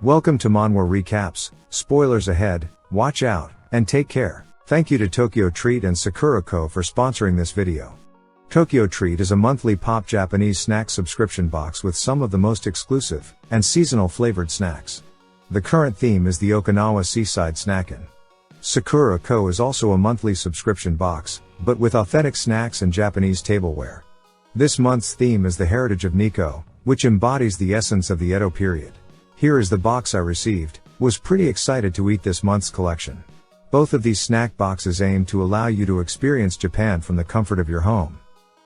Welcome to Manhwa Recaps, spoilers ahead, watch out, and take care. Thank you to TokyoTreat and Sakura Co for sponsoring this video. TokyoTreat is a monthly pop Japanese snack subscription box with some of the most exclusive and seasonal flavored snacks. The current theme is the Okinawa seaside snackin'. Sakura Co is also a monthly subscription box, but with authentic snacks and Japanese tableware. This month's theme is the heritage of Nikko, which embodies the essence of the Edo period. Here is the box I received. Was pretty excited to eat this month's collection. Both of these snack boxes aim to allow you to experience Japan from the comfort of your home.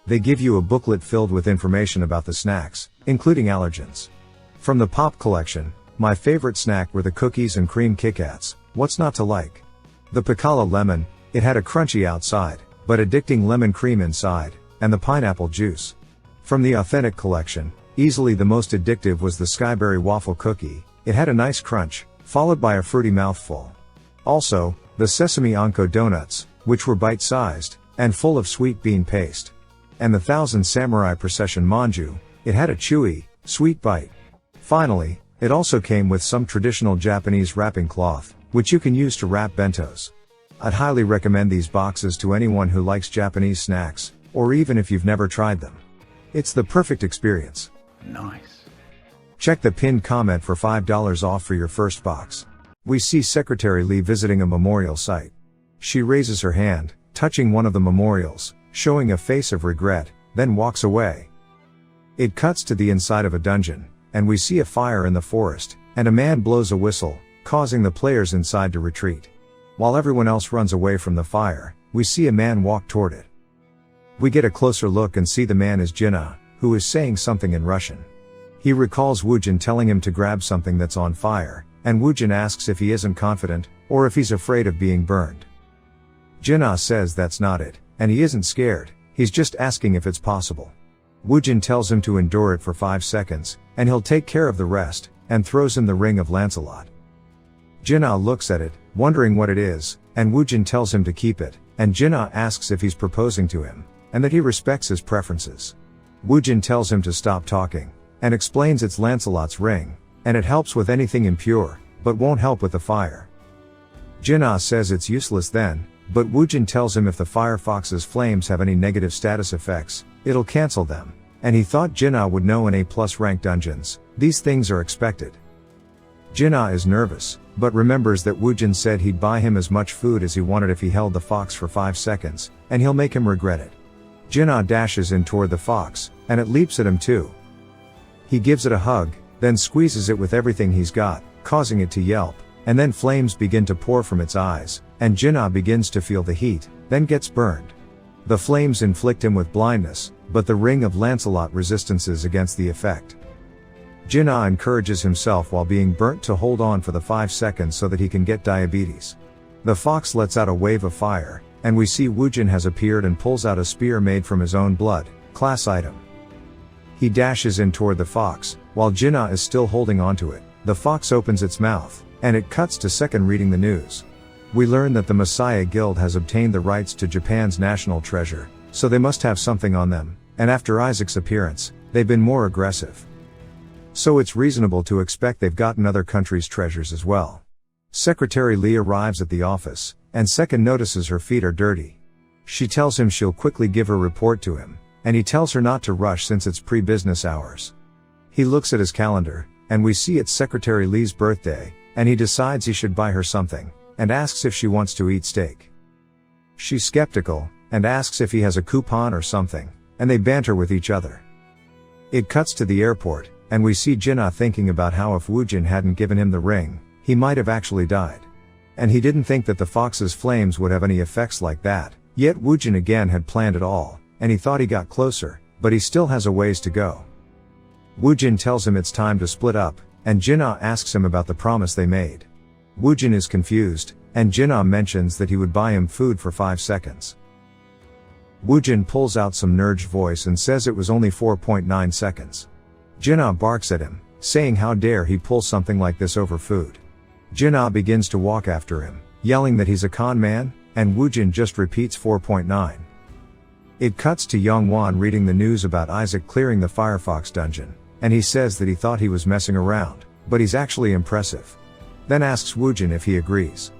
They give you a booklet filled with information about the snacks, including allergens. From the pop collection, my favorite snack were the cookies and cream Kit Kats. What's not to like? The Piccola lemon, it had a crunchy outside, but addicting lemon cream inside, and the pineapple juice. From the authentic collection, easily the most addictive was the Skyberry waffle cookie. It had a nice crunch, followed by a fruity mouthful. Also, the sesame anko donuts, which were bite-sized, and full of sweet bean paste. And the Thousand Samurai Procession manju, it had a chewy, sweet bite. Finally, it also came with some traditional Japanese wrapping cloth, which you can use to wrap bentos. I'd highly recommend these boxes to anyone who likes Japanese snacks, or even if you've never tried them. It's the perfect experience. Nice. Check the pinned comment for $5 off for your first box. We see Secretary Lee visiting a memorial site. She raises her hand, touching one of the memorials, showing a face of regret, then walks away. It cuts to the inside of a dungeon, and we see a fire in the forest, and a man blows a whistle, causing the players inside to retreat. While everyone else runs away from the fire, we see a man walk toward it. We get a closer look and see the man is Jinna, who is saying something in Russian. He recalls Woojin telling him to grab something that's on fire, and Woojin asks if he isn't confident, or if he's afraid of being burned. Jinna says that's not it, and he isn't scared, he's just asking if it's possible. Woojin tells him to endure it for 5 seconds, and he'll take care of the rest, and throws him the ring of Lancelot. Jinna looks at it, wondering what it is, and Woojin tells him to keep it, and Jinna asks if he's proposing to him, and that he respects his preferences. Woojin tells him to stop talking, and explains it's Lancelot's ring, and it helps with anything impure, but won't help with the fire. Jinna says it's useless then, but Woojin tells him if the firefox's flames have any negative status effects, it'll cancel them, and he thought Jinna would know in A+ rank dungeons, these things are expected. Jinna is nervous, but remembers that Woojin said he'd buy him as much food as he wanted if he held the fox for 5 seconds, and he'll make him regret it. Jinna dashes in toward the fox, and it leaps at him too. He gives it a hug, then squeezes it with everything he's got, causing it to yelp, and then flames begin to pour from its eyes, and Jinna begins to feel the heat, then gets burned. The flames inflict him with blindness, but the ring of Lancelot resistances against the effect. Jinna encourages himself while being burnt to hold on for the 5 seconds so that he can get diabetes. The fox lets out a wave of fire, and we see Woojin has appeared and pulls out a spear made from his own blood, class item. He dashes in toward the fox, while Jinna is still holding onto it. The fox opens its mouth, and it cuts to Second reading the news. We learn that the Messiah Guild has obtained the rights to Japan's national treasure, so they must have something on them, and after Isaac's appearance, they've been more aggressive. So it's reasonable to expect they've gotten other countries' treasures as well. Secretary Lee arrives at the office, and Second notices her feet are dirty. She tells him she'll quickly give her report to him, and he tells her not to rush since it's pre-business hours. He looks at his calendar, and we see it's Secretary Lee's birthday, and he decides he should buy her something, and asks if she wants to eat steak. She's skeptical, and asks if he has a coupon or something, and they banter with each other. It cuts to the airport, and we see Jinna thinking about how if Woojin hadn't given him the ring, he might have actually died. And he didn't think that the fox's flames would have any effects like that, yet Woojin again had planned it all, and he thought he got closer, but he still has a ways to go. Woojin tells him it's time to split up, and Jinna asks him about the promise they made. Woojin is confused, and Jinna mentions that he would buy him food for 5 seconds. Woojin pulls out some nerd voice and says it was only 4.9 seconds. Jinna barks at him, saying how dare he pull something like this over food. Jinna begins to walk after him, yelling that he's a con man, and Woojin just repeats 4.9. It cuts to Youngwon reading the news about Isaac clearing the Firefox dungeon, and he says that he thought he was messing around, but he's actually impressive. Then asks Woojin if he agrees.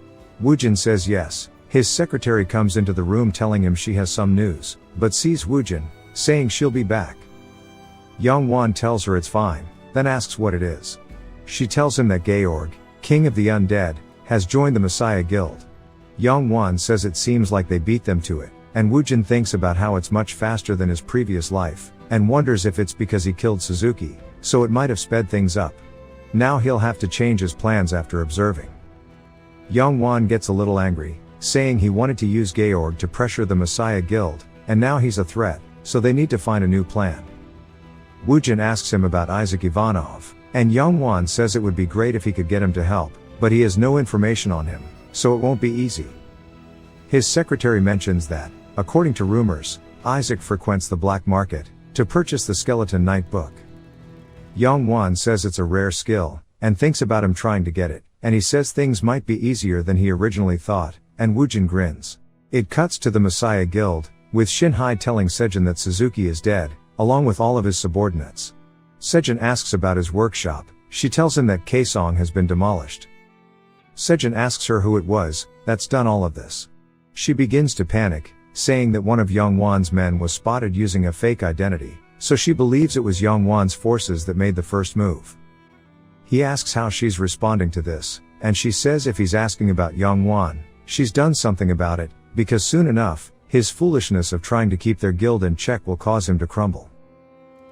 Woojin says yes. His secretary comes into the room telling him she has some news, but sees Woojin, saying she'll be back. Youngwon tells her it's fine, then asks what it is. She tells him that Georg, king of the undead, has joined the Messiah Guild. Youngwon says it seems like they beat them to it, and Woojin thinks about how it's much faster than his previous life, and wonders if it's because he killed Suzuki, so it might have sped things up. Now he'll have to change his plans after observing. Youngwon gets a little angry, saying he wanted to use Georg to pressure the Messiah Guild, and now he's a threat, so they need to find a new plan. Woojin asks him about Isaac Ivanov, and Youngwon says it would be great if he could get him to help, but he has no information on him, so it won't be easy. His secretary mentions that, according to rumors, Isaac frequents the black market to purchase the Skeleton Knight book. Youngwon says it's a rare skill, and thinks about him trying to get it, and he says things might be easier than he originally thought, and Woojin grins. It cuts to the Messiah Guild, with Shinhai telling Sejin that Suzuki is dead, along with all of his subordinates. Sejin asks about his workshop. She tells him that Kaesong has been demolished. Sejin asks her who it was that's done all of this. She begins to panic, saying that one of Youngwon's men was spotted using a fake identity, so she believes it was Youngwon's forces that made the first move. He asks how she's responding to this, and she says if he's asking about Youngwon, she's done something about it, because soon enough, his foolishness of trying to keep their guild in check will cause him to crumble.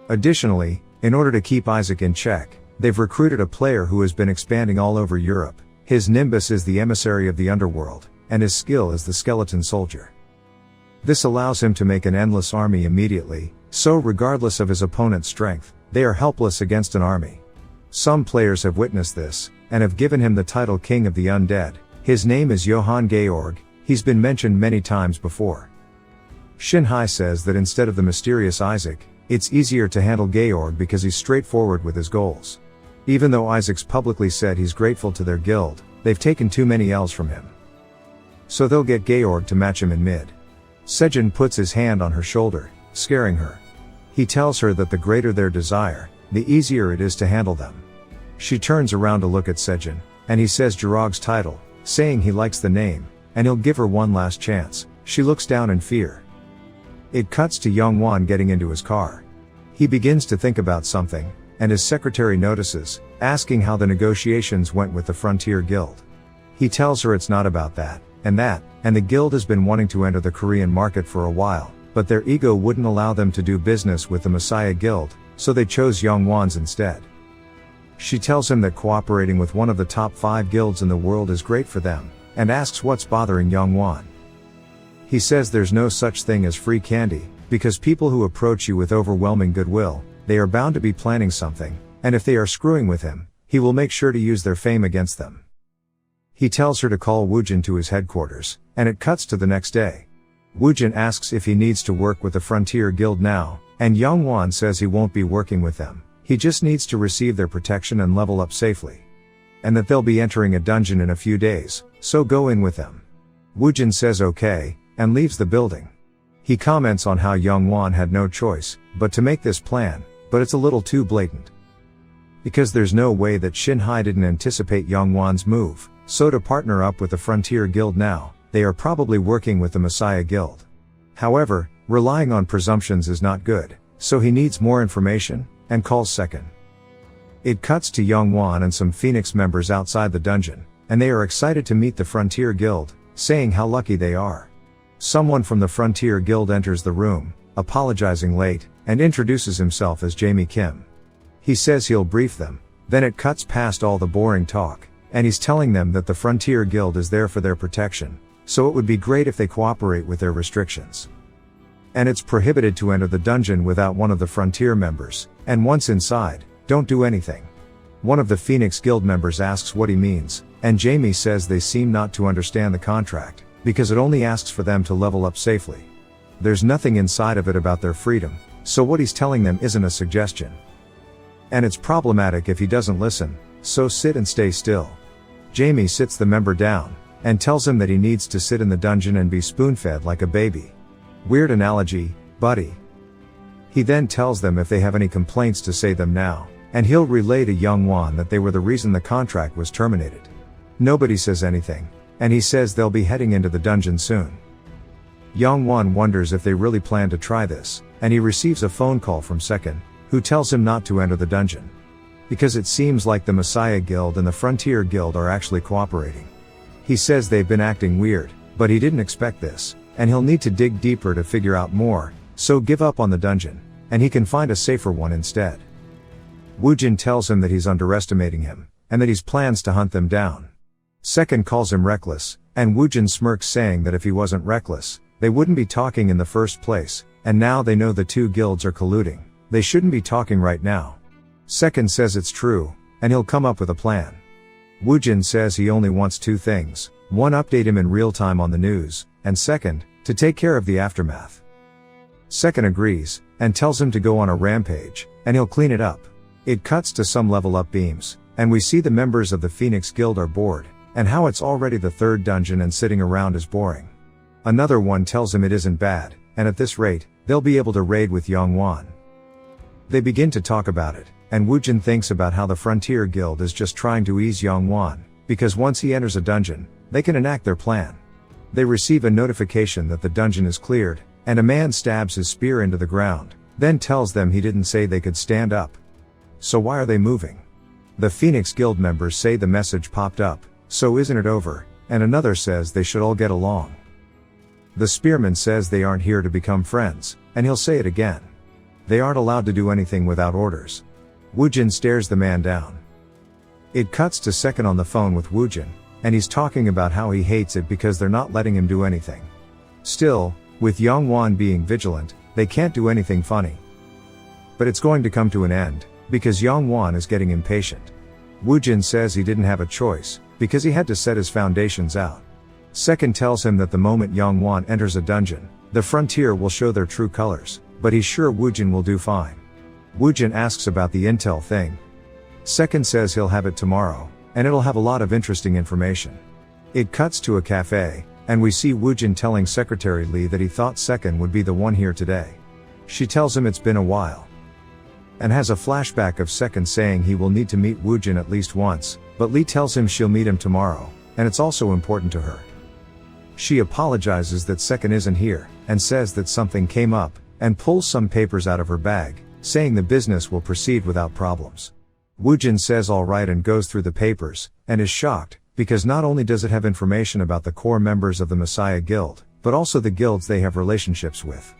Additionally, in order to keep Isaac in check, they've recruited a player who has been expanding all over Europe. His nimbus is the emissary of the underworld, and his skill is the skeleton soldier. This allows him to make an endless army immediately, so regardless of his opponent's strength, they are helpless against an army. Some players have witnessed this, and have given him the title King of the Undead. His name is Johann Georg. He's been mentioned many times before. Shinhai says that instead of the mysterious Isaac, it's easier to handle Georg because he's straightforward with his goals. Even though Isaac's publicly said he's grateful to their guild, they've taken too many L's from him. So they'll get Georg to match him in mid. Sejin puts his hand on her shoulder, scaring her. He tells her that the greater their desire, the easier it is to handle them. She turns around to look at Sejin, and he says Jirog's title, saying he likes the name, and he'll give her one last chance. She looks down in fear. It cuts to Youngwon getting into his car. He begins to think about something, and his secretary notices, asking how the negotiations went with the Frontier Guild. He tells her it's not about that, and the guild has been wanting to enter the Korean market for a while, but their ego wouldn't allow them to do business with the Messiah Guild, so they chose Youngwon's instead. She tells him that cooperating with one of the top 5 guilds in the world is great for them, and asks what's bothering Youngwon. He says there's no such thing as free candy, because people who approach you with overwhelming goodwill, they are bound to be planning something, and if they are screwing with him, he will make sure to use their fame against them. He tells her to call Woojin to his headquarters, and it cuts to the next day. Woojin asks if he needs to work with the Frontier Guild now, and Youngwon says he won't be working with them, he just needs to receive their protection and level up safely. And that they'll be entering a dungeon in a few days, so go in with them. Woojin says okay, and leaves the building. He comments on how Youngwon had no choice, but to make this plan, but it's a little too blatant. Because there's no way that Shinhai didn't anticipate Youngwon's move, so to partner up with the Frontier Guild now, they are probably working with the Messiah Guild. However, relying on presumptions is not good, so he needs more information, and calls second. It cuts to Youngwon and some Phoenix members outside the dungeon, and they are excited to meet the Frontier Guild, saying how lucky they are. Someone from the Frontier Guild enters the room, apologizing late, and introduces himself as Jamie Kim. He says he'll brief them, then it cuts past all the boring talk, and he's telling them that the Frontier Guild is there for their protection, so it would be great if they cooperate with their restrictions. And it's prohibited to enter the dungeon without one of the Frontier members, and once inside, don't do anything. One of the Phoenix Guild members asks what he means, and Jamie says they seem not to understand the contract, because it only asks for them to level up safely. There's nothing inside of it about their freedom, so what he's telling them isn't a suggestion. And it's problematic if he doesn't listen, so sit and stay still. Jamie sits the member down, and tells him that he needs to sit in the dungeon and be spoon-fed like a baby. Weird analogy, buddy. He then tells them if they have any complaints to say them now, and he'll relay to Youngwon that they were the reason the contract was terminated. Nobody says anything, and he says they'll be heading into the dungeon soon. Youngwon wonders if they really plan to try this, and he receives a phone call from Second, who tells him not to enter the dungeon. Because it seems like the Messiah Guild and the Frontier Guild are actually cooperating. He says they've been acting weird, but he didn't expect this, and he'll need to dig deeper to figure out more, so give up on the dungeon, and he can find a safer one instead. Woojin tells him that he's underestimating him, and that he's plans to hunt them down. Second calls him reckless, and Woojin smirks saying that if he wasn't reckless, they wouldn't be talking in the first place, and now they know the two guilds are colluding, they shouldn't be talking right now. Second says it's true, and he'll come up with a plan. Woojin says he only wants two things: one, update him in real time on the news, and second, to take care of the aftermath. Second agrees, and tells him to go on a rampage, and he'll clean it up. It cuts to some level up beams, and we see the members of the Phoenix Guild are bored, and how it's already the third dungeon and sitting around is boring. Another one tells him it isn't bad, and at this rate, they'll be able to raid with Youngwon. They begin to talk about it, and Woojin thinks about how the Frontier Guild is just trying to ease Youngwon, because once he enters a dungeon, they can enact their plan. They receive a notification that the dungeon is cleared, and a man stabs his spear into the ground, then tells them he didn't say they could stand up. So why are they moving? The Phoenix Guild members say the message popped up, so isn't it over, and another says they should all get along. The spearman says they aren't here to become friends, and he'll say it again. They aren't allowed to do anything without orders. Woojin stares the man down. It cuts to Second on the phone with Woojin, and he's talking about how he hates it because they're not letting him do anything. Still, with Youngwon being vigilant, they can't do anything funny. But it's going to come to an end, because Youngwon is getting impatient. Woojin says he didn't have a choice, because he had to set his foundations out. Second tells him that the moment Youngwon enters a dungeon, the frontier will show their true colors, but he's sure Woojin will do fine. Woojin asks about the intel thing. Second says he'll have it tomorrow, and it'll have a lot of interesting information. It cuts to a cafe, and we see Woojin telling Secretary Lee that he thought Second would be the one here today. She tells him it's been a while, and has a flashback of Second saying he will need to meet Woojin at least once, but Lee tells him she'll meet him tomorrow, and it's also important to her. She apologizes that Second isn't here, and says that something came up, and pulls some papers out of her bag, saying the business will proceed without problems. Woojin says alright and goes through the papers, and is shocked, because not only does it have information about the core members of the Messiah Guild, but also the guilds they have relationships with.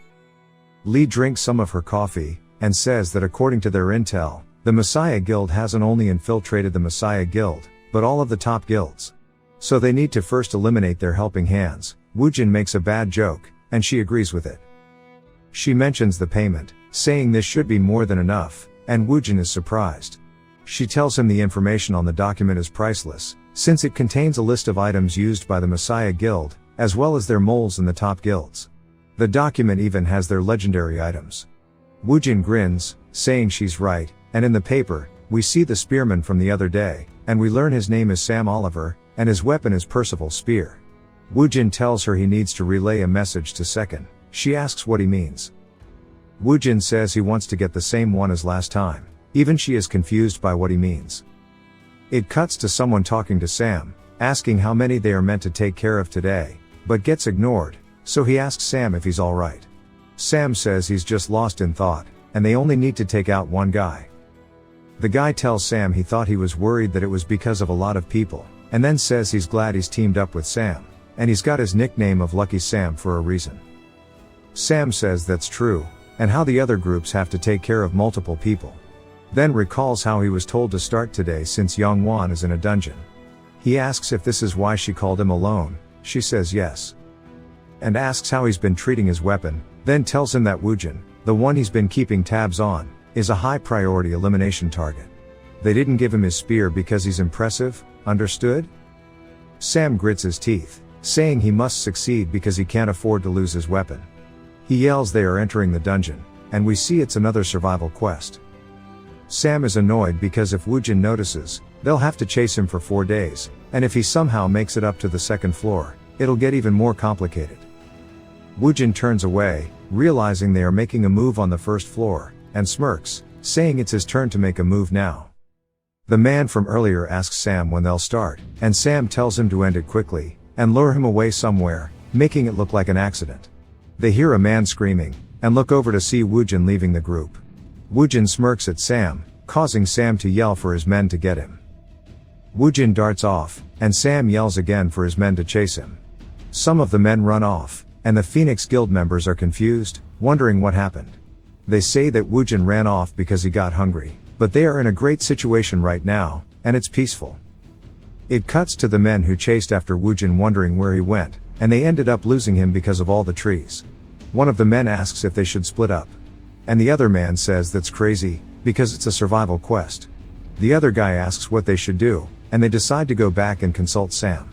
Lee drinks some of her coffee, and says that according to their intel, the Messiah Guild hasn't only infiltrated the Messiah Guild, but all of the top guilds. So they need to first eliminate their helping hands. Woojin makes a bad joke, and she agrees with it. She mentions the payment, saying this should be more than enough, and Woojin is surprised. She tells him the information on the document is priceless, since it contains a list of items used by the Messiah Guild, as well as their moles in the top guilds. The document even has their legendary items. Woojin grins, saying she's right, and in the paper, we see the spearman from the other day, and we learn his name is Sam Oliver, and his weapon is Percival's spear. Woojin tells her he needs to relay a message to Second. She asks what he means. Woojin says he wants to get the same one as last time. Even she is confused by what he means. It cuts to someone talking to Sam, asking how many they are meant to take care of today, but gets ignored, so he asks Sam if he's alright. Sam says he's just lost in thought, and they only need to take out one guy. The guy tells Sam he thought he was worried that it was because of a lot of people, and then says he's glad he's teamed up with Sam, and he's got his nickname of Lucky Sam for a reason. Sam says that's true, and how the other groups have to take care of multiple people. Then recalls how he was told to start today since Youngwon is in a dungeon. He asks if this is why she called him alone. She says yes. And asks how he's been treating his weapon, then tells him that Woojin, the one he's been keeping tabs on, is a high priority elimination target. They didn't give him his spear because he's impressive, understood? Sam grits his teeth, saying he must succeed because he can't afford to lose his weapon. He yells they are entering the dungeon, and we see it's another survival quest. Sam is annoyed because if Woojin notices, they'll have to chase him for 4 days, and if he somehow makes it up to the second floor, it'll get even more complicated. Woojin turns away, realizing they are making a move on the first floor, and smirks, saying it's his turn to make a move now. The man from earlier asks Sam when they'll start, and Sam tells him to end it quickly, and lure him away somewhere, making it look like an accident. They hear a man screaming, and look over to see Woojin leaving the group. Woojin smirks at Sam, causing Sam to yell for his men to get him. Woojin darts off, and Sam yells again for his men to chase him. Some of the men run off, and the Phoenix Guild members are confused, wondering what happened. They say that Woojin ran off because he got hungry, but they are in a great situation right now, and it's peaceful. It cuts to the men who chased after Woojin wondering where he went, and they ended up losing him because of all the trees. One of the men asks if they should split up. And the other man says that's crazy, because it's a survival quest. The other guy asks what they should do, and they decide to go back and consult Sam.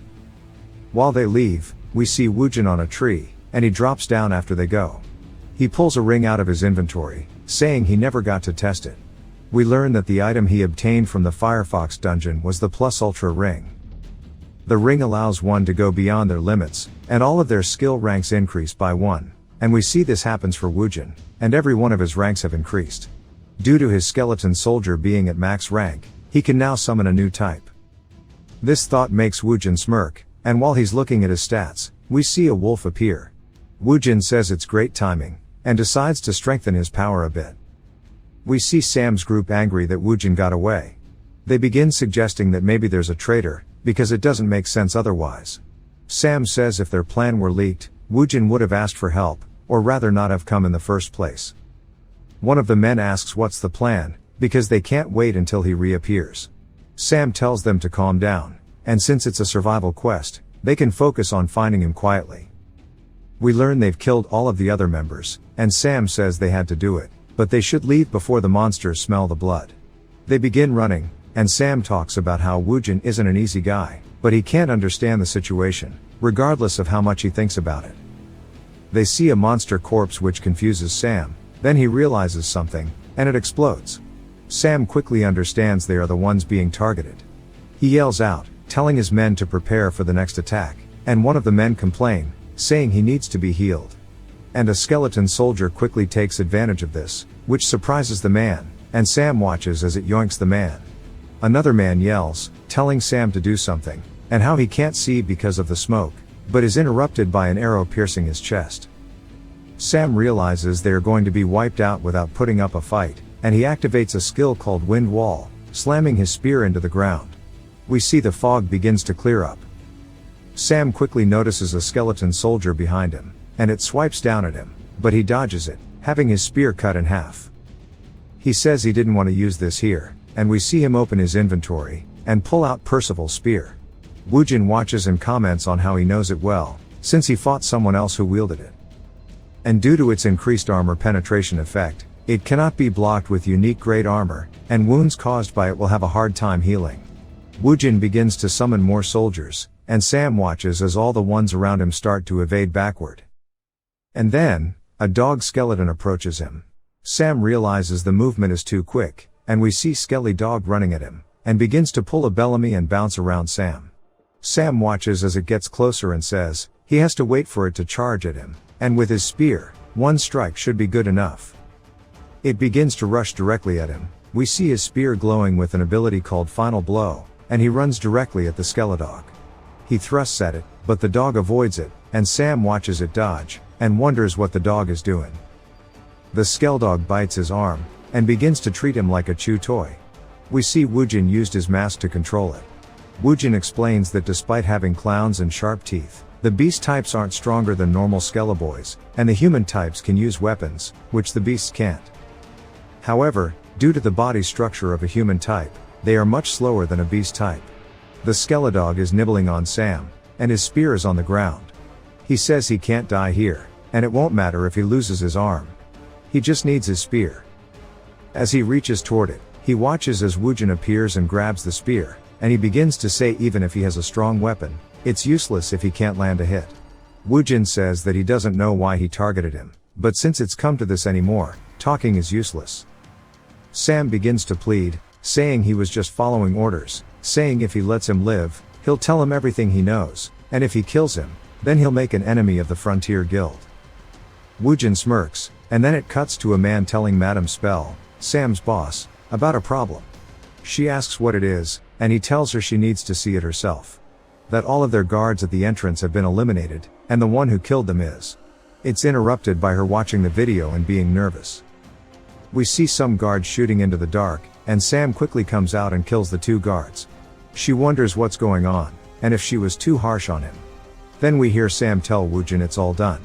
While they leave, we see Woojin on a tree, and he drops down after they go. He pulls a ring out of his inventory, saying he never got to test it. We learn that the item he obtained from the Firefox dungeon was the Plus Ultra ring. The ring allows one to go beyond their limits, and all of their skill ranks increase by 1. And we see this happens for Woojin, and every one of his ranks have increased. Due to his skeleton soldier being at max rank, he can now summon a new type. This thought makes Woojin smirk, and while he's looking at his stats, we see a wolf appear. Woojin says it's great timing, and decides to strengthen his power a bit. We see Sam's group angry that Woojin got away. They begin suggesting that maybe there's a traitor, because it doesn't make sense otherwise. Sam says if their plan were leaked, Woojin would have asked for help, or rather not have come in the first place. One of the men asks what's the plan, because they can't wait until he reappears. Sam tells them to calm down, and since it's a survival quest, they can focus on finding him quietly. We learn they've killed all of the other members, and Sam says they had to do it, but they should leave before the monsters smell the blood. They begin running, and Sam talks about how Woojin isn't an easy guy, but he can't understand the situation, regardless of how much he thinks about it. They see a monster corpse which confuses Sam, then he realizes something, and it explodes. Sam quickly understands they are the ones being targeted. He yells out, telling his men to prepare for the next attack, and one of the men complain, saying he needs to be healed. And a skeleton soldier quickly takes advantage of this, which surprises the man, and Sam watches as it yoinks the man. Another man yells, telling Sam to do something, and how he can't see because of the smoke, but is interrupted by an arrow piercing his chest. Sam realizes they are going to be wiped out without putting up a fight, and he activates a skill called Wind Wall, slamming his spear into the ground. We see the fog begins to clear up. Sam quickly notices a skeleton soldier behind him, and it swipes down at him, but he dodges it, having his spear cut in half. He says he didn't want to use this here, and we see him open his inventory, and pull out Percival's spear. Woojin watches and comments on how he knows it well, since he fought someone else who wielded it. And due to its increased armor penetration effect, it cannot be blocked with unique grade armor, and wounds caused by it will have a hard time healing. Woojin begins to summon more soldiers, and Sam watches as all the ones around him start to evade backward. And then, a dog skeleton approaches him. Sam realizes the movement is too quick, and we see Skelly Dog running at him, and begins to pull a Bellamy and bounce around Sam. Sam watches as it gets closer and says, he has to wait for it to charge at him, and with his spear, one strike should be good enough. It begins to rush directly at him. We see his spear glowing with an ability called Final Blow, and he runs directly at the Skeledog. He thrusts at it, but the dog avoids it, and Sam watches it dodge, and wonders what the dog is doing. The Skeledog bites his arm, and begins to treat him like a chew toy. We see Woojin used his mask to control it. Woojin explains that despite having clowns and sharp teeth, the beast types aren't stronger than normal Skeleboys, and the human types can use weapons, which the beasts can't. However, due to the body structure of a human type, they are much slower than a beast type. The Skeledog is nibbling on Sam, and his spear is on the ground. He says he can't die here, and it won't matter if he loses his arm. He just needs his spear. As he reaches toward it, he watches as Woojin appears and grabs the spear, and he begins to say even if he has a strong weapon, it's useless if he can't land a hit. Woojin says that he doesn't know why he targeted him, but since it's come to this anymore, talking is useless. Sam begins to plead, saying he was just following orders, saying if he lets him live, he'll tell him everything he knows, and if he kills him, then he'll make an enemy of the Frontier Guild. Woojin smirks, and then it cuts to a man telling Madame Spell, Sam's boss, about a problem. She asks what it is, and he tells her she needs to see it herself. That all of their guards at the entrance have been eliminated, and the one who killed them is. It's interrupted by her watching the video and being nervous. We see some guards shooting into the dark, and Sam quickly comes out and kills the 2 guards. She wonders what's going on, and if she was too harsh on him. Then we hear Sam tell Woojin it's all done.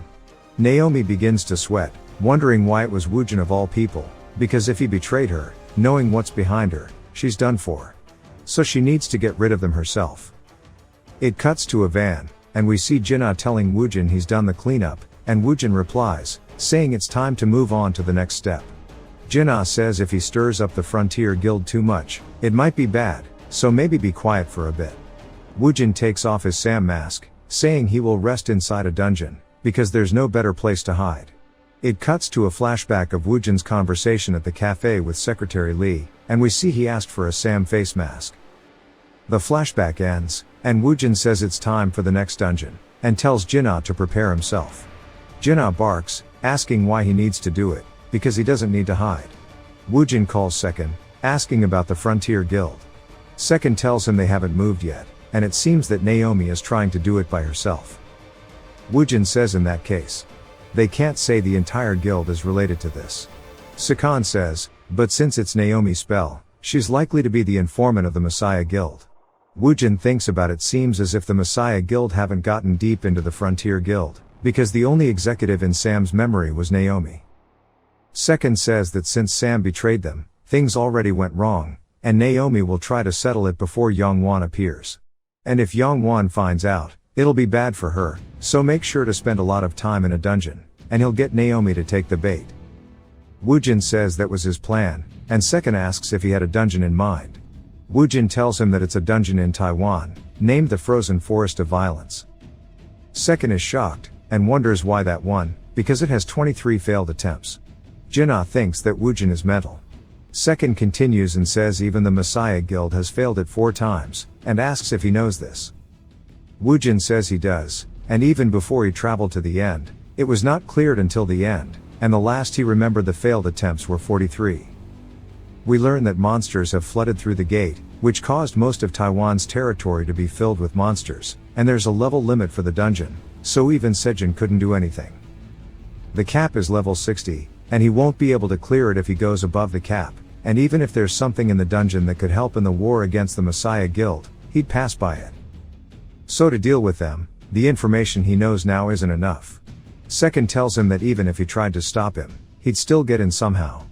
Naomi begins to sweat, wondering why it was Woojin of all people, because if he betrayed her, knowing what's behind her, she's done for. So she needs to get rid of them herself. It cuts to a van, and we see Jinna telling Woojin he's done the cleanup, and Woojin replies, saying it's time to move on to the next step. Jinna says if he stirs up the Frontier Guild too much, it might be bad, so maybe be quiet for a bit. Woojin takes off his Sam mask, saying he will rest inside a dungeon, because there's no better place to hide. It cuts to a flashback of Woojin's conversation at the cafe with Secretary Lee, and we see he asked for a Sam face mask. The flashback ends, and Woojin says it's time for the next dungeon, and tells Jinna to prepare himself. Jinna barks, asking why he needs to do it, because he doesn't need to hide. Woojin calls Second, asking about the Frontier Guild. Second tells him they haven't moved yet, and it seems that Naomi is trying to do it by herself. Woojin says in that case, they can't say the entire guild is related to this. Sakan says, but since it's Naomi's spell, she's likely to be the informant of the Messiah Guild. Woojin thinks about it seems as if the Messiah Guild haven't gotten deep into the Frontier Guild, because the only executive in Sam's memory was Naomi. Second says that since Sam betrayed them, things already went wrong, and Naomi will try to settle it before Yongwon appears. And if Yongwon finds out, it'll be bad for her, so make sure to spend a lot of time in a dungeon, and he'll get Naomi to take the bait. Woojin says that was his plan, and Second asks if he had a dungeon in mind. Woojin tells him that it's a dungeon in Taiwan, named the Frozen Forest of Violence. Second is shocked, and wonders why that one, because it has 23 failed attempts. Jinna thinks that Woojin is mental. Second continues and says even the Messiah Guild has failed it 4 times, and asks if he knows this. Woojin says he does, and even before he traveled to the end, it was not cleared until the end, and the last he remembered the failed attempts were 43. We learn that monsters have flooded through the gate, which caused most of Taiwan's territory to be filled with monsters, and there's a level limit for the dungeon, so even Sejin couldn't do anything. The cap is level 60, and he won't be able to clear it if he goes above the cap, and even if there's something in the dungeon that could help in the war against the Messiah Guild, he'd pass by it. So to deal with them, the information he knows now isn't enough. Second tells him that even if he tried to stop him, he'd still get in somehow.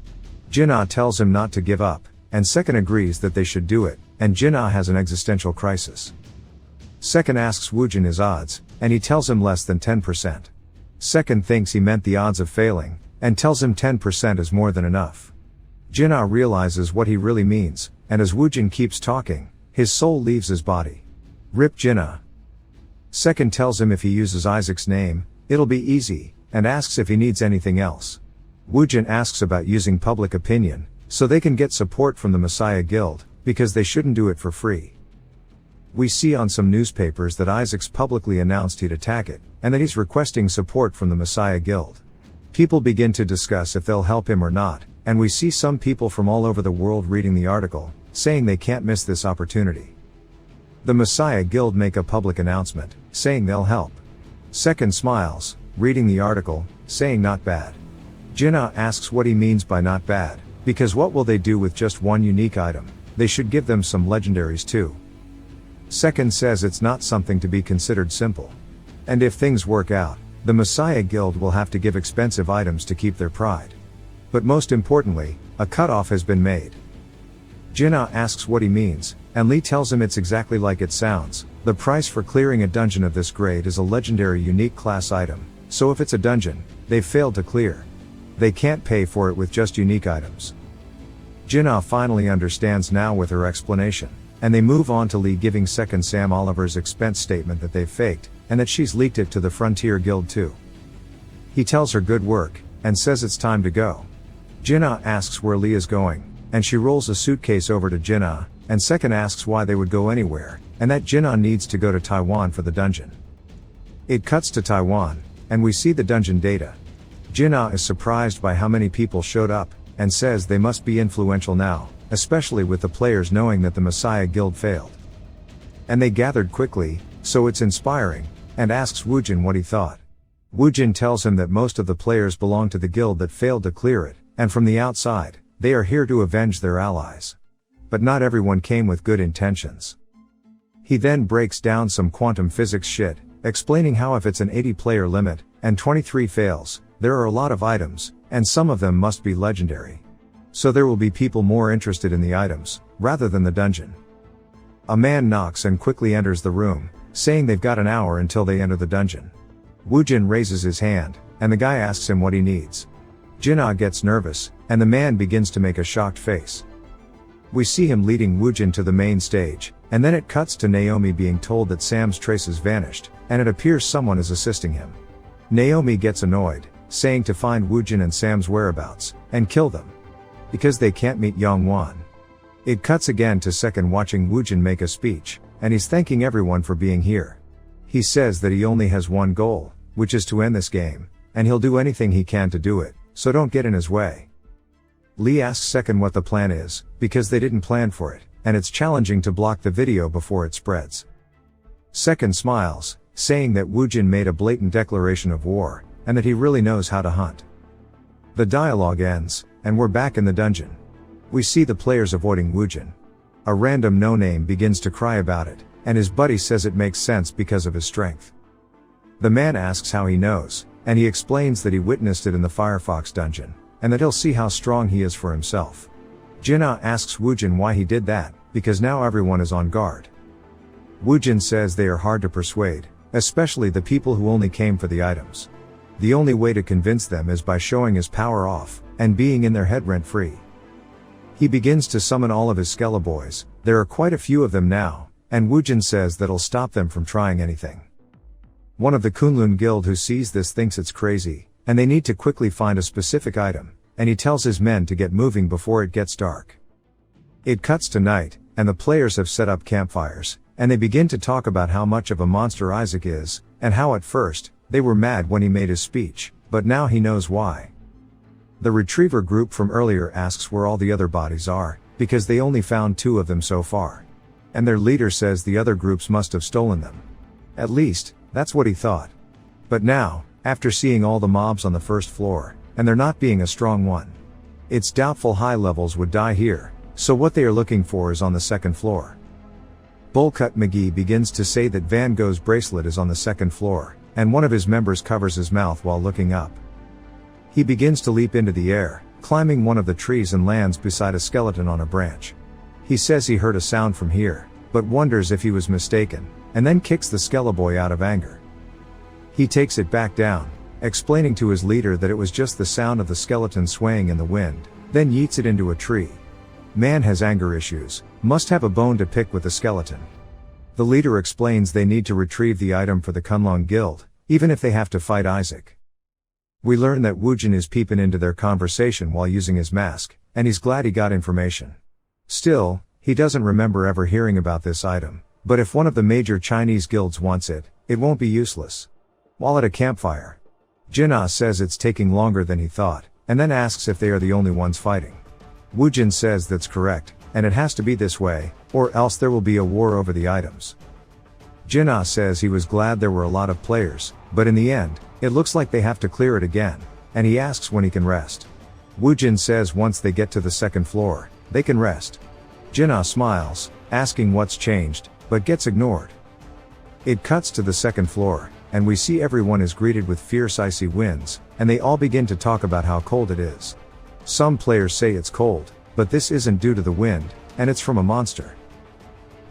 Jinna tells him not to give up, and Second agrees that they should do it, and Jinna has an existential crisis. Second asks Woojin his odds, and he tells him less than 10%. Second thinks he meant the odds of failing, and tells him 10% is more than enough. Jinna realizes what he really means, and as Woojin keeps talking, his soul leaves his body. Rip Jinna. Second tells him if he uses Isaac's name, it'll be easy, and asks if he needs anything else. Woojin asks about using public opinion, so they can get support from the Messiah Guild, because they shouldn't do it for free. We see on some newspapers that Isaac's publicly announced he'd attack it, and that he's requesting support from the Messiah Guild. People begin to discuss if they'll help him or not, and we see some people from all over the world reading the article, saying they can't miss this opportunity. The Messiah Guild make a public announcement, saying they'll help. Second smiles, reading the article, saying not bad. Jinna asks what he means by not bad, because what will they do with just one unique item? They should give them some legendaries too. Second says it's not something to be considered simple. And if things work out, the Messiah Guild will have to give expensive items to keep their pride. But most importantly, a cutoff has been made. Jinna asks what he means, and Lee tells him it's exactly like it sounds. The price for clearing a dungeon of this grade is a legendary unique class item, so if it's a dungeon they've failed to clear, they can't pay for it with just unique items. Jinna finally understands now with her explanation, and they move on to Lee giving Second Sam Oliver's expense statement that they've faked, and that she's leaked it to the Frontier Guild too. He tells her good work, and says it's time to go. Jinna asks where Lee is going, and she rolls a suitcase over to Jinna, and Second asks why they would go anywhere, and that Jinna needs to go to Taiwan for the dungeon. It cuts to Taiwan, and we see the dungeon data. Jinna is surprised by how many people showed up, and says they must be influential now, especially with the players knowing that the Messiah Guild failed. And they gathered quickly, so it's inspiring, and asks Woojin what he thought. Woojin tells him that most of the players belong to the guild that failed to clear it, and from the outside, they are here to avenge their allies. But not everyone came with good intentions. He then breaks down some quantum physics shit, explaining how if it's an 80-player limit, and 23 fails, there are a lot of items, and some of them must be legendary. So there will be people more interested in the items, rather than the dungeon. A man knocks and quickly enters the room, saying they've got an hour until they enter the dungeon. Woojin raises his hand, and the guy asks him what he needs. Jinna gets nervous, and the man begins to make a shocked face. We see him leading Woojin to the main stage, and then it cuts to Naomi being told that Sam's trace has vanished, and it appears someone is assisting him. Naomi gets annoyed, saying to find Woojin and Sam's whereabouts, and kill them. Because they can't meet Yongwon. It cuts again to Second watching Woojin make a speech, and he's thanking everyone for being here. He says that he only has one goal, which is to end this game, and he'll do anything he can to do it, so don't get in his way. Lee asks Second what the plan is, because they didn't plan for it, and it's challenging to block the video before it spreads. Second smiles, saying that Woojin made a blatant declaration of war, and that he really knows how to hunt. The dialogue ends, and we're back in the dungeon. We see the players avoiding Woojin. A random no-name begins to cry about it, and his buddy says it makes sense because of his strength. The man asks how he knows, and he explains that he witnessed it in the Firefox dungeon, and that he'll see how strong he is for himself. Jinna asks Woojin why he did that, because now everyone is on guard. Woojin says they are hard to persuade, especially the people who only came for the items. The only way to convince them is by showing his power off, and being in their head rent-free. He begins to summon all of his Skeleboys, there are quite a few of them now, and Woojin says that'll stop them from trying anything. One of the Kunlun guild who sees this thinks it's crazy, and they need to quickly find a specific item, and he tells his men to get moving before it gets dark. It cuts to night, and the players have set up campfires, and they begin to talk about how much of a monster Isaac is, and how at first, they were mad when he made his speech, but now he knows why. The retriever group from earlier asks where all the other bodies are, because they only found 2 of them so far. And their leader says the other groups must have stolen them. At least, that's what he thought. But now, after seeing all the mobs on the first floor, and there not being a strong one, it's doubtful high levels would die here, so what they are looking for is on the second floor. Bullcut McGee begins to say that Van Gogh's bracelet is on the second floor, and one of his members covers his mouth while looking up. He begins to leap into the air, climbing one of the trees and lands beside a skeleton on a branch. He says he heard a sound from here, but wonders if he was mistaken, and then kicks the Skeleboy out of anger. He takes it back down, explaining to his leader that it was just the sound of the skeleton swaying in the wind, then yeets it into a tree. Man has anger issues, must have a bone to pick with the skeleton. The leader explains they need to retrieve the item for the Kunlun Guild, even if they have to fight Isaac. We learn that Woojin is peeping into their conversation while using his mask, and he's glad he got information. Still, he doesn't remember ever hearing about this item, but if one of the major Chinese guilds wants it, it won't be useless. While at a campfire, Jinna says it's taking longer than he thought, and then asks if they are the only ones fighting. Woojin says that's correct, and it has to be this way, or else there will be a war over the items. Jinna says he was glad there were a lot of players, but in the end, it looks like they have to clear it again, and he asks when he can rest. Woojin says once they get to the second floor, they can rest. Jinna smiles, asking what's changed, but gets ignored. It cuts to the second floor, and we see everyone is greeted with fierce icy winds, and they all begin to talk about how cold it is. Some players say it's cold, but this isn't due to the wind, and it's from a monster.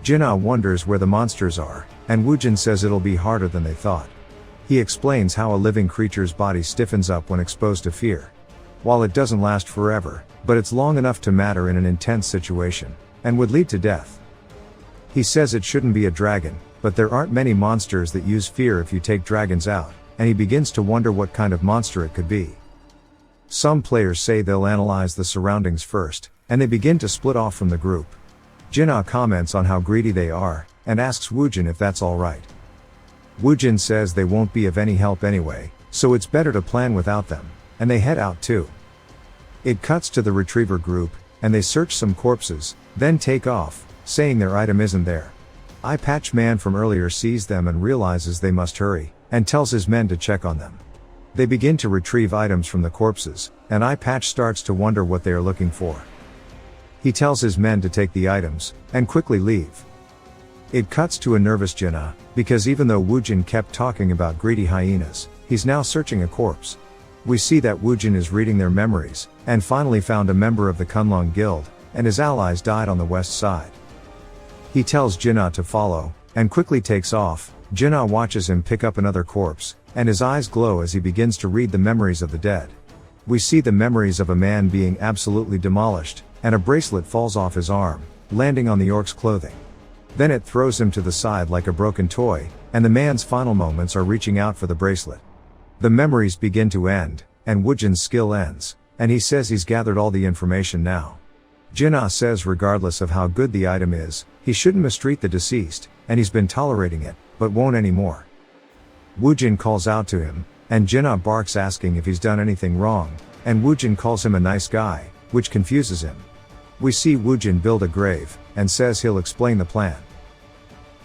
Jinna wonders where the monsters are, and Woojin says it'll be harder than they thought. He explains how a living creature's body stiffens up when exposed to fear. While it doesn't last forever, but it's long enough to matter in an intense situation, and would lead to death. He says it shouldn't be a dragon, but there aren't many monsters that use fear if you take dragons out, and he begins to wonder what kind of monster it could be. Some players say they'll analyze the surroundings first, and they begin to split off from the group. Jinna comments on how greedy they are, and asks Woojin if that's alright. Woojin says they won't be of any help anyway, so it's better to plan without them, and they head out too. It cuts to the retriever group, and they search some corpses, then take off, saying their item isn't there. Eye Patch Man from earlier sees them and realizes they must hurry, and tells his men to check on them. They begin to retrieve items from the corpses, and Eye Patch starts to wonder what they are looking for. He tells his men to take the items, and quickly leave. It cuts to a nervous Jinna, because even though Woojin kept talking about greedy hyenas, he's now searching a corpse. We see that Woojin is reading their memories, and finally found a member of the Kunlun Guild, and his allies died on the west side. He tells Jinna to follow, and quickly takes off. Jinna watches him pick up another corpse, and his eyes glow as he begins to read the memories of the dead. We see the memories of a man being absolutely demolished, and a bracelet falls off his arm, landing on the orc's clothing. Then it throws him to the side like a broken toy, and the man's final moments are reaching out for the bracelet. The memories begin to end, and Woojin's skill ends, and he says he's gathered all the information now. Jinna says regardless of how good the item is, he shouldn't mistreat the deceased, and he's been tolerating it, but won't anymore. Woojin calls out to him, and Jinna barks asking if he's done anything wrong, and Woojin calls him a nice guy, which confuses him. We see Woojin build a grave, and says he'll explain the plan.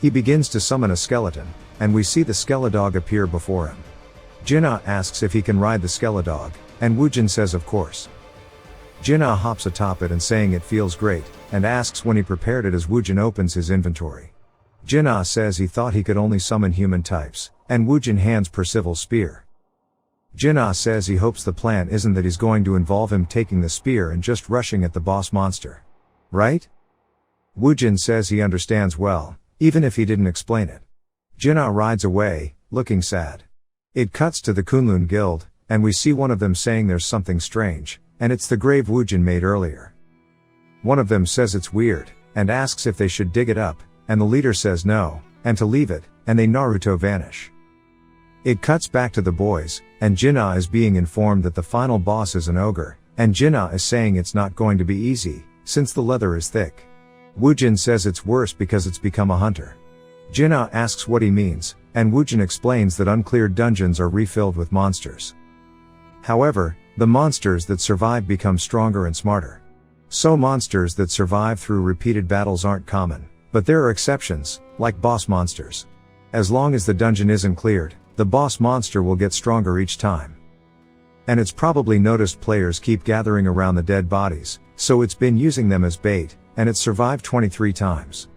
He begins to summon a skeleton, and we see the Skeledog appear before him. Jinna asks if he can ride the Skeledog, and Woojin says of course. Jinna hops atop it and saying it feels great, and asks when he prepared it as Woojin opens his inventory. Jinna says he thought he could only summon human types, and Woojin hands Percival's spear. Jinna says he hopes the plan isn't that he's going to involve him taking the spear and just rushing at the boss monster. Right? Woojin says he understands well, even if he didn't explain it. Jinna rides away, looking sad. It cuts to the Kunlun Guild, and we see one of them saying there's something strange, and it's the grave Woojin made earlier. One of them says it's weird, and asks if they should dig it up, and the leader says no, and to leave it, and they Naruto vanish. It cuts back to the boys, and Jinna is being informed that the final boss is an ogre, and Jinna is saying it's not going to be easy, since the leather is thick. Woojin says it's worse because it's become a hunter. Jinna asks what he means, and Woojin explains that uncleared dungeons are refilled with monsters. However, the monsters that survive become stronger and smarter. So monsters that survive through repeated battles aren't common, but there are exceptions, like boss monsters. As long as the dungeon isn't cleared, the boss monster will get stronger each time. And it's probably noticed players keep gathering around the dead bodies, so it's been using them as bait, and it's survived 23 times.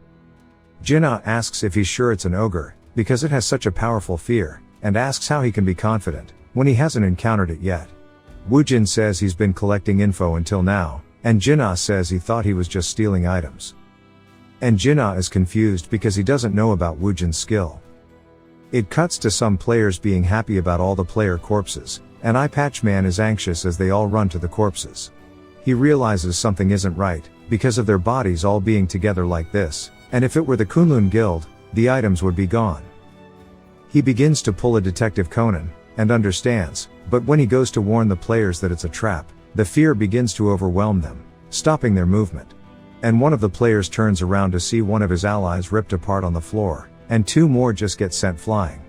Jinna asks if he's sure it's an ogre, because it has such a powerful fear, and asks how he can be confident, when he hasn't encountered it yet. Woojin says he's been collecting info until now, and Jinna says he thought he was just stealing items. And Jinna is confused because he doesn't know about Woojin's skill. It cuts to some players being happy about all the player corpses, and Eye Patch Man is anxious as they all run to the corpses. He realizes something isn't right, because of their bodies all being together like this, and if it were the Kunlun Guild, the items would be gone. He begins to pull a Detective Conan, and understands, but when he goes to warn the players that it's a trap, the fear begins to overwhelm them, stopping their movement. And one of the players turns around to see one of his allies ripped apart on the floor, and two more just get sent flying.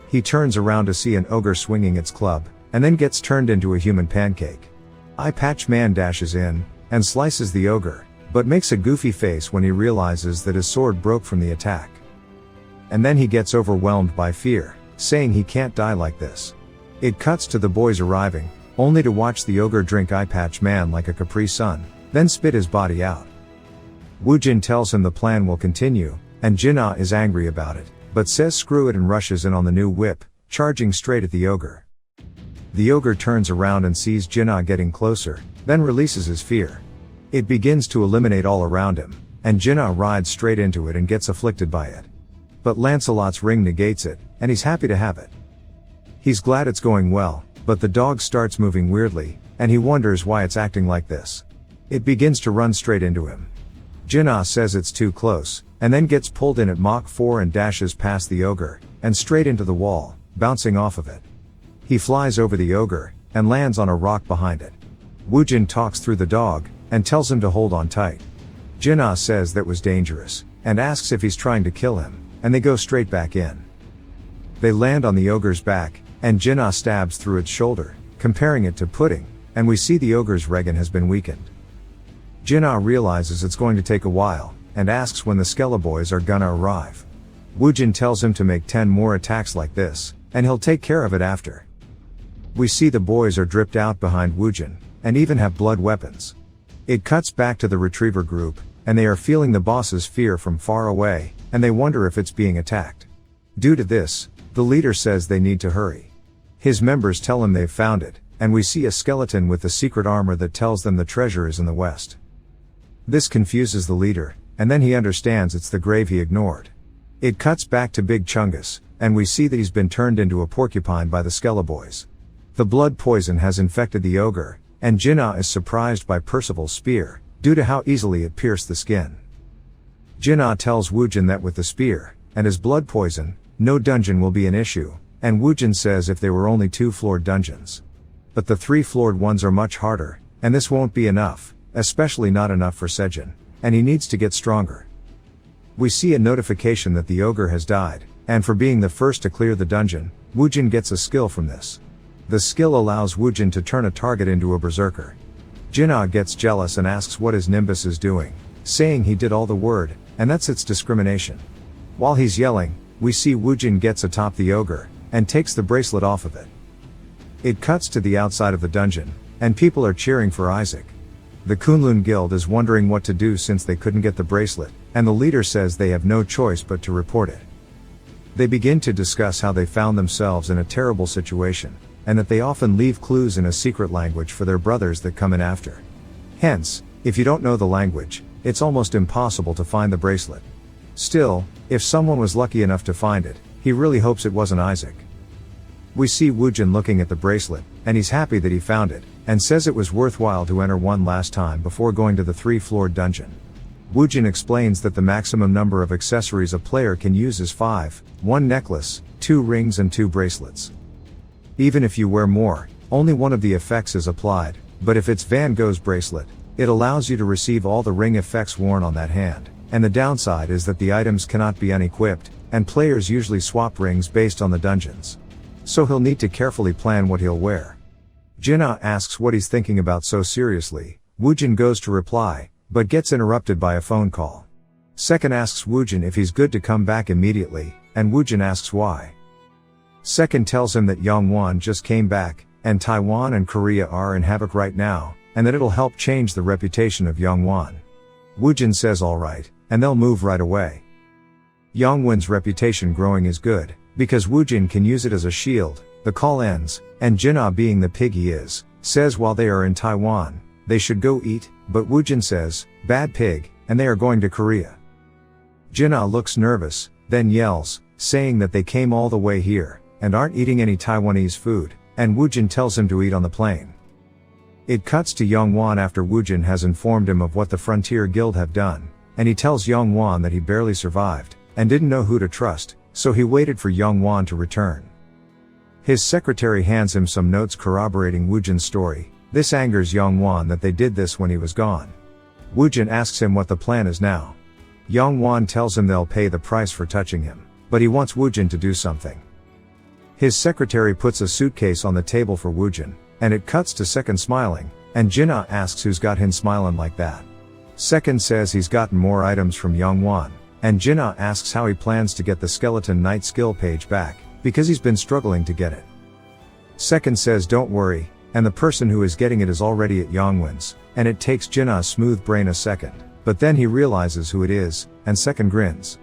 He turns around to see an ogre swinging its club, and then gets turned into a human pancake. Eye Patch Man dashes in, and slices the ogre, but makes a goofy face when he realizes that his sword broke from the attack. And then he gets overwhelmed by fear, saying he can't die like this. It cuts to the boys arriving, only to watch the ogre drink Eye Patch Man like a Capri Sun, then spit his body out. Woojin tells him the plan will continue, and Jinna is angry about it, but says screw it and rushes in on the new whip, charging straight at the ogre. The ogre turns around and sees Jinna getting closer, then releases his fear. It begins to eliminate all around him, and Jinna rides straight into it and gets afflicted by it. But Lancelot's ring negates it, and he's happy to have it. He's glad it's going well, but the dog starts moving weirdly, and he wonders why it's acting like this. It begins to run straight into him. Jinna says it's too close, and then gets pulled in at Mach 4 and dashes past the ogre, and straight into the wall, bouncing off of it. He flies over the ogre, and lands on a rock behind it. Woojin talks through the dog, and tells him to hold on tight. Jinna says that was dangerous, and asks if he's trying to kill him, and they go straight back in. They land on the ogre's back, and Jinna stabs through its shoulder, comparing it to pudding, and we see the ogre's Regen has been weakened. Jinna realizes it's going to take a while, and asks when the Skeleborgs are gonna arrive. Woojin tells him to make 10 more attacks like this, and he'll take care of it after. We see the boys are dripped out behind Woojin, and even have blood weapons. It cuts back to the retriever group, and they are feeling the boss's fear from far away, and they wonder if it's being attacked. Due to this, the leader says they need to hurry. His members tell him they've found it, and we see a skeleton with the secret armor that tells them the treasure is in the west. This confuses the leader, and then he understands it's the grave he ignored. It cuts back to Big Chungus, and we see that he's been turned into a porcupine by the Skeleborgs. The blood poison has infected the ogre, and Jinna is surprised by Percival's spear, due to how easily it pierced the skin. Jinna tells Woojin that with the spear, and his blood poison, no dungeon will be an issue, and Woojin says if they were only 2 floored dungeons. But the 3 floored ones are much harder, and this won't be enough, especially not enough for Sejin, and he needs to get stronger. We see a notification that the ogre has died, and for being the first to clear the dungeon, Woojin gets a skill from this. The skill allows Woojin to turn a target into a berserker. Jinna gets jealous and asks what his Nimbus is doing, saying he did all the word, and that's its discrimination. While he's yelling, we see Woojin gets atop the ogre, and takes the bracelet off of it. It cuts to the outside of the dungeon, and people are cheering for Isaac. The Kunlun Guild is wondering what to do since they couldn't get the bracelet, and the leader says they have no choice but to report it. They begin to discuss how they found themselves in a terrible situation, and that they often leave clues in a secret language for their brothers that come in after. Hence, if you don't know the language, it's almost impossible to find the bracelet. Still, if someone was lucky enough to find it, he really hopes it wasn't Isaac. We see Woojin looking at the bracelet, and he's happy that he found it, and says it was worthwhile to enter one last time before going to the 3-floored dungeon. Woojin explains that the maximum number of accessories a player can use is 5, 1 necklace, 2 rings and 2 bracelets. Even if you wear more, only one of the effects is applied, but if it's Van Gogh's bracelet, it allows you to receive all the ring effects worn on that hand, and the downside is that the items cannot be unequipped, and players usually swap rings based on the dungeons. So he'll need to carefully plan what he'll wear. Jinna asks what he's thinking about so seriously. Woojin goes to reply, but gets interrupted by a phone call. Second asks Woojin if he's good to come back immediately, and Woojin asks why. Second tells him that Yongwon just came back, and Taiwan and Korea are in havoc right now, and that it'll help change the reputation of Yongwon. Woojin says alright, and they'll move right away. Yongwon's reputation growing is good, because Woojin can use it as a shield. The call ends, and Jinna, being the pig he is, says while they are in Taiwan, they should go eat, but Woojin says, bad pig, and they are going to Korea. Jinna looks nervous, then yells, saying that they came all the way here, and aren't eating any Taiwanese food, and Woojin tells him to eat on the plane. It cuts to Yongwon after Woojin has informed him of what the Frontier Guild have done, and he tells Yongwon that he barely survived, and didn't know who to trust, so he waited for Yongwon to return. His secretary hands him some notes corroborating Woojin's story. This angers Yongwon that they did this when he was gone. Woojin asks him what the plan is now. Yongwon tells him they'll pay the price for touching him, but he wants Woojin to do something. His secretary puts a suitcase on the table for Woojin, and it cuts to Second smiling, and Jinna asks who's got him smiling like that. Second says he's gotten more items from Yongwon, and Jinna asks how he plans to get the Skeleton Knight skill page back, because he's been struggling to get it. Second says don't worry, and the person who is getting it is already at Yongwon's, and it takes Jinna's smooth brain a second, but then he realizes who it is, and Second grins.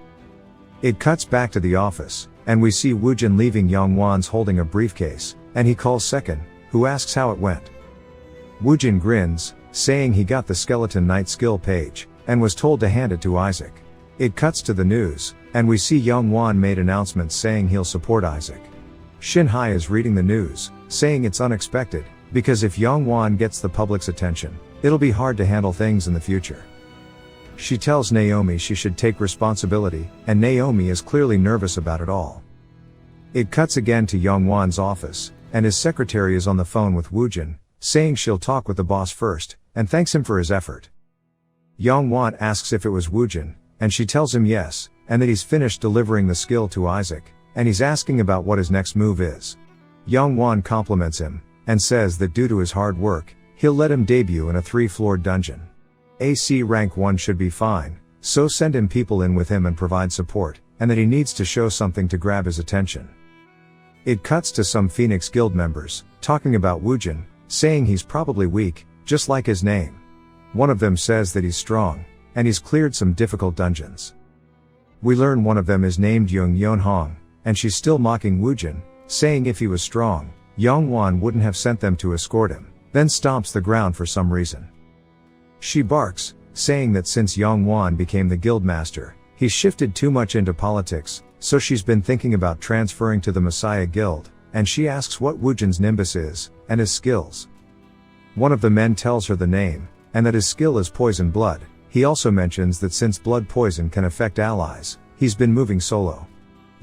It cuts back to the office, and we see Woojin leaving Yongwon's holding a briefcase, and he calls Second, who asks how it went. Woojin grins, saying he got the Skeleton Knight skill page, and was told to hand it to Isaac. It cuts to the news, and we see Yongwon made announcements saying he'll support Isaac. Shinhai is reading the news, saying it's unexpected, because if Yongwon gets the public's attention, it'll be hard to handle things in the future. She tells Naomi she should take responsibility, and Naomi is clearly nervous about it all. It cuts again to Yongwon's office, and his secretary is on the phone with Woojin, saying she'll talk with the boss first, and thanks him for his effort. Yongwon asks if it was Woojin, and she tells him yes, and that he's finished delivering the skill to Isaac, and he's asking about what his next move is. Yongwon compliments him, and says that due to his hard work, He'll let him debut in a 3-floor dungeon. AC rank 1 should be fine, so send him people in with him and provide support, and that he needs to show something to grab his attention. It cuts to some Phoenix Guild members, talking about Woojin, saying he's probably weak, just like his name. One of them says that he's strong, and he's cleared some difficult dungeons. We learn one of them is named Young Yeonhong, and she's still mocking Woojin, saying if he was strong, Yongwon wouldn't have sent them to escort him, then stomps the ground for some reason. She barks, saying that since Yongwon became the guild master, he's shifted too much into politics, so she's been thinking about transferring to the Messiah Guild, and she asks what Woojin's nimbus is, and his skills. One of the men tells her the name, and that his skill is poison blood. He also mentions that since blood poison can affect allies, he's been moving solo.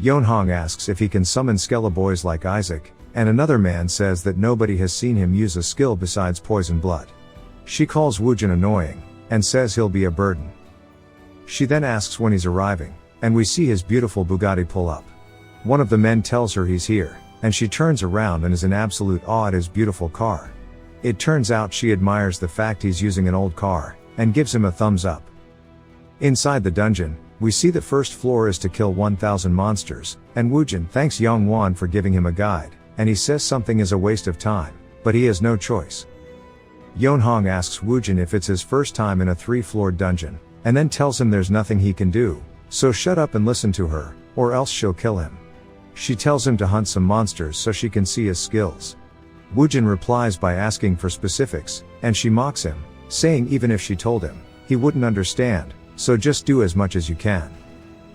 Yeonhong asks if he can summon Skeleboys like Isaac, and another man says that nobody has seen him use a skill besides poison blood. She calls Woojin annoying, and says he'll be a burden. She then asks when he's arriving, and we see his beautiful Bugatti pull up. One of the men tells her he's here, and she turns around and is in absolute awe at his beautiful car. It turns out she admires the fact he's using an old car, and gives him a thumbs up. Inside the dungeon, we see the first floor is to kill 1,000 monsters, and Woojin thanks Yongwon for giving him a guide, and he says something is a waste of time, but he has no choice. Yeonhong asks Woojin if it's his first time in a 3-floor dungeon, and then tells him there's nothing he can do, so shut up and listen to her, or else she'll kill him. She tells him to hunt some monsters so she can see his skills. Woojin replies by asking for specifics, and she mocks him, saying even if she told him, he wouldn't understand, so just do as much as you can.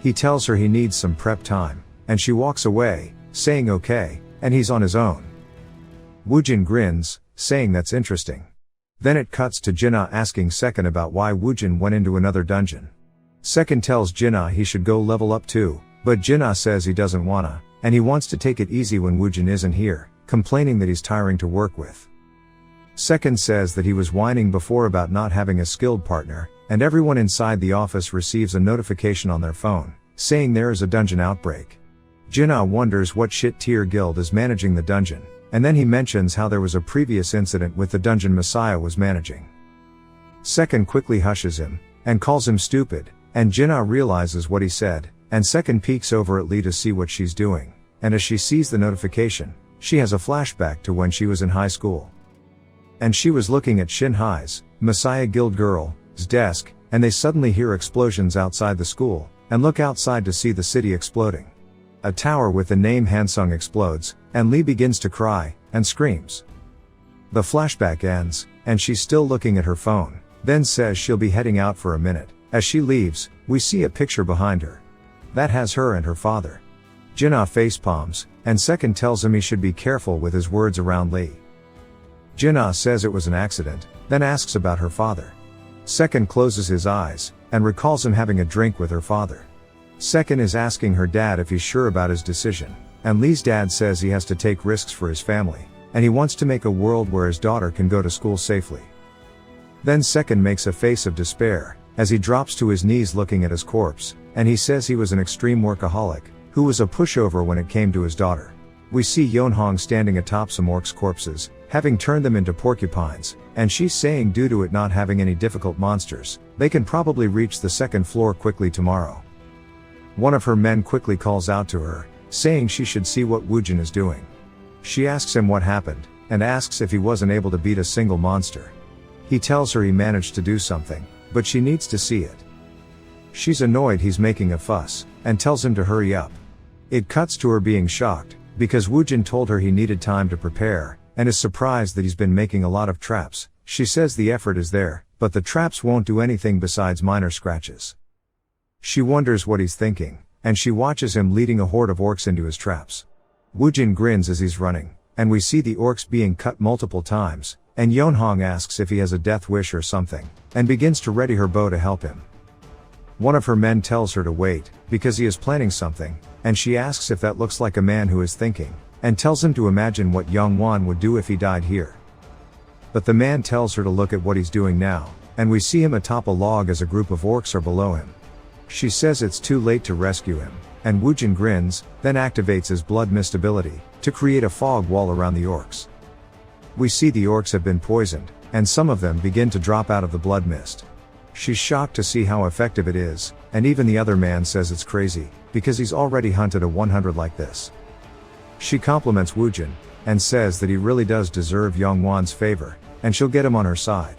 He tells her he needs some prep time, and she walks away, saying okay, and he's on his own. Woojin grins, saying that's interesting. Then it cuts to Jinna asking Second about why Woojin went into another dungeon. Second tells Jinna he should go level up too, but Jinna says he doesn't wanna, and he wants to take it easy when Woojin isn't here, complaining that he's tiring to work with. Second says that he was whining before about not having a skilled partner, and everyone inside the office receives a notification on their phone, saying there is a dungeon outbreak. Jinna wonders what shit-tier guild is managing the dungeon, and then he mentions how there was a previous incident with the dungeon Messiah was managing. Second quickly hushes him, and calls him stupid, and Jinna realizes what he said, and Second peeks over at Lee to see what she's doing, and as she sees the notification, she has a flashback to when she was in high school. And she was looking at Shin Hai's, Messiah Guild girl's desk, and they suddenly hear explosions outside the school, and look outside to see the city exploding. A tower with the name Hansung explodes, and Lee begins to cry, and screams. The flashback ends, and she's still looking at her phone, then says she'll be heading out for a minute. As she leaves, we see a picture behind her. That has her and her father. Jinna facepalms, and Second tells him he should be careful with his words around Lee. Jinna says it was an accident, then asks about her father. Second closes his eyes, and recalls him having a drink with her father. Second is asking her dad if he's sure about his decision, and Lee's dad says he has to take risks for his family, and he wants to make a world where his daughter can go to school safely. Then Second makes a face of despair, as he drops to his knees looking at his corpse, and he says he was an extreme workaholic, who was a pushover when it came to his daughter. We see Yeonhong standing atop some orcs' corpses, having turned them into porcupines, and she's saying due to it not having any difficult monsters, they can probably reach the 2nd floor quickly tomorrow. One of her men quickly calls out to her, saying she should see what Woojin is doing. She asks him what happened, and asks if he wasn't able to beat a single monster. He tells her he managed to do something, but she needs to see it. She's annoyed he's making a fuss, and tells him to hurry up. It cuts to her being shocked, because Woojin told her he needed time to prepare, and is surprised that he's been making a lot of traps. She says the effort is there, but the traps won't do anything besides minor scratches. She wonders what he's thinking, and she watches him leading a horde of orcs into his traps. Woojin grins as he's running, and we see the orcs being cut multiple times, and Yeonhong asks if he has a death wish or something, and begins to ready her bow to help him. One of her men tells her to wait, because he is planning something, and she asks if that looks like a man who is thinking, and tells him to imagine what Yongwon would do if he died here. But the man tells her to look at what he's doing now, and we see him atop a log as a group of orcs are below him. She says it's too late to rescue him, and Woojin grins, then activates his blood mist ability, to create a fog wall around the orcs. We see the orcs have been poisoned, and some of them begin to drop out of the blood mist. She's shocked to see how effective it is, and even the other man says it's crazy, because he's already hunted a 100 like this. She compliments Woojin, and says that he really does deserve Yonghwan's favor, and she'll get him on her side.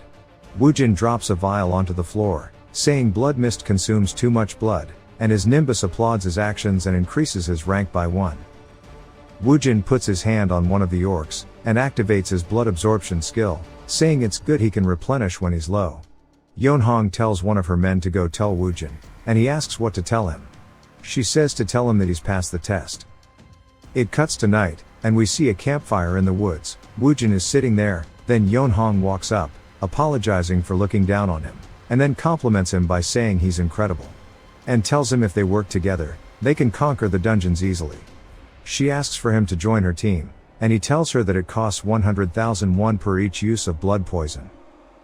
Woojin drops a vial onto the floor, saying blood mist consumes too much blood, and his nimbus applauds his actions and increases his rank by 1. Woojin puts his hand on one of the orcs, and activates his blood absorption skill, saying it's good he can replenish when he's low. Yonhong tells one of her men to go tell Woojin, and he asks what to tell him. She says to tell him that he's passed the test. It cuts to night, and we see a campfire in the woods. Woojin is sitting there, then Yonhong walks up, apologizing for looking down on him, and then compliments him by saying he's incredible. And tells him if they work together, they can conquer the dungeons easily. She asks for him to join her team, and he tells her that it costs 100,000 won per each use of blood poison.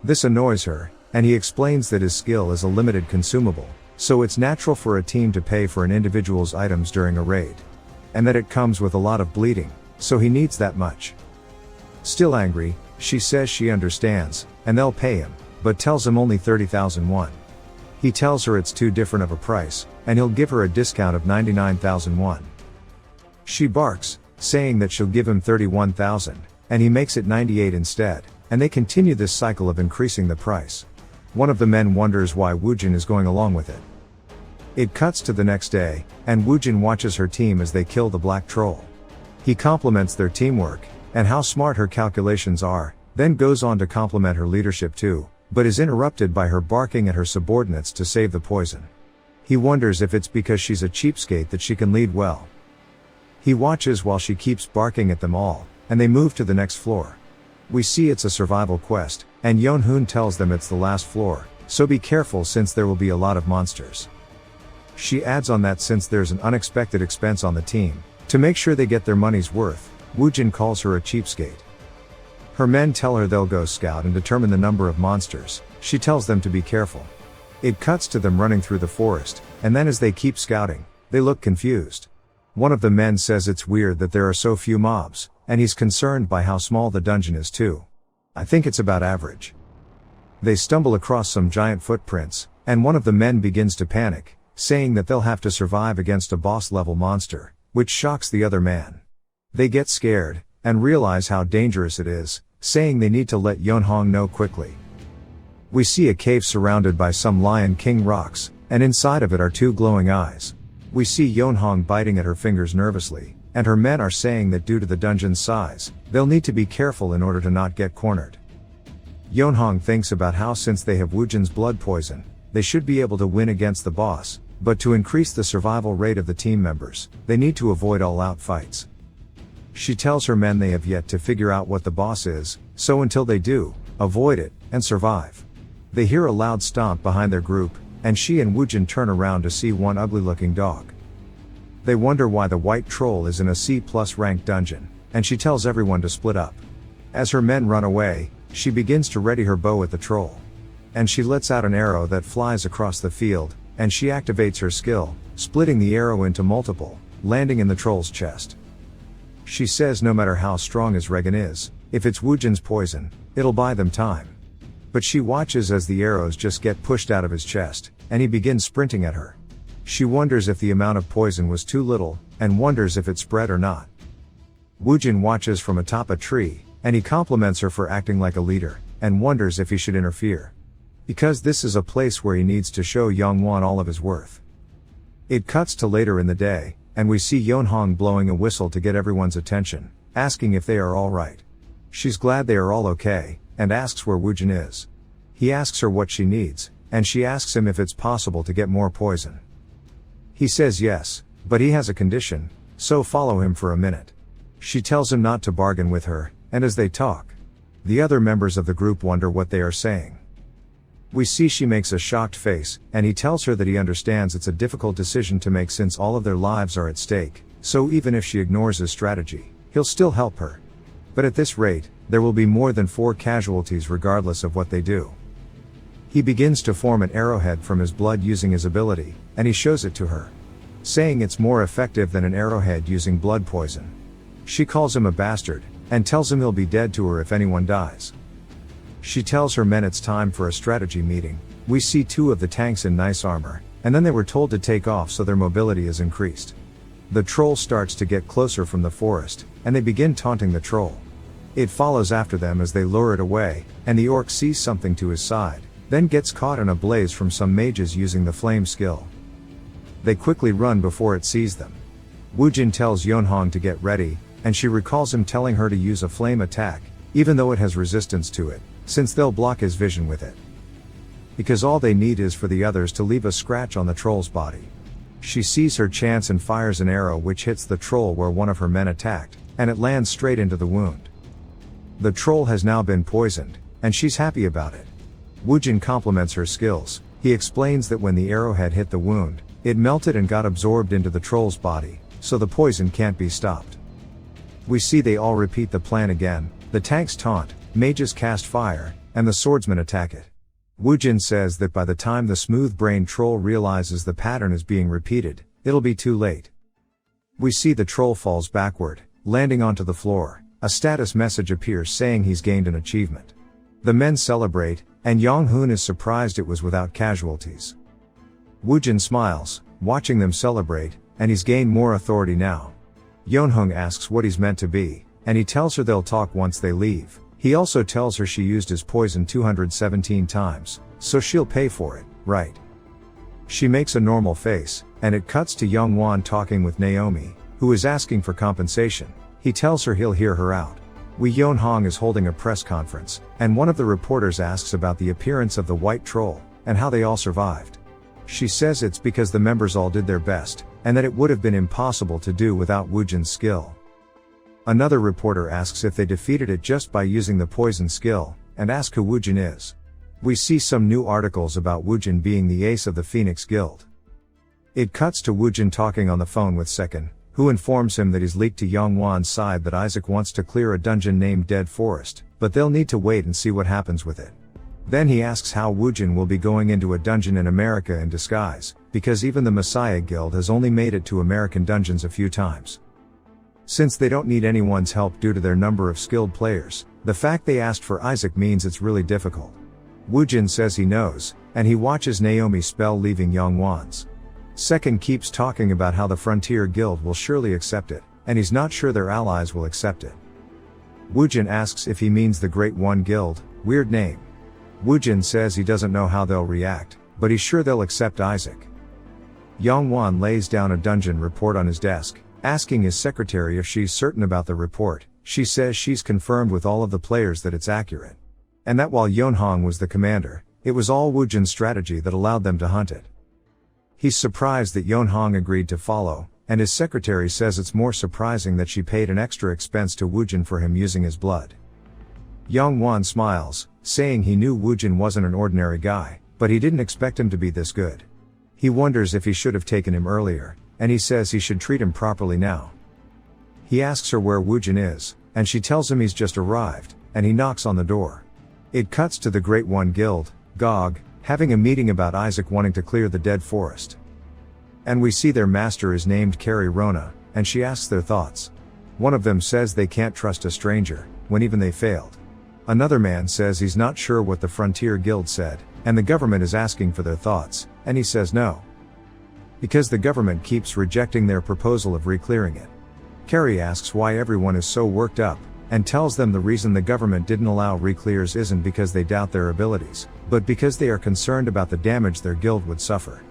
This annoys her, and he explains that his skill is a limited consumable, so it's natural for a team to pay for an individual's items during a raid. And that it comes with a lot of bleeding, so he needs that much. Still angry, she says she understands, and they'll pay him, but tells him only 30,000 won. He tells her it's too different of a price, and he'll give her a discount of 99,000 won. She barks, saying that she'll give him 31,000, and he makes it 98 instead, and they continue this cycle of increasing the price. One of the men wonders why Woojin is going along with it. It cuts to the next day, and Woojin watches her team as they kill the black troll. He compliments their teamwork, and how smart her calculations are, then goes on to compliment her leadership too, but is interrupted by her barking at her subordinates to save the poison. He wonders if it's because she's a cheapskate that she can lead well. He watches while she keeps barking at them all, and they move to the next floor. We see it's a survival quest, and Yonhoon tells them it's the last floor, so be careful since there will be a lot of monsters. She adds on that since there's an unexpected expense on the team, to make sure they get their money's worth, Woojin calls her a cheapskate. Her men tell her they'll go scout and determine the number of monsters. She tells them to be careful. It cuts to them running through the forest, and then as they keep scouting, they look confused. One of the men says it's weird that there are so few mobs, and he's concerned by how small the dungeon is too. I think it's about average. They stumble across some giant footprints, and one of the men begins to panic, saying that they'll have to survive against a boss-level monster, which shocks the other man. They get scared, and realize how dangerous it is, saying they need to let Yonhong know quickly. We see a cave surrounded by some Lion King rocks, and inside of it are 2 glowing eyes. We see Yonhong biting at her fingers nervously, and her men are saying that due to the dungeon's size, they'll need to be careful in order to not get cornered. Yonhong thinks about how since they have Woojin's blood poison, they should be able to win against the boss, but to increase the survival rate of the team members, they need to avoid all-out fights. She tells her men they have yet to figure out what the boss is, so until they do, avoid it, and survive. They hear a loud stomp behind their group, and she and Woojin turn around to see one ugly-looking dog. They wonder why the white troll is in a C+ ranked dungeon, and she tells everyone to split up. As her men run away, she begins to ready her bow at the troll. And she lets out an arrow that flies across the field, and she activates her skill, splitting the arrow into multiple, landing in the troll's chest. She says no matter how strong his Regan is, if it's Woojin's poison, it'll buy them time. But she watches as the arrows just get pushed out of his chest, and he begins sprinting at her. She wonders if the amount of poison was too little, and wonders if it spread or not. Woojin watches from atop a tree, and he compliments her for acting like a leader, and wonders if he should interfere. Because this is a place where he needs to show Yonghwan all of his worth. It cuts to later in the day, and we see Yonhong blowing a whistle to get everyone's attention, asking if they are alright. She's glad they are all okay, and asks where Woojin is. He asks her what she needs, and she asks him if it's possible to get more poison. He says yes, but he has a condition, so follow him for a minute. She tells him not to bargain with her, and as they talk, the other members of the group wonder what they are saying. We see she makes a shocked face, and he tells her that he understands it's a difficult decision to make since all of their lives are at stake, so even if she ignores his strategy, he'll still help her. But at this rate, there will be more than 4 casualties regardless of what they do. He begins to form an arrowhead from his blood using his ability, and he shows it to her, saying it's more effective than an arrowhead using blood poison. She calls him a bastard, and tells him he'll be dead to her if anyone dies. She tells her men it's time for a strategy meeting. We see 2 of the tanks in nice armor, and then they were told to take off so their mobility is increased. The troll starts to get closer from the forest, and they begin taunting the troll. It follows after them as they lure it away, and the orc sees something to his side, then gets caught in a blaze from some mages using the flame skill. They quickly run before it sees them. Woojin tells Yeonhong to get ready, and she recalls him telling her to use a flame attack, even though it has resistance to it, since they'll block his vision with it. Because all they need is for the others to leave a scratch on the troll's body. She sees her chance and fires an arrow which hits the troll where one of her men attacked, and it lands straight into the wound. The troll has now been poisoned, and she's happy about it. Woojin compliments her skills. He explains that when the arrowhead hit the wound, it melted and got absorbed into the troll's body, so the poison can't be stopped. We see they all repeat the plan again. The tanks taunt, mages cast fire, and the swordsmen attack it. Woojin says that by the time the smooth-brained troll realizes the pattern is being repeated, it'll be too late. We see the troll falls backward, landing onto the floor. A status message appears saying he's gained an achievement. The men celebrate, and Yong-hoon is surprised it was without casualties. Woojin smiles, watching them celebrate, and he's gained more authority now. Yeonhong asks what he's meant to be, and he tells her they'll talk once they leave. He also tells her she used his poison 217 times, so she'll pay for it, right? She makes a normal face, and it cuts to Youngwon talking with Naomi, who is asking for compensation. He tells her he'll hear her out. Yeonhong is holding a press conference, and one of the reporters asks about the appearance of the white troll, and how they all survived. She says it's because the members all did their best, and that it would have been impossible to do without Woojin's skill. Another reporter asks if they defeated it just by using the poison skill, and ask who Woojin is. We see some new articles about Woojin being the ace of the Phoenix Guild. It cuts to Woojin talking on the phone with Second, who informs him that he's leaked to Yongwon's side that Isaac wants to clear a dungeon named Dead Forest, but they'll need to wait and see what happens with it. Then he asks how Woojin will be going into a dungeon in America in disguise, because even the Messiah Guild has only made it to American dungeons a few times. Since they don't need anyone's help due to their number of skilled players, the fact they asked for Isaac means it's really difficult. Woojin says he knows, and he watches Naomi spell leaving Yongwon's. Second keeps talking about how the Frontier Guild will surely accept it, and he's not sure their allies will accept it. Woojin asks if he means the Great One Guild, weird name. Woojin says he doesn't know how they'll react, but he's sure they'll accept Isaac. Yongwon lays down a dungeon report on his desk, asking his secretary if she's certain about the report. She says she's confirmed with all of the players that it's accurate. And that while Yeonhong was the commander, it was all Woojin's strategy that allowed them to hunt it. He's surprised that Yeonhong agreed to follow, and his secretary says it's more surprising that she paid an extra expense to Woojin for him using his blood. Yongwon smiles, saying he knew Woojin wasn't an ordinary guy, but he didn't expect him to be this good. He wonders if he should have taken him earlier, and he says he should treat him properly now. He asks her where Woojin is, and she tells him he's just arrived, and he knocks on the door. It cuts to the Great One Guild, GOG, having a meeting about Isaac wanting to clear the Dead Forest. And we see their master is named Carrie Rona, and she asks their thoughts. One of them says they can't trust a stranger, when even they failed. Another man says he's not sure what the Frontier Guild said, and the government is asking for their thoughts, and he says no. Because the government keeps rejecting their proposal of re-clearing it. Carrie asks why everyone is so worked up, and tells them the reason the government didn't allow re-clears isn't because they doubt their abilities, but because they are concerned about the damage their guild would suffer.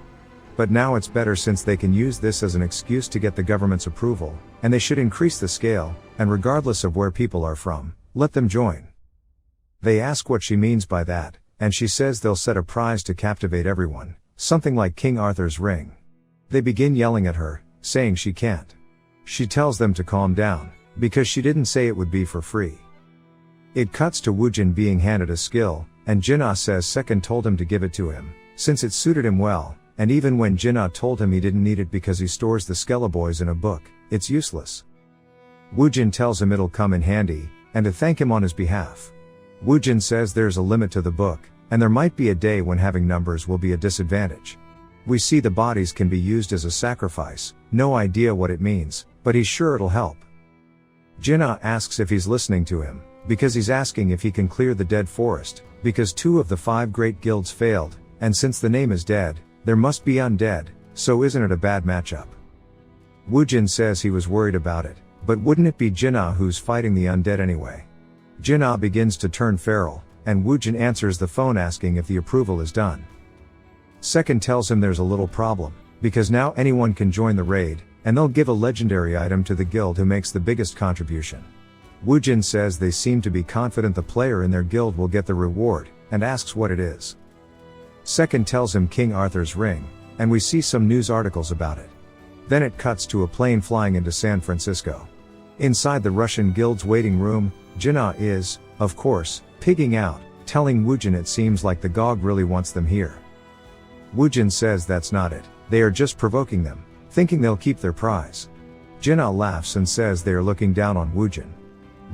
But now it's better since they can use this as an excuse to get the government's approval, and they should increase the scale, and regardless of where people are from, let them join. They ask what she means by that, and she says they'll set a prize to captivate everyone, something like King Arthur's ring. They begin yelling at her, saying she can't. She tells them to calm down, because she didn't say it would be for free. It cuts to Woojin being handed a skill, and Jinna says Second told him to give it to him, since it suited him well, and even when Jinna told him he didn't need it because he stores the Skelleboys in a book, it's useless. Woojin tells him it'll come in handy, and to thank him on his behalf. Woojin says there's a limit to the book, and there might be a day when having numbers will be a disadvantage. We see the bodies can be used as a sacrifice, no idea what it means, but he's sure it'll help. Jinna asks if he's listening to him, because he's asking if he can clear the dead forest, because 2 of the 5 great guilds failed, and since the name is dead, there must be undead, so isn't it a bad matchup? Woojin says he was worried about it, but wouldn't it be Jinna who's fighting the undead anyway? Jinna begins to turn feral, and Woojin answers the phone asking if the approval is done. Second tells him there's a little problem, because now anyone can join the raid, and they'll give a legendary item to the guild who makes the biggest contribution. Woojin says they seem to be confident the player in their guild will get the reward, and asks what it is. Second tells him King Arthur's ring, and we see some news articles about it. Then it cuts to a plane flying into San Francisco. Inside the Russian guild's waiting room, Jinna is, of course, pigging out, telling Woojin it seems like the GOG really wants them here. Woojin says that's not it, they are just provoking them, thinking they'll keep their prize. Jinna laughs and says they are looking down on Woojin.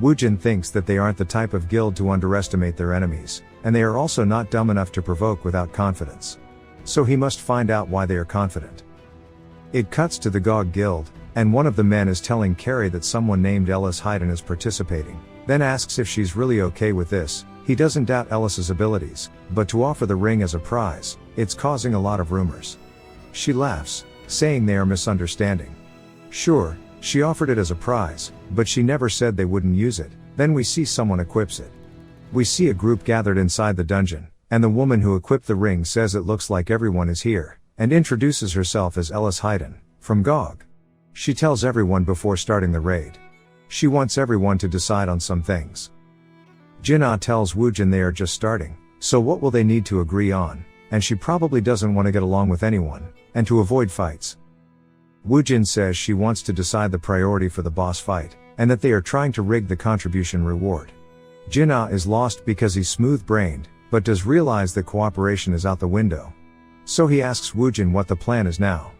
Woojin thinks that they aren't the type of guild to underestimate their enemies, and they are also not dumb enough to provoke without confidence. So he must find out why they are confident. It cuts to the GOG guild, and one of the men is telling Carrie that someone named Ellis Hayden is participating, then asks if she's really okay with this. He doesn't doubt Ellis's abilities, but to offer the ring as a prize, it's causing a lot of rumors. She laughs, saying they are misunderstanding. Sure, she offered it as a prize, but she never said they wouldn't use it. Then we see someone equips it. We see a group gathered inside the dungeon, and the woman who equipped the ring says it looks like everyone is here, and introduces herself as Ellis Hayden, from GOG. She tells everyone before starting the raid. She wants everyone to decide on some things. Jinna tells Woojin they are just starting, so what will they need to agree on, and she probably doesn't want to get along with anyone, and to avoid fights. Woojin says she wants to decide the priority for the boss fight, and that they are trying to rig the contribution reward. Jinna is lost because he's smooth-brained, but does realize that cooperation is out the window. So he asks Woojin what the plan is now.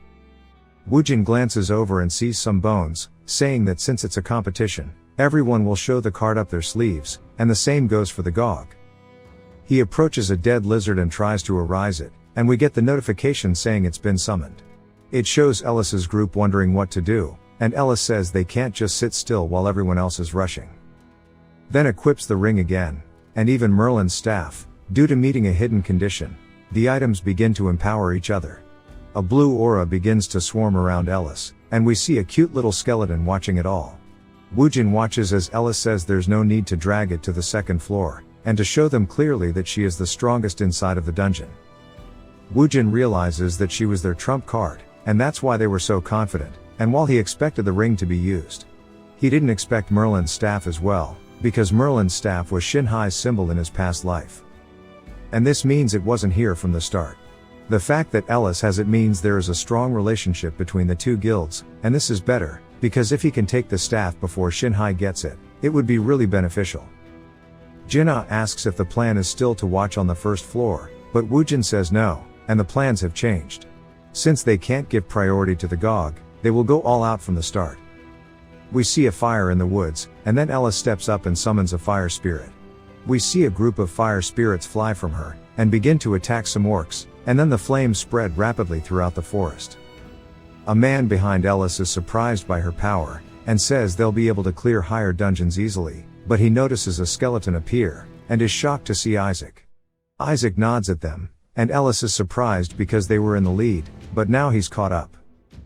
Woojin glances over and sees some bones, saying that since it's a competition, everyone will show the card up their sleeves, and the same goes for the GOG. He approaches a dead lizard and tries to arise it, and we get the notification saying it's been summoned. It shows Ellis's group wondering what to do, and Ellis says they can't just sit still while everyone else is rushing. Then equips the ring again, and even Merlin's staff, due to meeting a hidden condition. The items begin to empower each other. A blue aura begins to swarm around Ellis, and we see a cute little skeleton watching it all. Woojin watches as Ellis says there's no need to drag it to the second floor, and to show them clearly that she is the strongest inside of the dungeon. Woojin realizes that she was their trump card, and that's why they were so confident, and while he expected the ring to be used, he didn't expect Merlin's staff as well, because Merlin's staff was Shinhai's symbol in his past life. And this means it wasn't here from the start. The fact that Ellis has it means there is a strong relationship between the two guilds, and this is better, because if he can take the staff before Shinhai gets it, it would be really beneficial. Jinna asks if the plan is still to watch on the first floor, but Woojin says no, and the plans have changed. Since they can't give priority to the GOG, they will go all out from the start. We see a fire in the woods, and then Ellis steps up and summons a fire spirit. We see a group of fire spirits fly from her, and begin to attack some orcs, and then the flames spread rapidly throughout the forest. A man behind Ellis is surprised by her power, and says they'll be able to clear higher dungeons easily, but he notices a skeleton appear, and is shocked to see Isaac. Isaac nods at them, and Ellis is surprised because they were in the lead, but now he's caught up.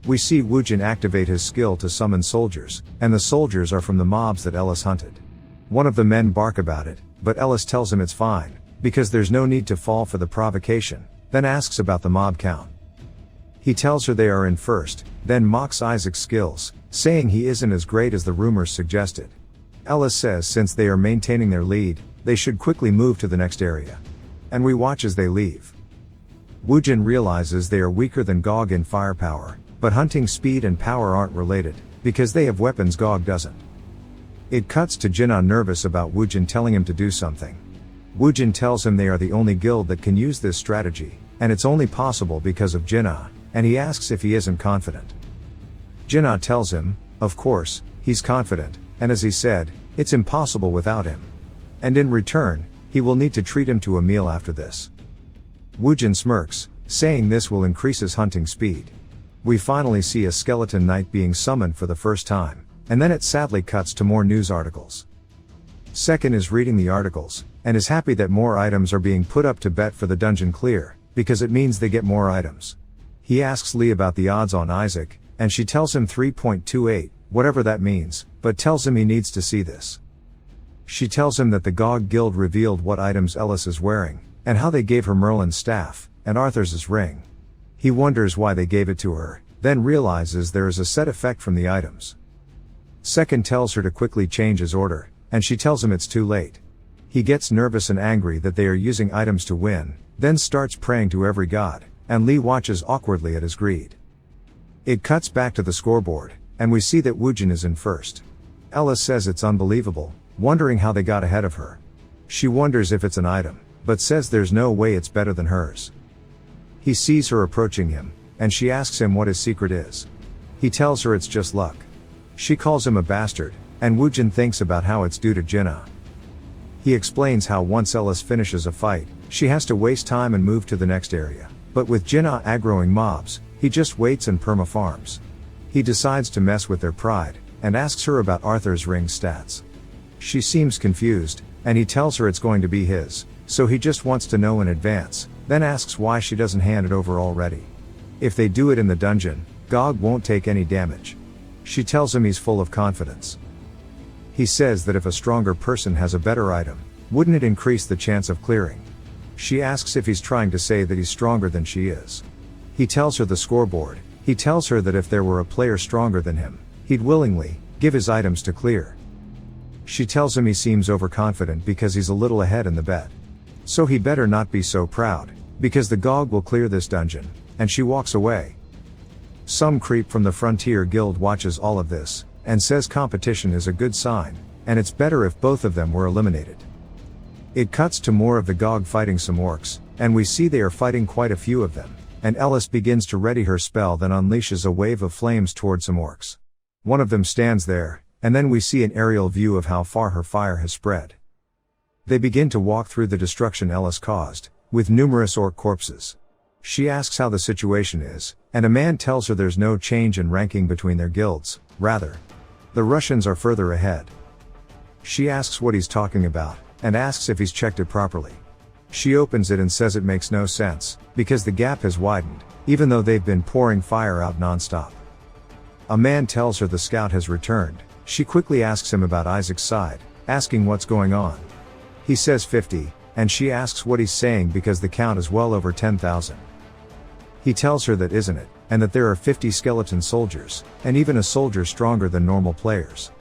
We see Woojin activate his skill to summon soldiers, and the soldiers are from the mobs that Ellis hunted. One of the men bark about it, but Ellis tells him it's fine, because there's no need to fall for the provocation, then asks about the mob count. He tells her they are in first, then mocks Isaac's skills, saying he isn't as great as the rumors suggested. Ellis says since they are maintaining their lead, they should quickly move to the next area. And we watch as they leave. Woojin realizes they are weaker than GOG in firepower, but hunting speed and power aren't related, because they have weapons GOG doesn't. It cuts to Jinna nervous about Woojin telling him to do something. Woojin tells him they are the only guild that can use this strategy, and it's only possible because of Jinna, and he asks if he isn't confident. Jinna tells him, of course, he's confident, and as he said, it's impossible without him. And in return, he will need to treat him to a meal after this. Woojin smirks, saying this will increase his hunting speed. We finally see a skeleton knight being summoned for the first time, and then it sadly cuts to more news articles. Second is reading the articles, and is happy that more items are being put up to bet for the dungeon clear, because it means they get more items. He asks Lee about the odds on Isaac, and she tells him 3.28, whatever that means, but tells him he needs to see this. She tells him that the GOG Guild revealed what items Ellis is wearing, and how they gave her Merlin's staff, and Arthur's ring. He wonders why they gave it to her, then realizes there is a set effect from the items. Second tells her to quickly change his order, and she tells him it's too late. He gets nervous and angry that they are using items to win, then starts praying to every god, and Lee watches awkwardly at his greed. It cuts back to the scoreboard, and we see that Woojin is in first. Ellis says it's unbelievable, wondering how they got ahead of her. She wonders if it's an item, but says there's no way it's better than hers. He sees her approaching him, and she asks him what his secret is. He tells her it's just luck. She calls him a bastard, and Woojin thinks about how it's due to Jinnah. He explains how once Ellis finishes a fight, she has to waste time and move to the next area. But with Jinnah aggroing mobs, he just waits and perma-farms. He decides to mess with their pride, and asks her about Arthur's ring stats. She seems confused, and he tells her it's going to be his, so he just wants to know in advance, then asks why she doesn't hand it over already. If they do it in the dungeon, GOG won't take any damage. She tells him he's full of confidence. He says that if a stronger person has a better item, wouldn't it increase the chance of clearing? She asks if he's trying to say that he's stronger than she is. He tells her the scoreboard. He tells her that if there were a player stronger than him, he'd willingly give his items to clear. She tells him he seems overconfident because he's a little ahead in the bet. So he better not be so proud, because the GOG will clear this dungeon, and she walks away. Some creep from the Frontier Guild watches all of this, and says competition is a good sign, and it's better if both of them were eliminated. It cuts to more of the GOG fighting some orcs, and we see they are fighting quite a few of them, and Ellis begins to ready her spell, then unleashes a wave of flames towards some orcs. One of them stands there, and then we see an aerial view of how far her fire has spread. They begin to walk through the destruction Ellis caused, with numerous orc corpses. She asks how the situation is, and a man tells her there's no change in ranking between their guilds, rather, the Russians are further ahead. She asks what he's talking about, and asks if he's checked it properly. She opens it and says it makes no sense, because the gap has widened, even though they've been pouring fire out non-stop. A man tells her the scout has returned. She quickly asks him about Isaac's side, asking what's going on. He says 50, and she asks what he's saying because the count is well over 10,000. He tells her that isn't it, and that there are 50 skeleton soldiers, and even a soldier stronger than normal players.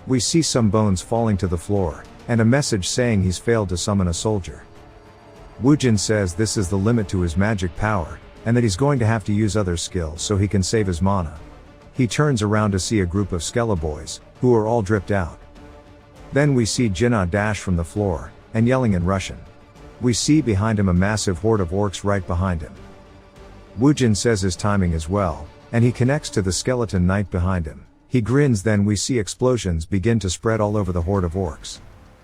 We see some bones falling to the floor, and a message saying he's failed to summon a soldier. Woojin says this is the limit to his magic power, and that he's going to have to use other skills so he can save his mana. He turns around to see a group of Skele-boys, who are all dripped out. Then we see Jinnah dash from the floor, and yelling in Russian. We see behind him a massive horde of orcs right behind him. Woojin says his timing is well, and he connects to the skeleton knight behind him. He grins, then we see explosions begin to spread all over the horde of orcs.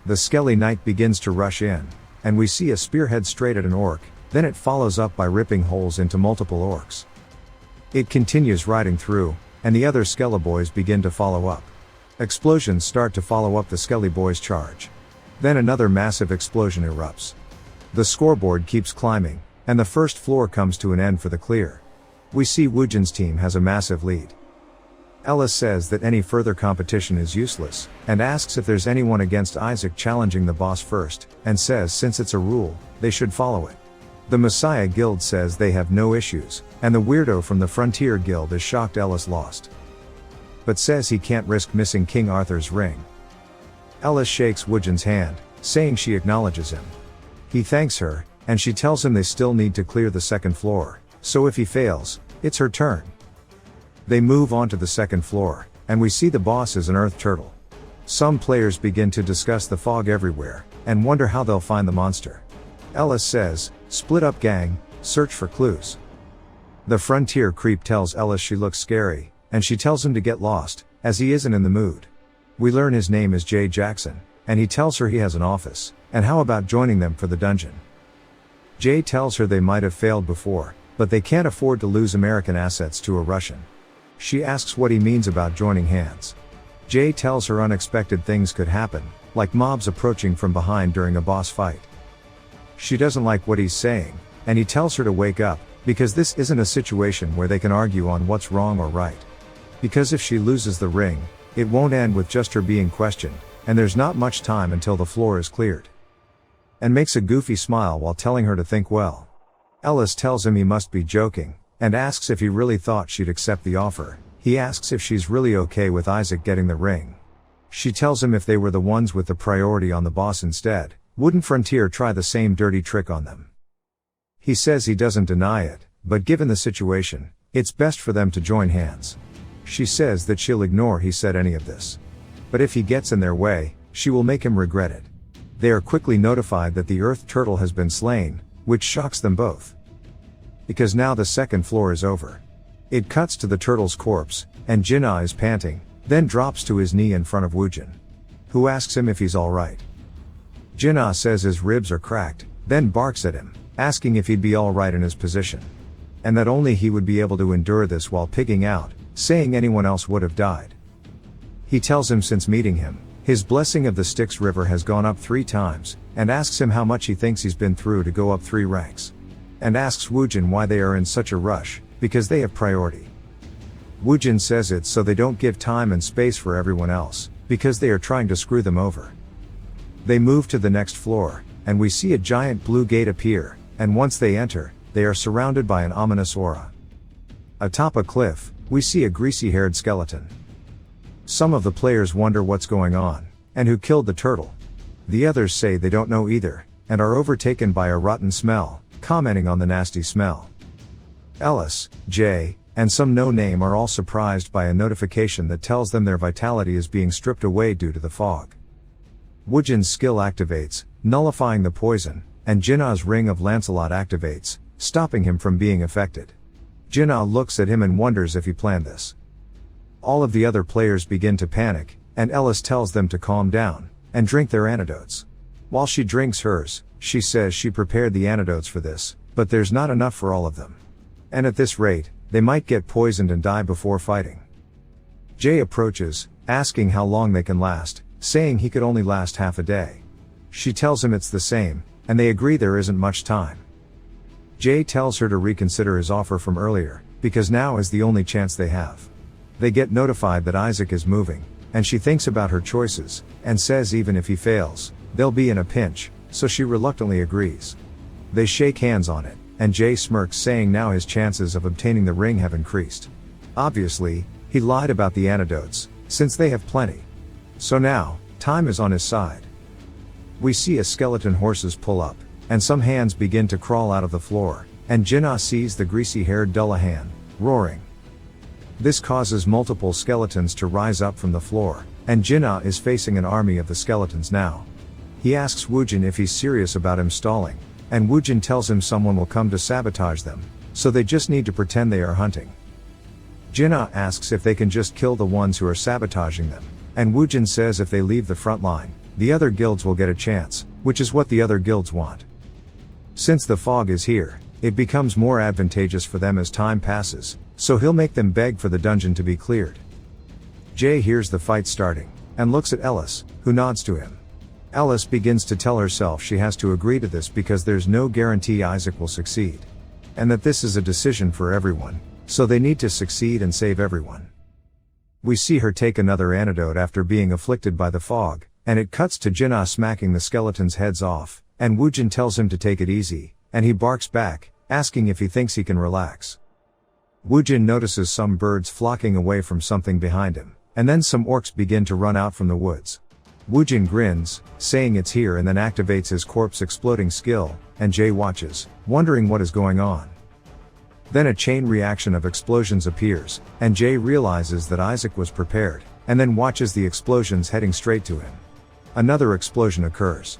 The Skelly Knight begins to rush in, and we see a spearhead straight at an orc, then it follows up by ripping holes into multiple orcs. It continues riding through, and the other Skelly boys begin to follow up. Explosions start to follow up the Skelly boys' charge. Then another massive explosion erupts. The scoreboard keeps climbing, and the first floor comes to an end for the clear. We see Woojin's team has a massive lead. Ellis says that any further competition is useless, and asks if there's anyone against Isaac challenging the boss first, and says since it's a rule, they should follow it. The Messiah Guild says they have no issues, and the weirdo from the Frontier Guild is shocked Ellis lost, but says he can't risk missing King Arthur's ring. Ellis shakes Woojin's hand, saying she acknowledges him. He thanks her, and she tells him they still need to clear the second floor, so if he fails, it's her turn. They move on to the second floor, and we see the boss is an earth turtle. Some players begin to discuss the fog everywhere, and wonder how they'll find the monster. Ellis says, split up gang, search for clues. The frontier creep tells Ellis she looks scary, and she tells him to get lost, as he isn't in the mood. We learn his name is Jay Jackson, and he tells her he has an office, and how about joining them for the dungeon. Jay tells her they might have failed before, but they can't afford to lose American assets to a Russian. She asks what he means about joining hands. Jay tells her unexpected things could happen, like mobs approaching from behind during a boss fight. She doesn't like what he's saying, and he tells her to wake up, because this isn't a situation where they can argue on what's wrong or right. Because if she loses the ring, it won't end with just her being questioned, and there's not much time until the floor is cleared. And makes a goofy smile while telling her to think well. Ellis tells him he must be joking, and asks if he really thought she'd accept the offer. He asks if she's really okay with Isaac getting the ring. She tells him if they were the ones with the priority on the boss instead, wouldn't Frontier try the same dirty trick on them? He says he doesn't deny it, but given the situation, it's best for them to join hands. She says that she'll ignore he said any of this. But if he gets in their way, she will make him regret it. They are quickly notified that the Earth Turtle has been slain, which shocks them both. Because now the second floor is over. It cuts to the turtle's corpse, and Jinna is panting, then drops to his knee in front of Woojin, who asks him if he's alright. Jinna says his ribs are cracked, then barks at him, asking if he'd be alright in his position. And that only he would be able to endure this while pigging out, saying anyone else would have died. He tells him since meeting him, his blessing of the Styx River has gone up 3 times, and asks him how much he thinks he's been through to go up 3 ranks. And asks Woojin why they are in such a rush, because they have priority. Woojin says it's so they don't give time and space for everyone else, because they are trying to screw them over. They move to the next floor, and we see a giant blue gate appear, and once they enter, they are surrounded by an ominous aura. Atop a cliff, we see a greasy-haired skeleton. Some of the players wonder what's going on, and who killed the turtle. The others say they don't know either, and are overtaken by a rotten smell, commenting on the nasty smell. Ellis, Jay, and some no-name are all surprised by a notification that tells them their vitality is being stripped away due to the fog. Woojin's skill activates, nullifying the poison, and Jinna's ring of Lancelot activates, stopping him from being affected. Jinna looks at him and wonders if he planned this. All of the other players begin to panic, and Ellis tells them to calm down, and drink their antidotes. While she drinks hers, she says she prepared the antidotes for this, but there's not enough for all of them. And at this rate, they might get poisoned and die before fighting. Jay approaches, asking how long they can last, saying he could only last half a day. She tells him it's the same, and they agree there isn't much time. Jay tells her to reconsider his offer from earlier, because now is the only chance they have. They get notified that Isaac is moving, and she thinks about her choices, and says even if he fails, they'll be in a pinch, so she reluctantly agrees. They shake hands on it, and Jay smirks, saying now his chances of obtaining the ring have increased. Obviously, he lied about the antidotes, since they have plenty. So now, time is on his side. We see a skeleton horses pull up, and some hands begin to crawl out of the floor, and Jinna sees the greasy-haired Dullahan, roaring. This causes multiple skeletons to rise up from the floor, and Jinna is facing an army of the skeletons now. He asks Woojin if he's serious about him stalling, and Woojin tells him someone will come to sabotage them, so they just need to pretend they are hunting. Jinna asks if they can just kill the ones who are sabotaging them, and Woojin says if they leave the front line, the other guilds will get a chance, which is what the other guilds want. Since the fog is here, it becomes more advantageous for them as time passes, so he'll make them beg for the dungeon to be cleared. Jay hears the fight starting, and looks at Ellis, who nods to him. Ellis begins to tell herself she has to agree to this because there's no guarantee Isaac will succeed. And that this is a decision for everyone, so they need to succeed and save everyone. We see her take another antidote after being afflicted by the fog, and it cuts to Jinna smacking the skeletons' heads off, and Woojin tells him to take it easy, and he barks back, asking if he thinks he can relax. Woojin notices some birds flocking away from something behind him, and then some orcs begin to run out from the woods. Woojin grins, saying it's here, and then activates his corpse exploding skill, and Jay watches, wondering what is going on. Then a chain reaction of explosions appears, and Jay realizes that Isaac was prepared, and then watches the explosions heading straight to him. Another explosion occurs.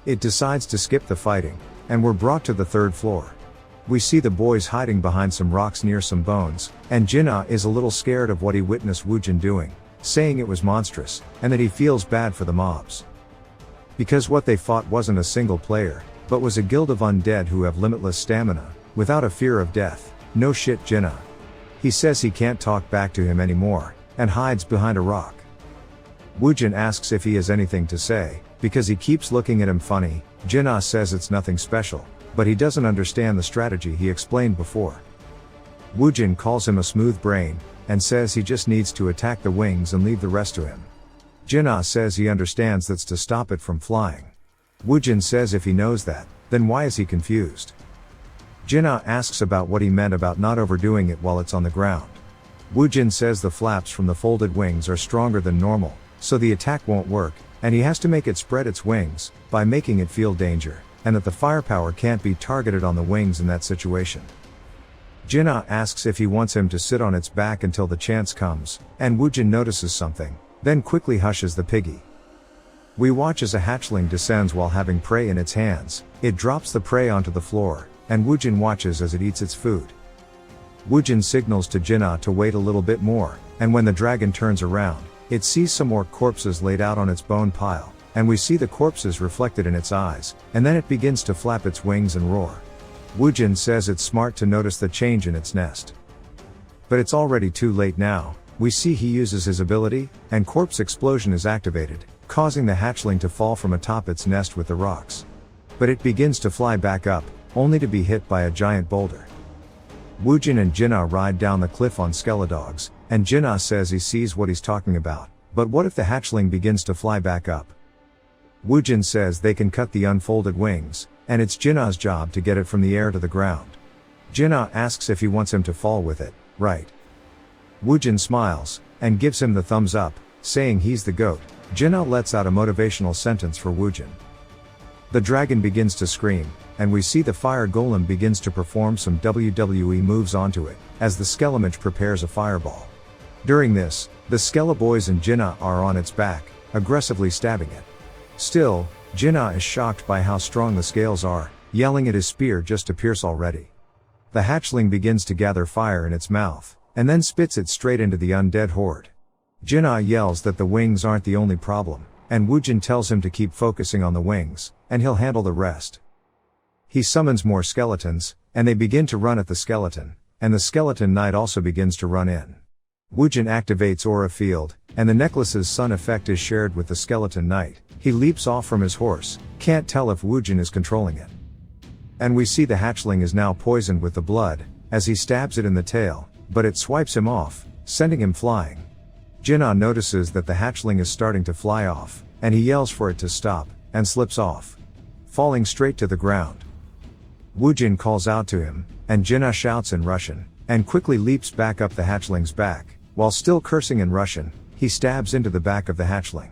It decides to skip the fighting, and we're brought to the 3rd floor. We see the boys hiding behind some rocks near some bones, and Jinna is a little scared of what he witnessed Woojin doing, saying it was monstrous, and that he feels bad for the mobs. Because what they fought wasn't a single player, but was a guild of undead who have limitless stamina, without a fear of death. No shit, Jinna. He says he can't talk back to him anymore, and hides behind a rock. Woojin asks if he has anything to say, because he keeps looking at him funny. Jinna says it's nothing special, but he doesn't understand the strategy he explained before. Woojin calls him a smooth brain, and says he just needs to attack the wings and leave the rest to him. Jinna says he understands that's to stop it from flying. Woojin says if he knows that, then why is he confused? Jinna asks about what he meant about not overdoing it while it's on the ground. Woojin says the flaps from the folded wings are stronger than normal, so the attack won't work, and he has to make it spread its wings, by making it feel danger, and that the firepower can't be targeted on the wings in that situation. Jinna asks if he wants him to sit on its back until the chance comes, and Woojin notices something, then quickly hushes the piggy. We watch as a hatchling descends while having prey in its hands. It drops the prey onto the floor, and Woojin watches as it eats its food. Woojin signals to Jinna to wait a little bit more, and when the dragon turns around, it sees some more corpses laid out on its bone pile, and we see the corpses reflected in its eyes, and then it begins to flap its wings and roar. Woojin says it's smart to notice the change in its nest. But it's already too late now. We see he uses his ability, and corpse explosion is activated, causing the hatchling to fall from atop its nest with the rocks. But it begins to fly back up, only to be hit by a giant boulder. Woojin and Jinna ride down the cliff on skeledogs, and Jinna says he sees what he's talking about, but what if the hatchling begins to fly back up? Woojin says they can cut the unfolded wings, and it's Jinna's job to get it from the air to the ground. Jinna asks if he wants him to fall with it, right? Woojin smiles, and gives him the thumbs up, saying he's the goat. Jinna lets out a motivational sentence for Woojin. The dragon begins to scream, and we see the fire golem begins to perform some WWE moves onto it, as the Skelemage prepares a fireball. During this, the Skelleboys and Jinna are on its back, aggressively stabbing it. Still, Jinna is shocked by how strong the scales are, yelling at his spear just to pierce already. The hatchling begins to gather fire in its mouth, and then spits it straight into the undead horde. Jinna yells that the wings aren't the only problem, and Woojin tells him to keep focusing on the wings, and he'll handle the rest. He summons more skeletons, and they begin to run at the skeleton, and the skeleton knight also begins to run in. Woojin activates Aura Field, and the necklace's sun effect is shared with the skeleton knight. He leaps off from his horse, can't tell if Woojin is controlling it. And we see the hatchling is now poisoned with the blood, as he stabs it in the tail, but it swipes him off, sending him flying. Jinna notices that the hatchling is starting to fly off, and he yells for it to stop, and slips off, falling straight to the ground. Woojin calls out to him, and Jinna shouts in Russian, and quickly leaps back up the hatchling's back. While still cursing in Russian, he stabs into the back of the hatchling.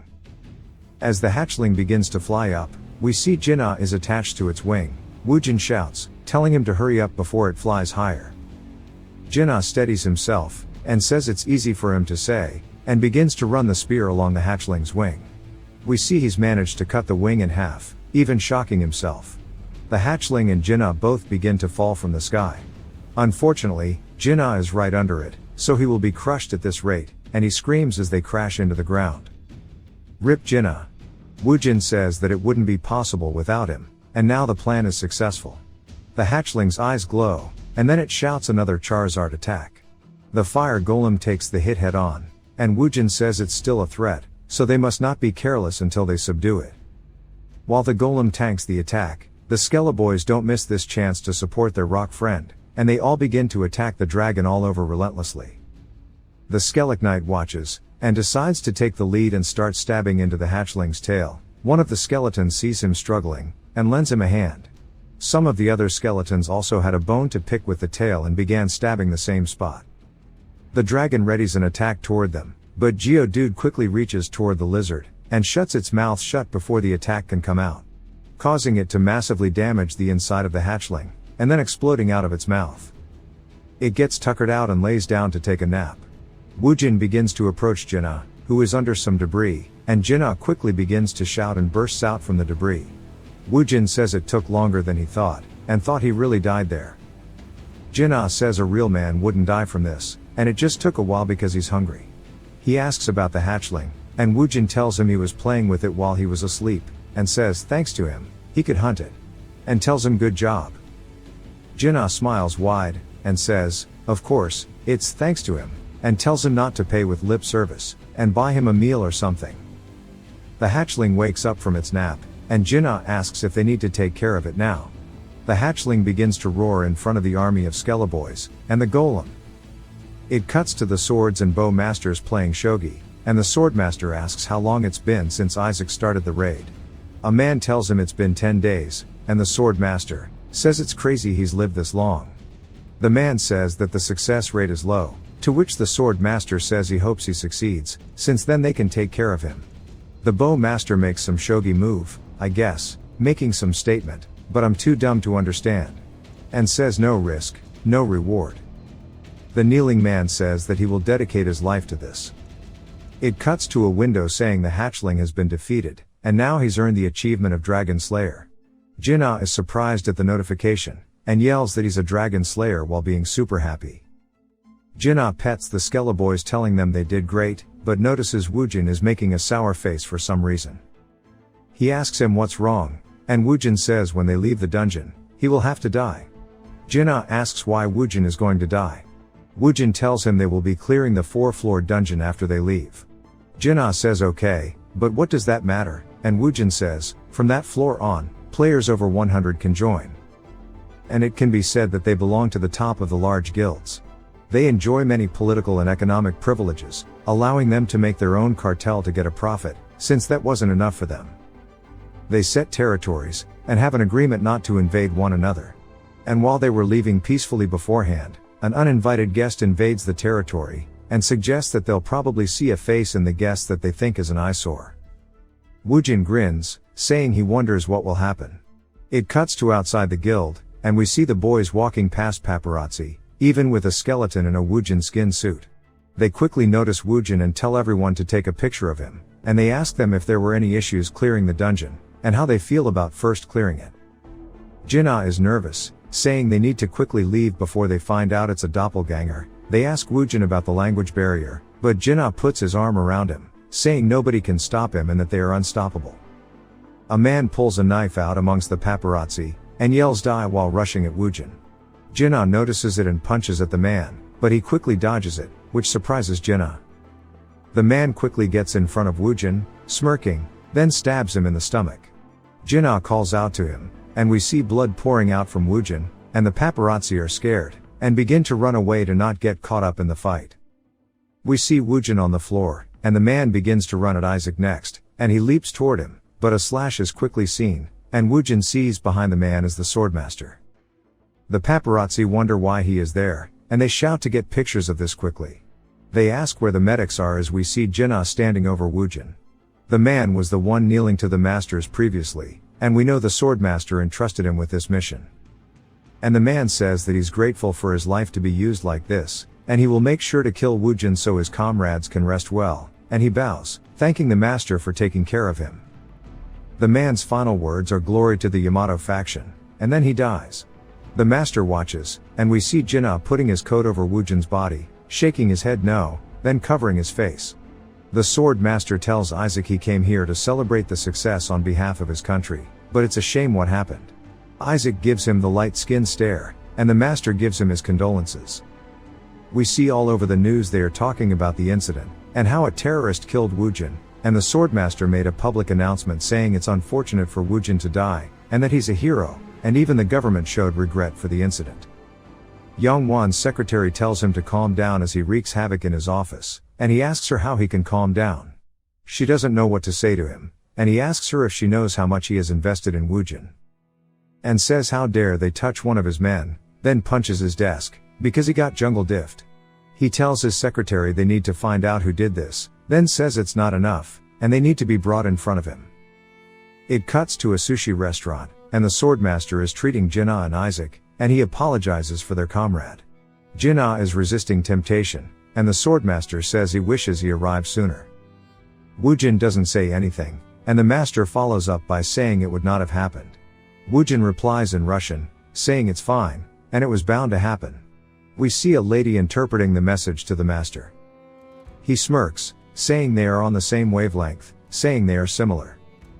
As the hatchling begins to fly up, we see Jinna is attached to its wing. Woojin shouts, telling him to hurry up before it flies higher. Jinna steadies himself, and says it's easy for him to say, and begins to run the spear along the hatchling's wing. We see he's managed to cut the wing in half, even shocking himself. The hatchling and Jinna both begin to fall from the sky. Unfortunately, Jinna is right under it, so he will be crushed at this rate, and he screams as they crash into the ground. Rip Jinna. Woojin says that it wouldn't be possible without him, and now the plan is successful. The hatchling's eyes glow, and then it shouts another Charizard attack. The fire golem takes the hit head on, and Woojin says it's still a threat, so they must not be careless until they subdue it. While the golem tanks the attack, the Skelleboys don't miss this chance to support their rock friend, and they all begin to attack the dragon all over relentlessly. The Skellig Knight watches, and decides to take the lead and start stabbing into the hatchling's tail. One of the skeletons sees him struggling, and lends him a hand. Some of the other skeletons also had a bone to pick with the tail and began stabbing the same spot. The dragon readies an attack toward them, but Geodude quickly reaches toward the lizard, and shuts its mouth shut before the attack can come out, causing it to massively damage the inside of the hatchling, and then exploding out of its mouth. It gets tuckered out and lays down to take a nap. Woojin begins to approach Jinna, who is under some debris, and Jinna quickly begins to shout and bursts out from the debris. Woojin says it took longer than he thought, and thought he really died there. Jinna says a real man wouldn't die from this, and it just took a while because he's hungry. He asks about the hatchling, and Woojin tells him he was playing with it while he was asleep, and says thanks to him, he could hunt it. And tells him good job. Jinna smiles wide, and says, of course, it's thanks to him, and tells him not to pay with lip service, and buy him a meal or something. The hatchling wakes up from its nap, and Jinnah asks if they need to take care of it now. The hatchling begins to roar in front of the army of Skelleboys, and the golem. It cuts to the swords and bow masters playing shogi, and the swordmaster asks how long it's been since Isaac started the raid. A man tells him it's been 10 days, and the swordmaster says it's crazy he's lived this long. The man says that the success rate is low, to which the swordmaster says he hopes he succeeds, since then they can take care of him. The bow master makes some shogi move, I guess, making some statement, but I'm too dumb to understand. And says no risk, no reward. The kneeling man says that he will dedicate his life to this. It cuts to a window saying the hatchling has been defeated, and now he's earned the achievement of Dragon Slayer. Jinnah is surprised at the notification, and yells that he's a Dragon Slayer while being super happy. Jinnah pets the Skelleboys telling them they did great, but notices Woojin is making a sour face for some reason. He asks him what's wrong, and Woojin says when they leave the dungeon, he will have to die. Jinnah asks why Woojin is going to die. Woojin tells him they will be clearing the 4-floor dungeon after they leave. Jinnah says okay, but what does that matter, and Woojin says, from that floor on, players over 100 can join. And it can be said that they belong to the top of the large guilds. They enjoy many political and economic privileges, allowing them to make their own cartel to get a profit, since that wasn't enough for them. They set territories, and have an agreement not to invade one another. And while they were leaving peacefully beforehand, an uninvited guest invades the territory, and suggests that they'll probably see a face in the guest that they think is an eyesore. Woojin grins, saying he wonders what will happen. It cuts to outside the guild, and we see the boys walking past paparazzi, even with a skeleton in a Woojin skin suit. They quickly notice Woojin and tell everyone to take a picture of him, and they ask them if there were any issues clearing the dungeon, and how they feel about first clearing it. Jinnah is nervous, saying they need to quickly leave before they find out it's a doppelganger. They ask Woojin about the language barrier, but Jinnah puts his arm around him, saying nobody can stop him and that they are unstoppable. A man pulls a knife out amongst the paparazzi, and yells die while rushing at Woojin. Jinnah notices it and punches at the man, but he quickly dodges it, which surprises Jinnah. The man quickly gets in front of Woojin, smirking, then stabs him in the stomach. Jinnah calls out to him, and we see blood pouring out from Woojin, and the paparazzi are scared, and begin to run away to not get caught up in the fight. We see Woojin on the floor, and the man begins to run at Isaac next, and he leaps toward him, but a slash is quickly seen, and Woojin sees behind the man is the swordmaster. The paparazzi wonder why he is there, and they shout to get pictures of this quickly. They ask where the medics are as we see Jinnah standing over Woojin. The man was the one kneeling to the masters previously, and we know the swordmaster entrusted him with this mission. And the man says that he's grateful for his life to be used like this, and he will make sure to kill Woojin so his comrades can rest well, and he bows, thanking the master for taking care of him. The man's final words are glory to the Yamato faction, and then he dies. The master watches, and we see Jinnah putting his coat over Woojin's body, shaking his head no, then covering his face. The sword master tells Isaac he came here to celebrate the success on behalf of his country, but it's a shame what happened. Isaac gives him the light-skinned stare, and the master gives him his condolences. We see all over the news they are talking about the incident, and how a terrorist killed Woojin, and the swordmaster made a public announcement saying it's unfortunate for Woojin to die, and that he's a hero, and even the government showed regret for the incident. Yongwan's secretary tells him to calm down as he wreaks havoc in his office, and he asks her how he can calm down. She doesn't know what to say to him, and he asks her if she knows how much he has invested in Woojin. And says how dare they touch one of his men, then punches his desk, because he got jungle diffed. He tells his secretary they need to find out who did this, then says it's not enough, and they need to be brought in front of him. It cuts to a sushi restaurant, and the swordmaster is treating Jinnah and Isaac, and he apologizes for their comrade. Jinnah is resisting temptation, and the swordmaster says he wishes he arrived sooner. Woojin doesn't say anything, and the master follows up by saying it would not have happened. Woojin replies in Russian, saying it's fine, and it was bound to happen. We see a lady interpreting the message to the master. He smirks, saying they are on the same wavelength, saying they are similar.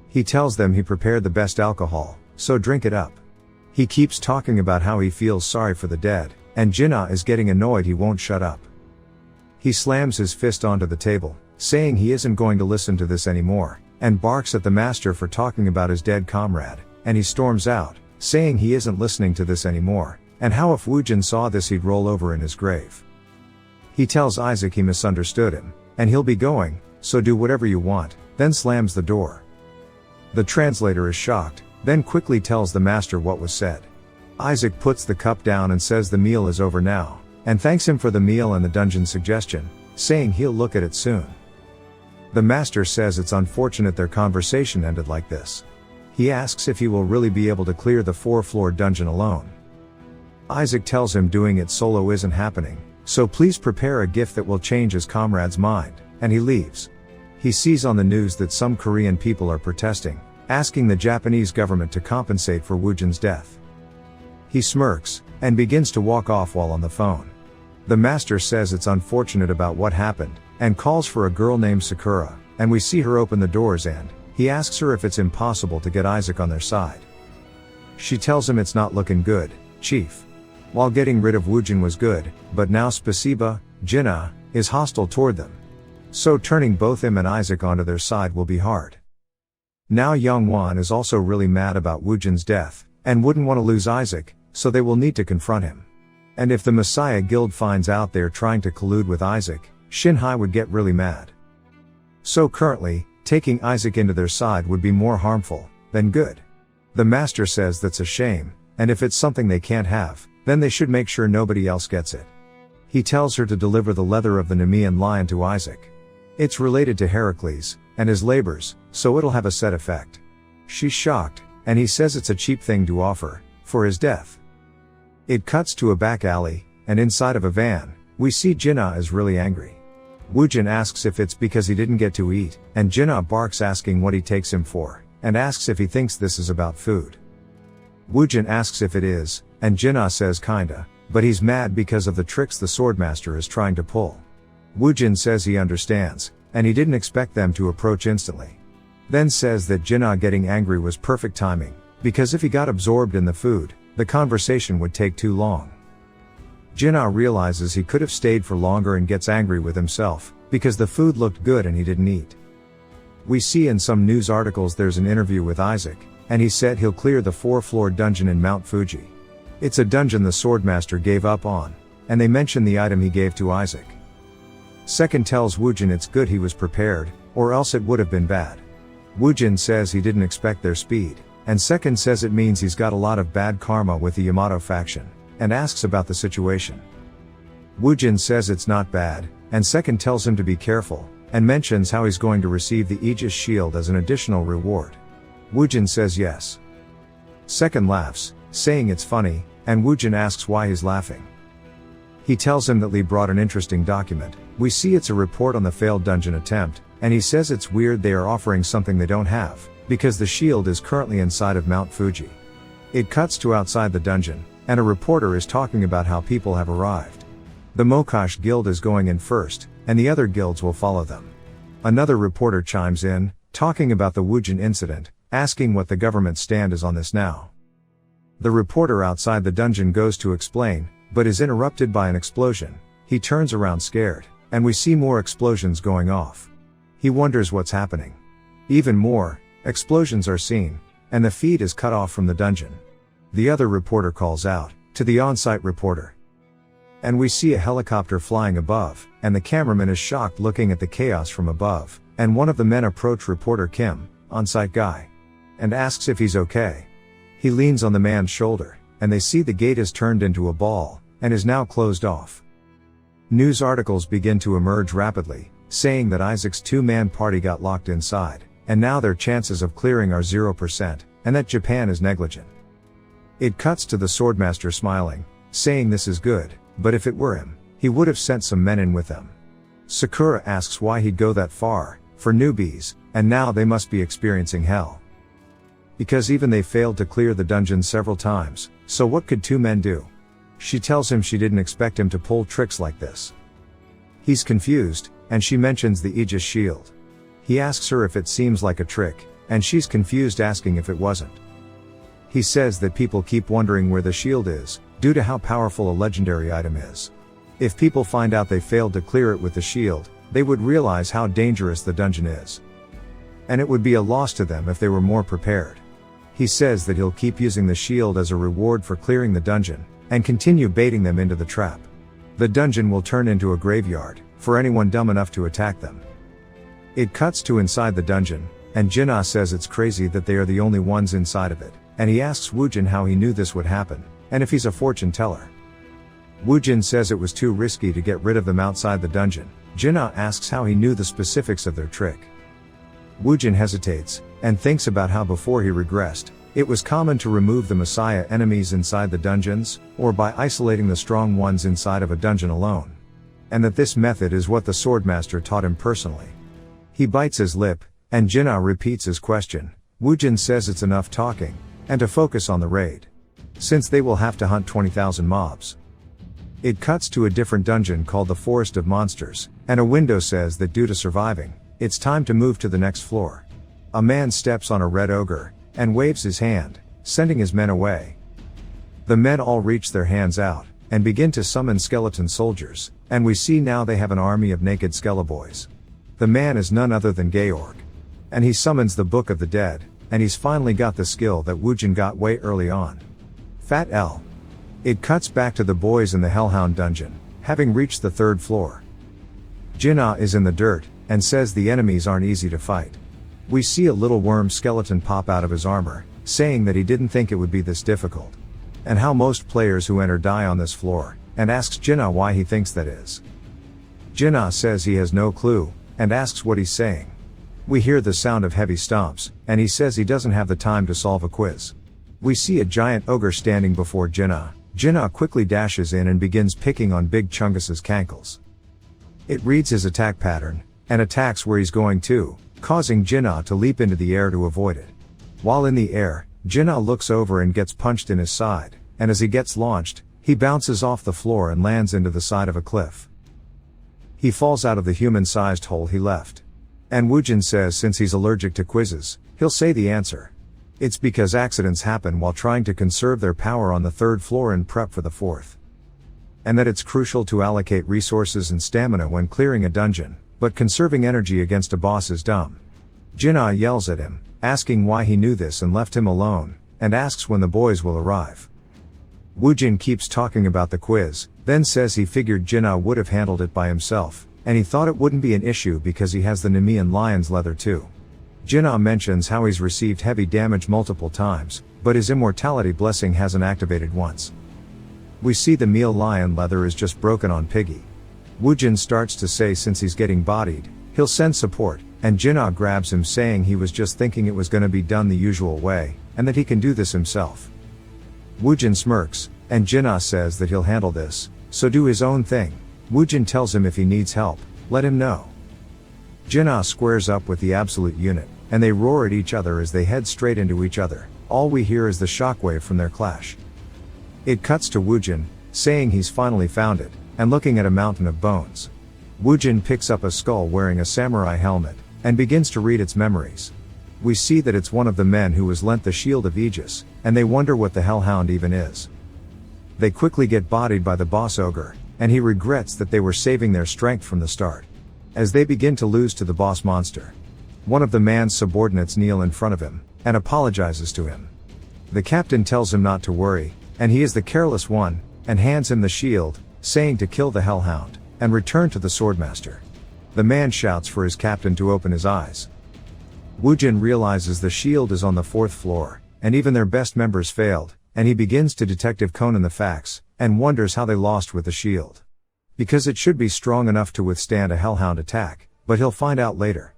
He tells them he prepared the best alcohol, so drink it up. He keeps talking about how he feels sorry for the dead, and Jinnah is getting annoyed he won't shut up. He slams his fist onto the table, saying he isn't going to listen to this anymore, and barks at the master for talking about his dead comrade, and he storms out, saying he isn't listening to this anymore, and how if Woojin saw this he'd roll over in his grave. He tells Isaac he misunderstood him, and he'll be going, so do whatever you want, then slams the door. The translator is shocked, then quickly tells the master what was said. Isaac puts the cup down and says the meal is over now, and thanks him for the meal and the dungeon suggestion, saying he'll look at it soon. The master says it's unfortunate their conversation ended like this. He asks if he will really be able to clear the 4-floor dungeon alone. Isaac tells him doing it solo isn't happening, so please prepare a gift that will change his comrade's mind, and he leaves. He sees on the news that some Korean people are protesting, asking the Japanese government to compensate for Woojin's death. He smirks, and begins to walk off while on the phone. The master says it's unfortunate about what happened, and calls for a girl named Sakura, and we see her open the doors and he asks her if it's impossible to get Isaac on their side. She tells him it's not looking good, chief. While getting rid of Woojin was good, but now Spasiba, Jinnah, is hostile toward them. So turning both him and Isaac onto their side will be hard. Now Youngwon is also really mad about Woojin's death, and wouldn't want to lose Isaac, so they will need to confront him. And if the Messiah Guild finds out they're trying to collude with Isaac, Shinhai would get really mad. So currently, taking Isaac into their side would be more harmful than good. The master says that's a shame, and if it's something they can't have, then they should make sure nobody else gets it. He tells her to deliver the leather of the Nemean lion to Isaac. It's related to Heracles and his labors, so it'll have a set effect. She's shocked, and he says it's a cheap thing to offer for his death. It cuts to a back alley, and inside of a van, we see Jinnah is really angry. Woojin asks if it's because he didn't get to eat, and Jinnah barks asking what he takes him for, and asks if he thinks this is about food. Woojin asks if it is, and Jinnah says kinda, but he's mad because of the tricks the swordmaster is trying to pull. Woojin says he understands, and he didn't expect them to approach instantly. Then says that Jinnah getting angry was perfect timing, because if he got absorbed in the food, the conversation would take too long. Jinnah realizes he could have stayed for longer and gets angry with himself, because the food looked good and he didn't eat. We see in some news articles there's an interview with Isaac, and he said he'll clear the 4-floor dungeon in Mount Fuji. It's a dungeon the swordmaster gave up on, and they mention the item he gave to Isaac. Second tells Woojin it's good he was prepared, or else it would have been bad. Woojin says he didn't expect their speed, and Second says it means he's got a lot of bad karma with the Yamato faction, and asks about the situation. Woojin says it's not bad, and Second tells him to be careful, and mentions how he's going to receive the Aegis shield as an additional reward. Woojin says yes. Second laughs, saying it's funny, and Woojin asks why he's laughing. He tells him that Lee brought an interesting document. We see it's a report on the failed dungeon attempt, and he says it's weird they are offering something they don't have, because the shield is currently inside of Mount Fuji. It cuts to outside the dungeon, and a reporter is talking about how people have arrived. The Mokosh Guild is going in first, and the other guilds will follow them. Another reporter chimes in, talking about the Woojin incident, asking what the government's stand is on this now. The reporter outside the dungeon goes to explain, but is interrupted by an explosion. He turns around scared, and we see more explosions going off. He wonders what's happening. Even more explosions are seen, and the feed is cut off from the dungeon. The other reporter calls out to the on-site reporter. And we see a helicopter flying above, and the cameraman is shocked looking at the chaos from above, and one of the men approach reporter Kim, on-site guy, and asks if he's okay. He leans on the man's shoulder, and they see the gate is turned into a ball, and is now closed off. News articles begin to emerge rapidly, saying that Isaac's 2-man party got locked inside, and now their chances of clearing are 0%, and that Japan is negligent. It cuts to the swordmaster smiling, saying this is good, but if it were him, he would have sent some men in with them. Sakura asks why he'd go that far, for newbies, and now they must be experiencing hell. Because even they failed to clear the dungeon several times, so what could 2 men do? She tells him she didn't expect him to pull tricks like this. He's confused, and she mentions the Aegis shield. He asks her if it seems like a trick, and she's confused asking if it wasn't. He says that people keep wondering where the shield is, due to how powerful a legendary item is. If people find out they failed to clear it with the shield, they would realize how dangerous the dungeon is. and it would be a loss to them if they were more prepared. He says that he'll keep using the shield as a reward for clearing the dungeon, and continue baiting them into the trap. The dungeon will turn into a graveyard, for anyone dumb enough to attack them. It cuts to inside the dungeon, and Jinna says it's crazy that they are the only ones inside of it, and he asks Woojin how he knew this would happen, and if he's a fortune teller. Woojin says it was too risky to get rid of them outside the dungeon. Jinna asks how he knew the specifics of their trick. Woojin hesitates, and thinks about how before he regressed, it was common to remove the Messiah enemies inside the dungeons, or by isolating the strong ones inside of a dungeon alone. And that this method is what the Swordmaster taught him personally. He bites his lip, and Jinna repeats his question. Woojin says it's enough talking, and to focus on the raid, since they will have to hunt 20,000 mobs. It cuts to a different dungeon called the Forest of Monsters, and a window says that due to surviving, it's time to move to the next floor. A man steps on a red ogre, and waves his hand, sending his men away. The men all reach their hands out, and begin to summon skeleton soldiers, and we see now they have an army of naked skeleboys. The man is none other than Georg. And he summons the Book of the Dead, and he's finally got the skill that Woojin got way early on. Fat L. It cuts back to the boys in the Hellhound dungeon, having reached the 3rd floor. Jinna is in the dirt, and says the enemies aren't easy to fight. We see a little worm skeleton pop out of his armor, saying that he didn't think it would be this difficult. And how most players who enter die on this floor, and asks Jinna why he thinks that is. Jinna says he has no clue, and asks what he's saying. We hear the sound of heavy stomps, and he says he doesn't have the time to solve a quiz. We see a giant ogre standing before Jinna. Jinna quickly dashes in and begins picking on Big Chungus's cankles. It reads his attack pattern, and attacks where he's going to, causing Jinna to leap into the air to avoid it. While in the air, Jinna looks over and gets punched in his side, and as he gets launched, he bounces off the floor and lands into the side of a cliff. He falls out of the human-sized hole he left. And Woojin says since he's allergic to quizzes, he'll say the answer. It's because accidents happen while trying to conserve their power on the 3rd floor and prep for the 4th. And that it's crucial to allocate resources and stamina when clearing a dungeon, but conserving energy against a boss is dumb. Jinna yells at him, asking why he knew this and left him alone, and asks when the boys will arrive. Woojin keeps talking about the quiz, then says he figured Jinna would have handled it by himself, and he thought it wouldn't be an issue because he has the Nemean lion's leather too. Jinna mentions how he's received heavy damage multiple times, but his immortality blessing hasn't activated once. We see the meal lion leather is just broken on Piggy. Woojin starts to say since he's getting bodied, he'll send support, and Jinna grabs him saying he was just thinking it was gonna be done the usual way, and that he can do this himself. Woojin smirks, and Jinna says that he'll handle this, so do his own thing. Woojin tells him if he needs help, let him know. Jinna squares up with the Absolute unit, and they roar at each other as they head straight into each other. All we hear is the shockwave from their clash. It cuts to Woojin, saying he's finally found it, and looking at a mountain of bones. Woojin picks up a skull wearing a samurai helmet, and begins to read its memories. We see that it's one of the men who was lent the Shield of Aegis, and they wonder what the Hellhound even is. They quickly get bodied by the boss ogre, and he regrets that they were saving their strength from the start. As they begin to lose to the boss monster, one of the man's subordinates kneel in front of him, and apologizes to him. The captain tells him not to worry, and he is the careless one, and hands him the shield, saying to kill the Hellhound, and return to the Swordmaster. The man shouts for his captain to open his eyes. Woojin realizes the shield is on the 4th floor, and even their best members failed, and he begins to Detective Conan the facts, and wonders how they lost with the shield. Because it should be strong enough to withstand a Hellhound attack, but he'll find out later.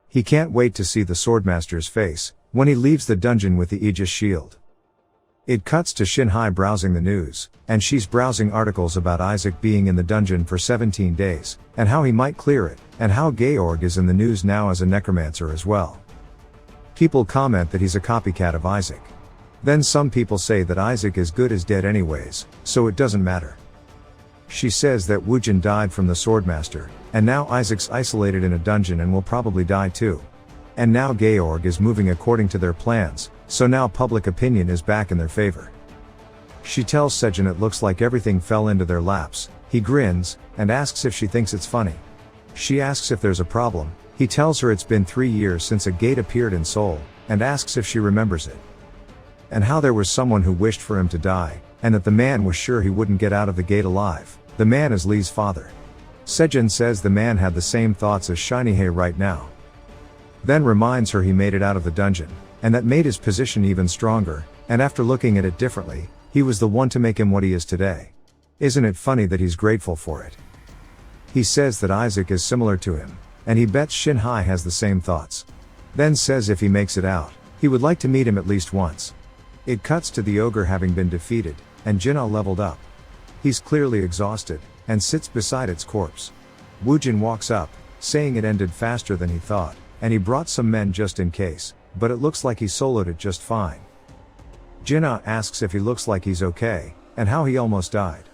He can't wait to see the Swordmaster's face, when he leaves the dungeon with the Aegis shield. It cuts to Shinhai browsing the news, and she's browsing articles about Isaac being in the dungeon for 17 days, and how he might clear it, and how Georg is in the news now as a necromancer as well. People comment that he's a copycat of Isaac. Then some people say that Isaac is good as dead anyways, so it doesn't matter. She says that Woojin died from the Swordmaster, and now Isaac's isolated in a dungeon and will probably die too. And now Georg is moving according to their plans, so now public opinion is back in their favor. She tells Sejin it looks like everything fell into their laps. He grins, and asks if she thinks it's funny. She asks if there's a problem, He tells her it's been 3 years since a gate appeared in Seoul, and asks if she remembers it. And how there was someone who wished for him to die, and that the man was sure he wouldn't get out of the gate alive. The man is Lee's father. Sejin says the man had the same thoughts as Shinihei right now. Then reminds her he made it out of the dungeon, and that made his position even stronger, and after looking at it differently, he was the one to make him what he is today. Isn't it funny that he's grateful for it? He says that Isaac is similar to him, and he bets Shinhai has the same thoughts. Then says if he makes it out, he would like to meet him at least once. It cuts to the ogre having been defeated, and Jinna leveled up. He's clearly exhausted, and sits beside its corpse. Woojin walks up, saying it ended faster than he thought, and he brought some men just in case, but it looks like he soloed it just fine. Jinna asks if he looks like he's okay, and how he almost died.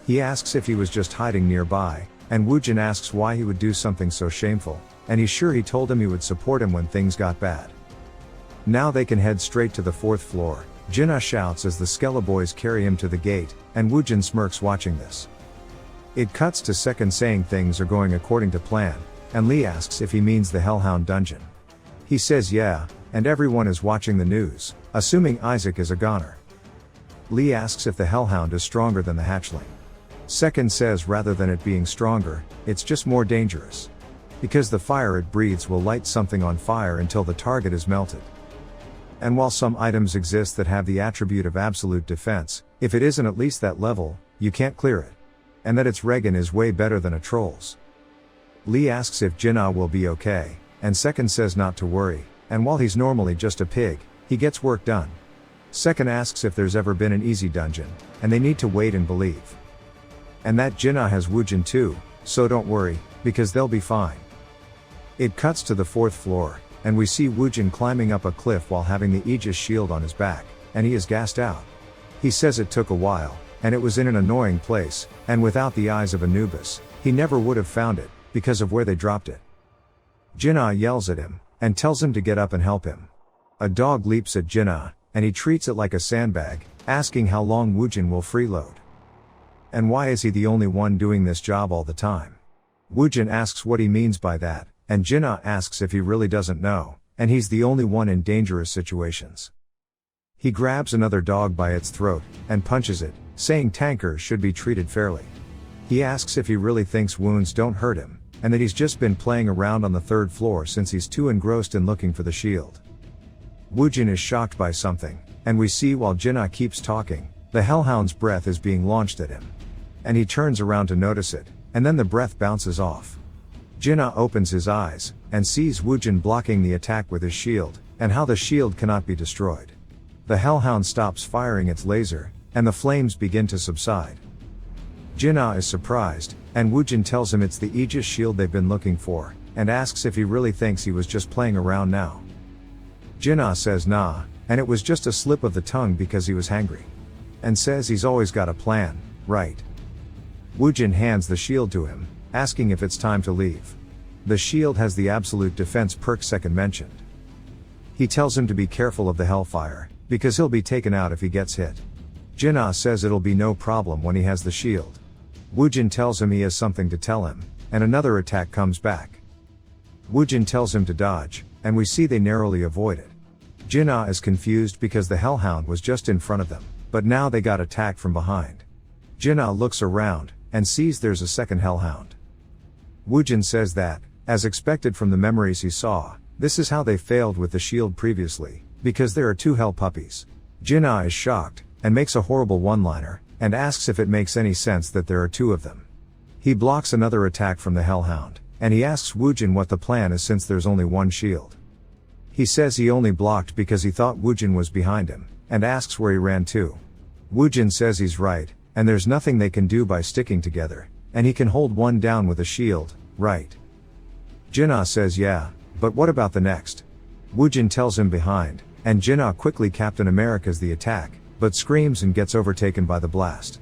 He asks if he was just hiding nearby, and Woojin asks why he would do something so shameful, and he's sure he told him he would support him when things got bad. Now they can head straight to the 4th floor, Jinna shouts as the Skella boys carry him to the gate, and Woojin smirks watching this. It cuts to Second saying things are going according to plan, and Lee asks if he means the Hellhound dungeon. He says yeah, and everyone is watching the news, assuming Isaac is a goner. Lee asks if the Hellhound is stronger than the hatchling. Second says rather than it being stronger, it's just more dangerous. Because the fire it breathes will light something on fire until the target is melted. And while some items exist that have the attribute of absolute defense, if it isn't at least that level, you can't clear it. And that its Regan is way better than a troll's. Lee asks if Jinna will be okay, and Second says not to worry, and while he's normally just a pig, he gets work done. Second asks if there's ever been an easy dungeon, and they need to wait and believe. And that Jinna has Woojin too, so don't worry, because they'll be fine. It cuts to the 4th floor, and we see Woojin climbing up a cliff while having the Aegis shield on his back, and he is gassed out. He says it took a while, and it was in an annoying place, and without the eyes of Anubis, he never would have found it, because of where they dropped it. Jinna yells at him, and tells him to get up and help him. A dog leaps at Jinna, and he treats it like a sandbag, asking how long Woojin will freeload. And why is he the only one doing this job all the time? Woojin asks what he means by that, and Jinna asks if he really doesn't know, and he's the only one in dangerous situations. He grabs another dog by its throat, and punches it, saying tankers should be treated fairly. He asks if he really thinks wounds don't hurt him, and that he's just been playing around on the 3rd floor since he's too engrossed in looking for the shield. Woojin is shocked by something, and we see while Jinna keeps talking, the Hellhound's breath is being launched at him. And he turns around to notice it, and then the breath bounces off. Jinna opens his eyes, and sees Woojin blocking the attack with his shield, and how the shield cannot be destroyed. The Hellhound stops firing its laser, and the flames begin to subside. Jinna is surprised, and Woojin tells him it's the Aegis shield they've been looking for, and asks if he really thinks he was just playing around now. Jinna says nah, and it was just a slip of the tongue because he was hangry. And says he's always got a plan, right? Woojin hands the shield to him, asking if it's time to leave. The shield has the absolute defense perk Second mentioned. He tells him to be careful of the hellfire, because he'll be taken out if he gets hit. Jinna says it'll be no problem when he has the shield. Woojin tells him he has something to tell him, and another attack comes back. Woojin tells him to dodge, and we see they narrowly avoid it. Jinna is confused because the Hellhound was just in front of them, but now they got attacked from behind. Jinna looks around, and sees there's a second Hellhound. Woojin says that, as expected from the memories he saw, this is how they failed with the shield previously, because there are 2 hell puppies. Jinna is shocked, and makes a horrible one-liner, and asks if it makes any sense that there are 2 of them. He blocks another attack from the Hellhound, and he asks Woojin what the plan is since there's only 1 shield. He says he only blocked because he thought Woojin was behind him, and asks where he ran to. Woojin says he's right, and there's nothing they can do by sticking together, and he can hold one down with a shield, right? Jinna says yeah, but what about the next? Woojin tells him behind, and Jinna quickly Captain America's the attack, but screams and gets overtaken by the blast.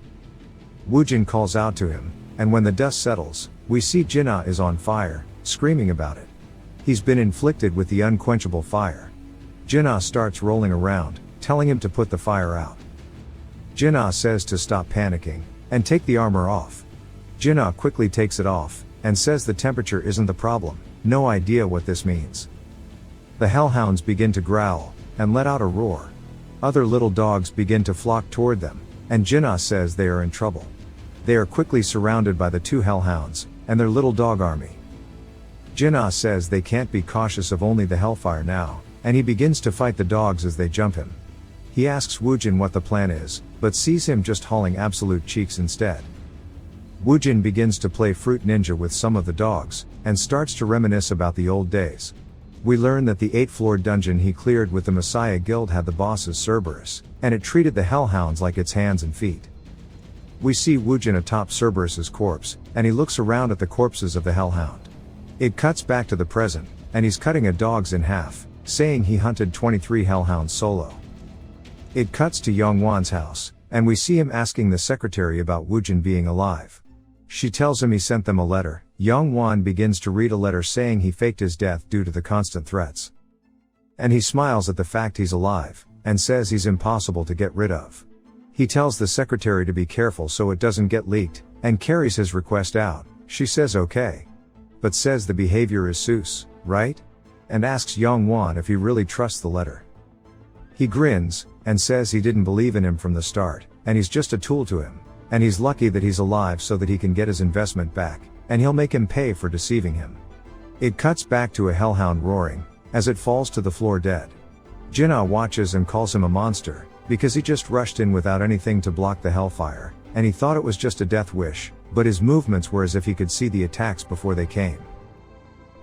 Woojin calls out to him, and when the dust settles, we see Jinna is on fire, screaming about it. He's been inflicted with the unquenchable fire. Jinna starts rolling around, telling him to put the fire out. Jinna says to stop panicking, and take the armor off. Jinna quickly takes it off, and says the temperature isn't the problem, no idea what this means. The hellhounds begin to growl, and let out a roar. Other little dogs begin to flock toward them, and Jinnah says they are in trouble. They are quickly surrounded by the two hellhounds, and their little dog army. Jinnah says they can't be cautious of only the hellfire now, and he begins to fight the dogs as they jump him. He asks Woojin what the plan is, but sees him just hauling absolute cheeks instead. Woojin begins to play Fruit Ninja with some of the dogs, and starts to reminisce about the old days. We learn that the 8th-floor dungeon he cleared with the Messiah Guild had the boss as Cerberus, and it treated the hellhounds like its hands and feet. We see Woojin atop Cerberus's corpse, and he looks around at the corpses of the hellhound. It cuts back to the present, and he's cutting a dog's in half, saying he hunted 23 hellhounds solo. It cuts to Yongwan's house, and we see him asking the secretary about Woojin being alive. She tells him he sent them a letter. Yongwan begins to read a letter saying he faked his death due to the constant threats. And he smiles at the fact he's alive, and says he's impossible to get rid of. He tells the secretary to be careful so it doesn't get leaked, and carries his request out. She says okay. But says the behavior is sus, right? And asks Yongwan if he really trusts the letter. He grins, and says he didn't believe in him from the start, and he's just a tool to him, and he's lucky that he's alive so that he can get his investment back, and he'll make him pay for deceiving him. It cuts back to a hellhound roaring, as it falls to the floor dead. Jinnah watches and calls him a monster, because he just rushed in without anything to block the hellfire, and he thought it was just a death wish, but his movements were as if he could see the attacks before they came.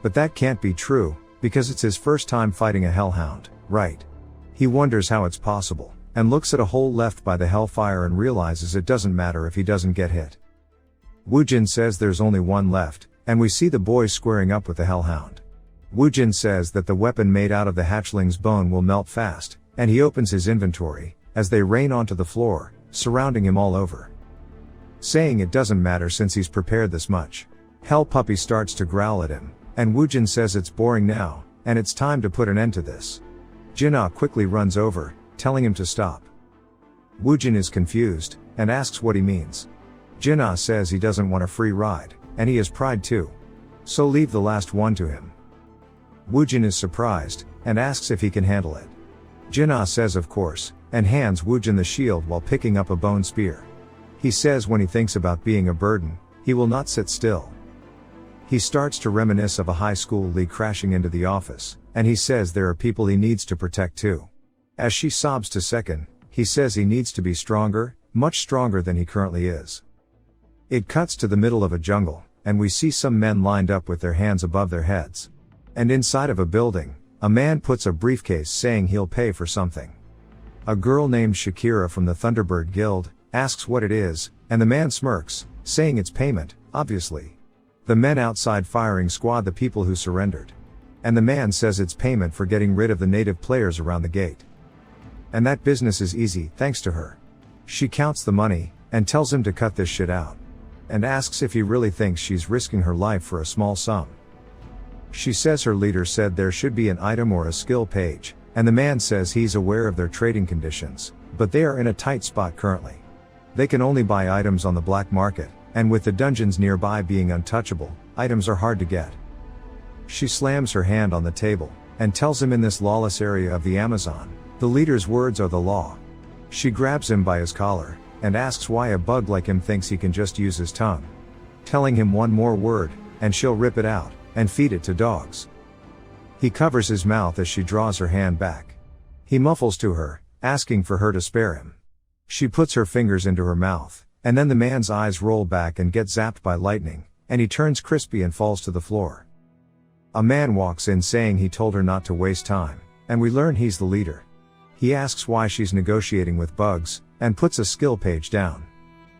But that can't be true, because it's his first time fighting a hellhound, right? He wonders how it's possible, and looks at a hole left by the hellfire and realizes it doesn't matter if he doesn't get hit. Woojin says there's only one left, and we see the boys squaring up with the hellhound. Woojin says that the weapon made out of the hatchling's bone will melt fast, and he opens his inventory, as they rain onto the floor, surrounding him all over. Saying it doesn't matter since he's prepared this much. Hell Puppy starts to growl at him, and Woojin says it's boring now, and it's time to put an end to this. Jinnah quickly runs over, telling him to stop. Woojin is confused, and asks what he means. Jinnah says he doesn't want a free ride, and he has pride too. So leave the last one to him. Woojin is surprised, and asks if he can handle it. Jinnah says of course, and hands Woojin the shield while picking up a bone spear. He says when he thinks about being a burden, he will not sit still. He starts to reminisce of a high school league crashing into the office, and he says there are people he needs to protect too. As she sobs to second, he says he needs to be stronger, much stronger than he currently is. It cuts to the middle of a jungle, and we see some men lined up with their hands above their heads. And inside of a building, a man puts a briefcase saying he'll pay for something. A girl named Shakira from the Thunderbird Guild asks what it is, and the man smirks, saying it's payment, obviously. The men outside firing squad the people who surrendered. And the man says it's payment for getting rid of the native players around the gate. And that business is easy, thanks to her. She counts the money, and tells him to cut this shit out. And asks if he really thinks she's risking her life for a small sum. She says her leader said there should be an item or a skill page, and the man says he's aware of their trading conditions, but they are in a tight spot currently. They can only buy items on the black market, and with the dungeons nearby being untouchable, items are hard to get. She slams her hand on the table, and tells him in this lawless area of the Amazon, the leader's words are the law. She grabs him by his collar, and asks why a bug like him thinks he can just use his tongue. Telling him one more word, and she'll rip it out, and feed it to dogs. He covers his mouth as she draws her hand back. He muffles to her, asking for her to spare him. She puts her fingers into her mouth, and then the man's eyes roll back and get zapped by lightning, and he turns crispy and falls to the floor. A man walks in saying he told her not to waste time, and we learn he's the leader. He asks why she's negotiating with bugs, and puts a skill page down.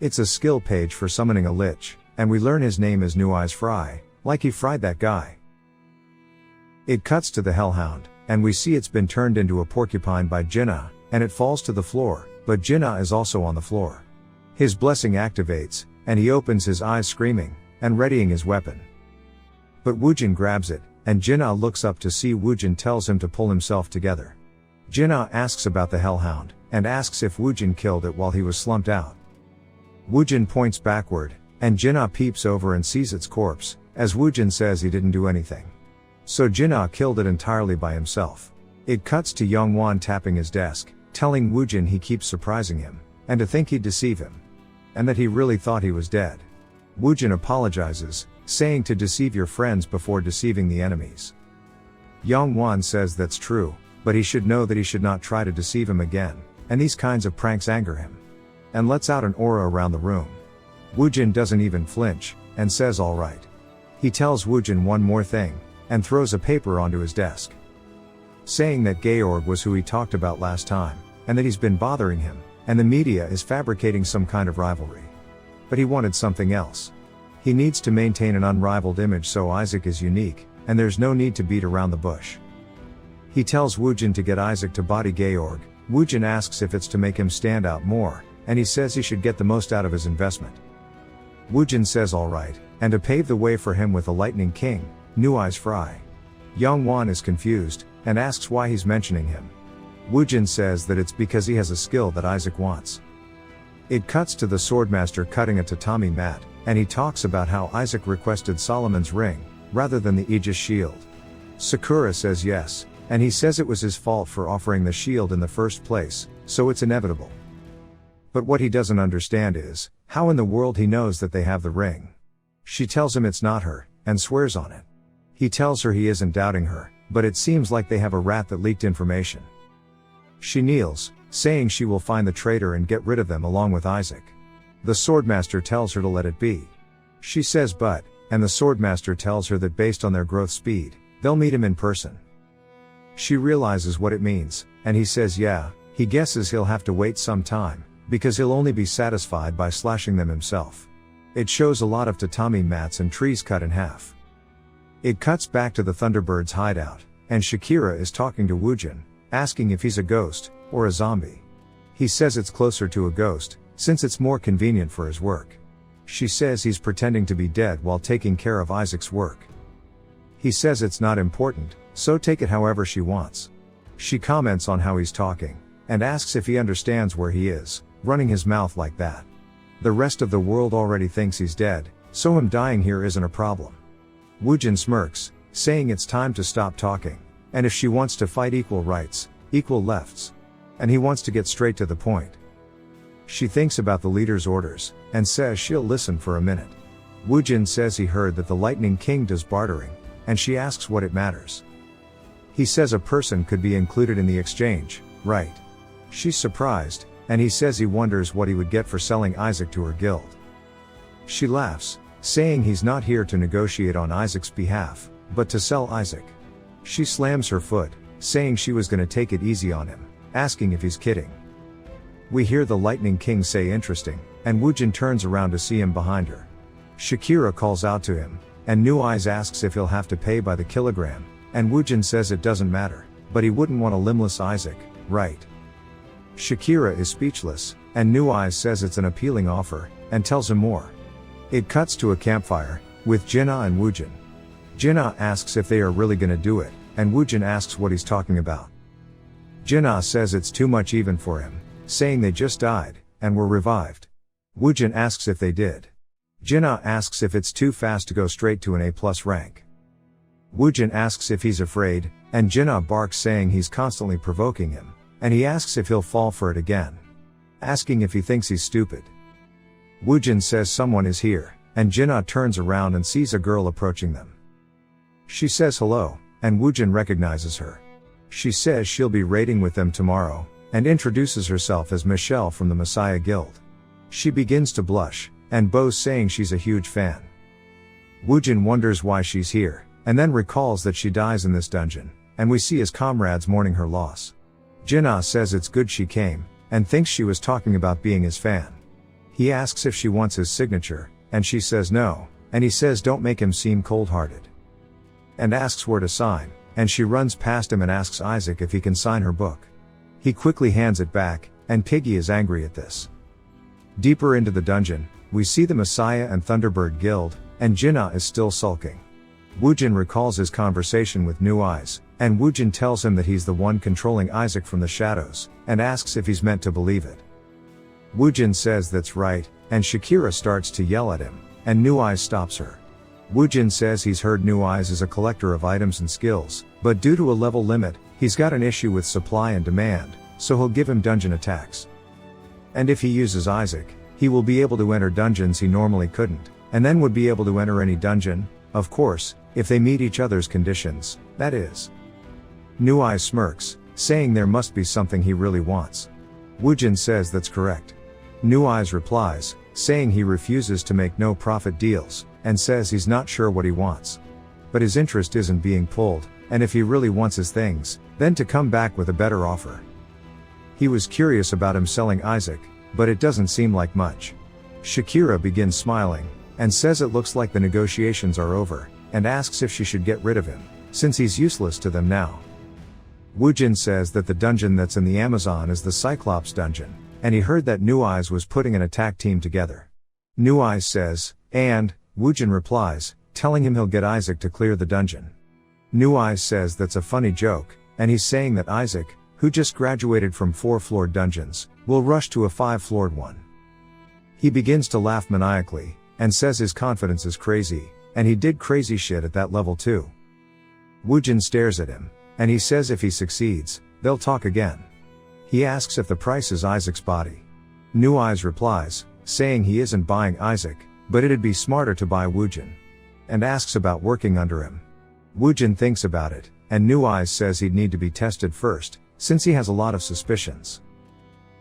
It's a skill page for summoning a lich, and we learn his name is New Eyes Fry, like he fried that guy. It cuts to the hellhound, and we see it's been turned into a porcupine by Jinnah, and it falls to the floor, but Jinnah is also on the floor. His blessing activates, and he opens his eyes screaming, and readying his weapon. But Woojin grabs it, and Jinnah looks up to see Woojin tells him to pull himself together. Jinnah asks about the hellhound, and asks if Woojin killed it while he was slumped out. Woojin points backward, and Jinnah peeps over and sees its corpse, as Woojin says he didn't do anything. So Jinna killed it entirely by himself. It cuts to Yongwan tapping his desk, telling Woojin he keeps surprising him, and to think he'd deceive him. And that he really thought he was dead. Woojin apologizes, saying to deceive your friends before deceiving the enemies. Yongwan says that's true, but he should know that he should not try to deceive him again, and these kinds of pranks anger him. And lets out an aura around the room. Woojin doesn't even flinch, and says alright. He tells Woojin one more thing, and throws a paper onto his desk. Saying that Georg was who he talked about last time, and that he's been bothering him, and the media is fabricating some kind of rivalry. But he wanted something else. He needs to maintain an unrivaled image so Isaac is unique, and there's no need to beat around the bush. He tells Woojin to get Isaac to body Georg. Woojin asks if it's to make him stand out more, and he says he should get the most out of his investment. Woojin says alright, and to pave the way for him with the Lightning King, New Eyes Fry. Yongwan is confused, and asks why he's mentioning him. Woojin says that it's because he has a skill that Isaac wants. It cuts to the Swordmaster cutting a tatami mat, and he talks about how Isaac requested Solomon's ring, rather than the Aegis shield. Sakura says yes, and he says it was his fault for offering the shield in the first place, so it's inevitable. But what he doesn't understand is, how in the world he knows that they have the ring. She tells him it's not her, and swears on it. He tells her he isn't doubting her, but it seems like they have a rat that leaked information. She kneels, saying she will find the traitor and get rid of them along with Isaac. The Swordmaster tells her to let it be. She says but, and the Swordmaster tells her that based on their growth speed, they'll meet him in person. She realizes what it means, and he says yeah, he guesses he'll have to wait some time, because he'll only be satisfied by slashing them himself. It shows a lot of tatami mats and trees cut in half. It cuts back to the Thunderbird's hideout, and Shakira is talking to Woojin, asking if he's a ghost, or a zombie. He says it's closer to a ghost, since it's more convenient for his work. She says he's pretending to be dead while taking care of Isaac's work. He says it's not important, so take it however she wants. She comments on how he's talking, and asks if he understands where he is, running his mouth like that. The rest of the world already thinks he's dead, so him dying here isn't a problem. Woojin smirks, saying it's time to stop talking, and if she wants to fight equal rights, equal lefts. And he wants to get straight to the point. She thinks about the leader's orders, and says she'll listen for a minute. Woojin says he heard that the Lightning King does bartering, and she asks what it matters. He says a person could be included in the exchange, right? She's surprised, and he says he wonders what he would get for selling Isaac to her guild. She laughs, saying he's not here to negotiate on Isaac's behalf, but to sell Isaac. She slams her foot, saying she was gonna take it easy on him, asking if he's kidding. We hear the Lightning King say interesting, and Woojin turns around to see him behind her. Shakira calls out to him, and New Eyes asks if he'll have to pay by the kilogram, and Woojin says it doesn't matter, but he wouldn't want a limbless Isaac, right? Shakira is speechless, and New Eyes says it's an appealing offer, and tells him more. It cuts to a campfire, with Jinna and Woojin. Jinna asks if they are really gonna do it, and Woojin asks what he's talking about. Jinna says it's too much even for him, saying they just died, and were revived. Woojin asks if they did. Jinna asks if it's too fast to go straight to an A+ rank. Woojin asks if he's afraid, and Jinna barks saying he's constantly provoking him, and he asks if he'll fall for it again. Asking if he thinks he's stupid. Woojin says someone is here, and Jinna turns around and sees a girl approaching them. She says hello, and Woojin recognizes her. She says she'll be raiding with them tomorrow, and introduces herself as Michelle from the Messiah Guild. She begins to blush, and bows saying she's a huge fan. Woojin wonders why she's here, and then recalls that she dies in this dungeon, and we see his comrades mourning her loss. Jinna says it's good she came, and thinks she was talking about being his fan. He asks if she wants his signature, and she says no, and he says don't make him seem cold-hearted. And asks where to sign, and she runs past him and asks Isaac if he can sign her book. He quickly hands it back, and Piggy is angry at this. Deeper into the dungeon, we see the Messiah and Thunderbird Guild, and Jinna is still sulking. Woojin recalls his conversation with New Eyes, and Woojin tells him that he's the one controlling Isaac from the shadows, and asks if he's meant to believe it. Woojin says that's right, and Shakira starts to yell at him, and New Eyes stops her. Woojin says he's heard New Eyes is a collector of items and skills, but due to a level limit, he's got an issue with supply and demand, so he'll give him dungeon attacks. And if he uses Isaac, he will be able to enter dungeons he normally couldn't, and then would be able to enter any dungeon, of course, if they meet each other's conditions, that is. New Eyes smirks, saying there must be something he really wants. Woojin says that's correct. New Eyes replies, saying he refuses to make no-profit deals, and says he's not sure what he wants. But his interest isn't being pulled, and if he really wants his things, then to come back with a better offer. He was curious about him selling Isaac, but it doesn't seem like much. Shakira begins smiling, and says it looks like the negotiations are over, and asks if she should get rid of him, since he's useless to them now. Woojin says that the dungeon that's in the Amazon is the Cyclops dungeon, and he heard that New Eyes was putting an attack team together. New Eyes says, and, Woojin replies, telling him he'll get Isaac to clear the dungeon. New Eyes says that's a funny joke, and he's saying that Isaac, who just graduated from 4-floored dungeons, will rush to a 5-floored one. He begins to laugh maniacally, and says his confidence is crazy, and he did crazy shit at that level too. Woojin stares at him, and he says if he succeeds, they'll talk again. He asks if the price is Isaac's body. New Eyes replies, saying he isn't buying Isaac, but it'd be smarter to buy Woojin. And asks about working under him. Woojin thinks about it, and New Eyes says he'd need to be tested first, since he has a lot of suspicions.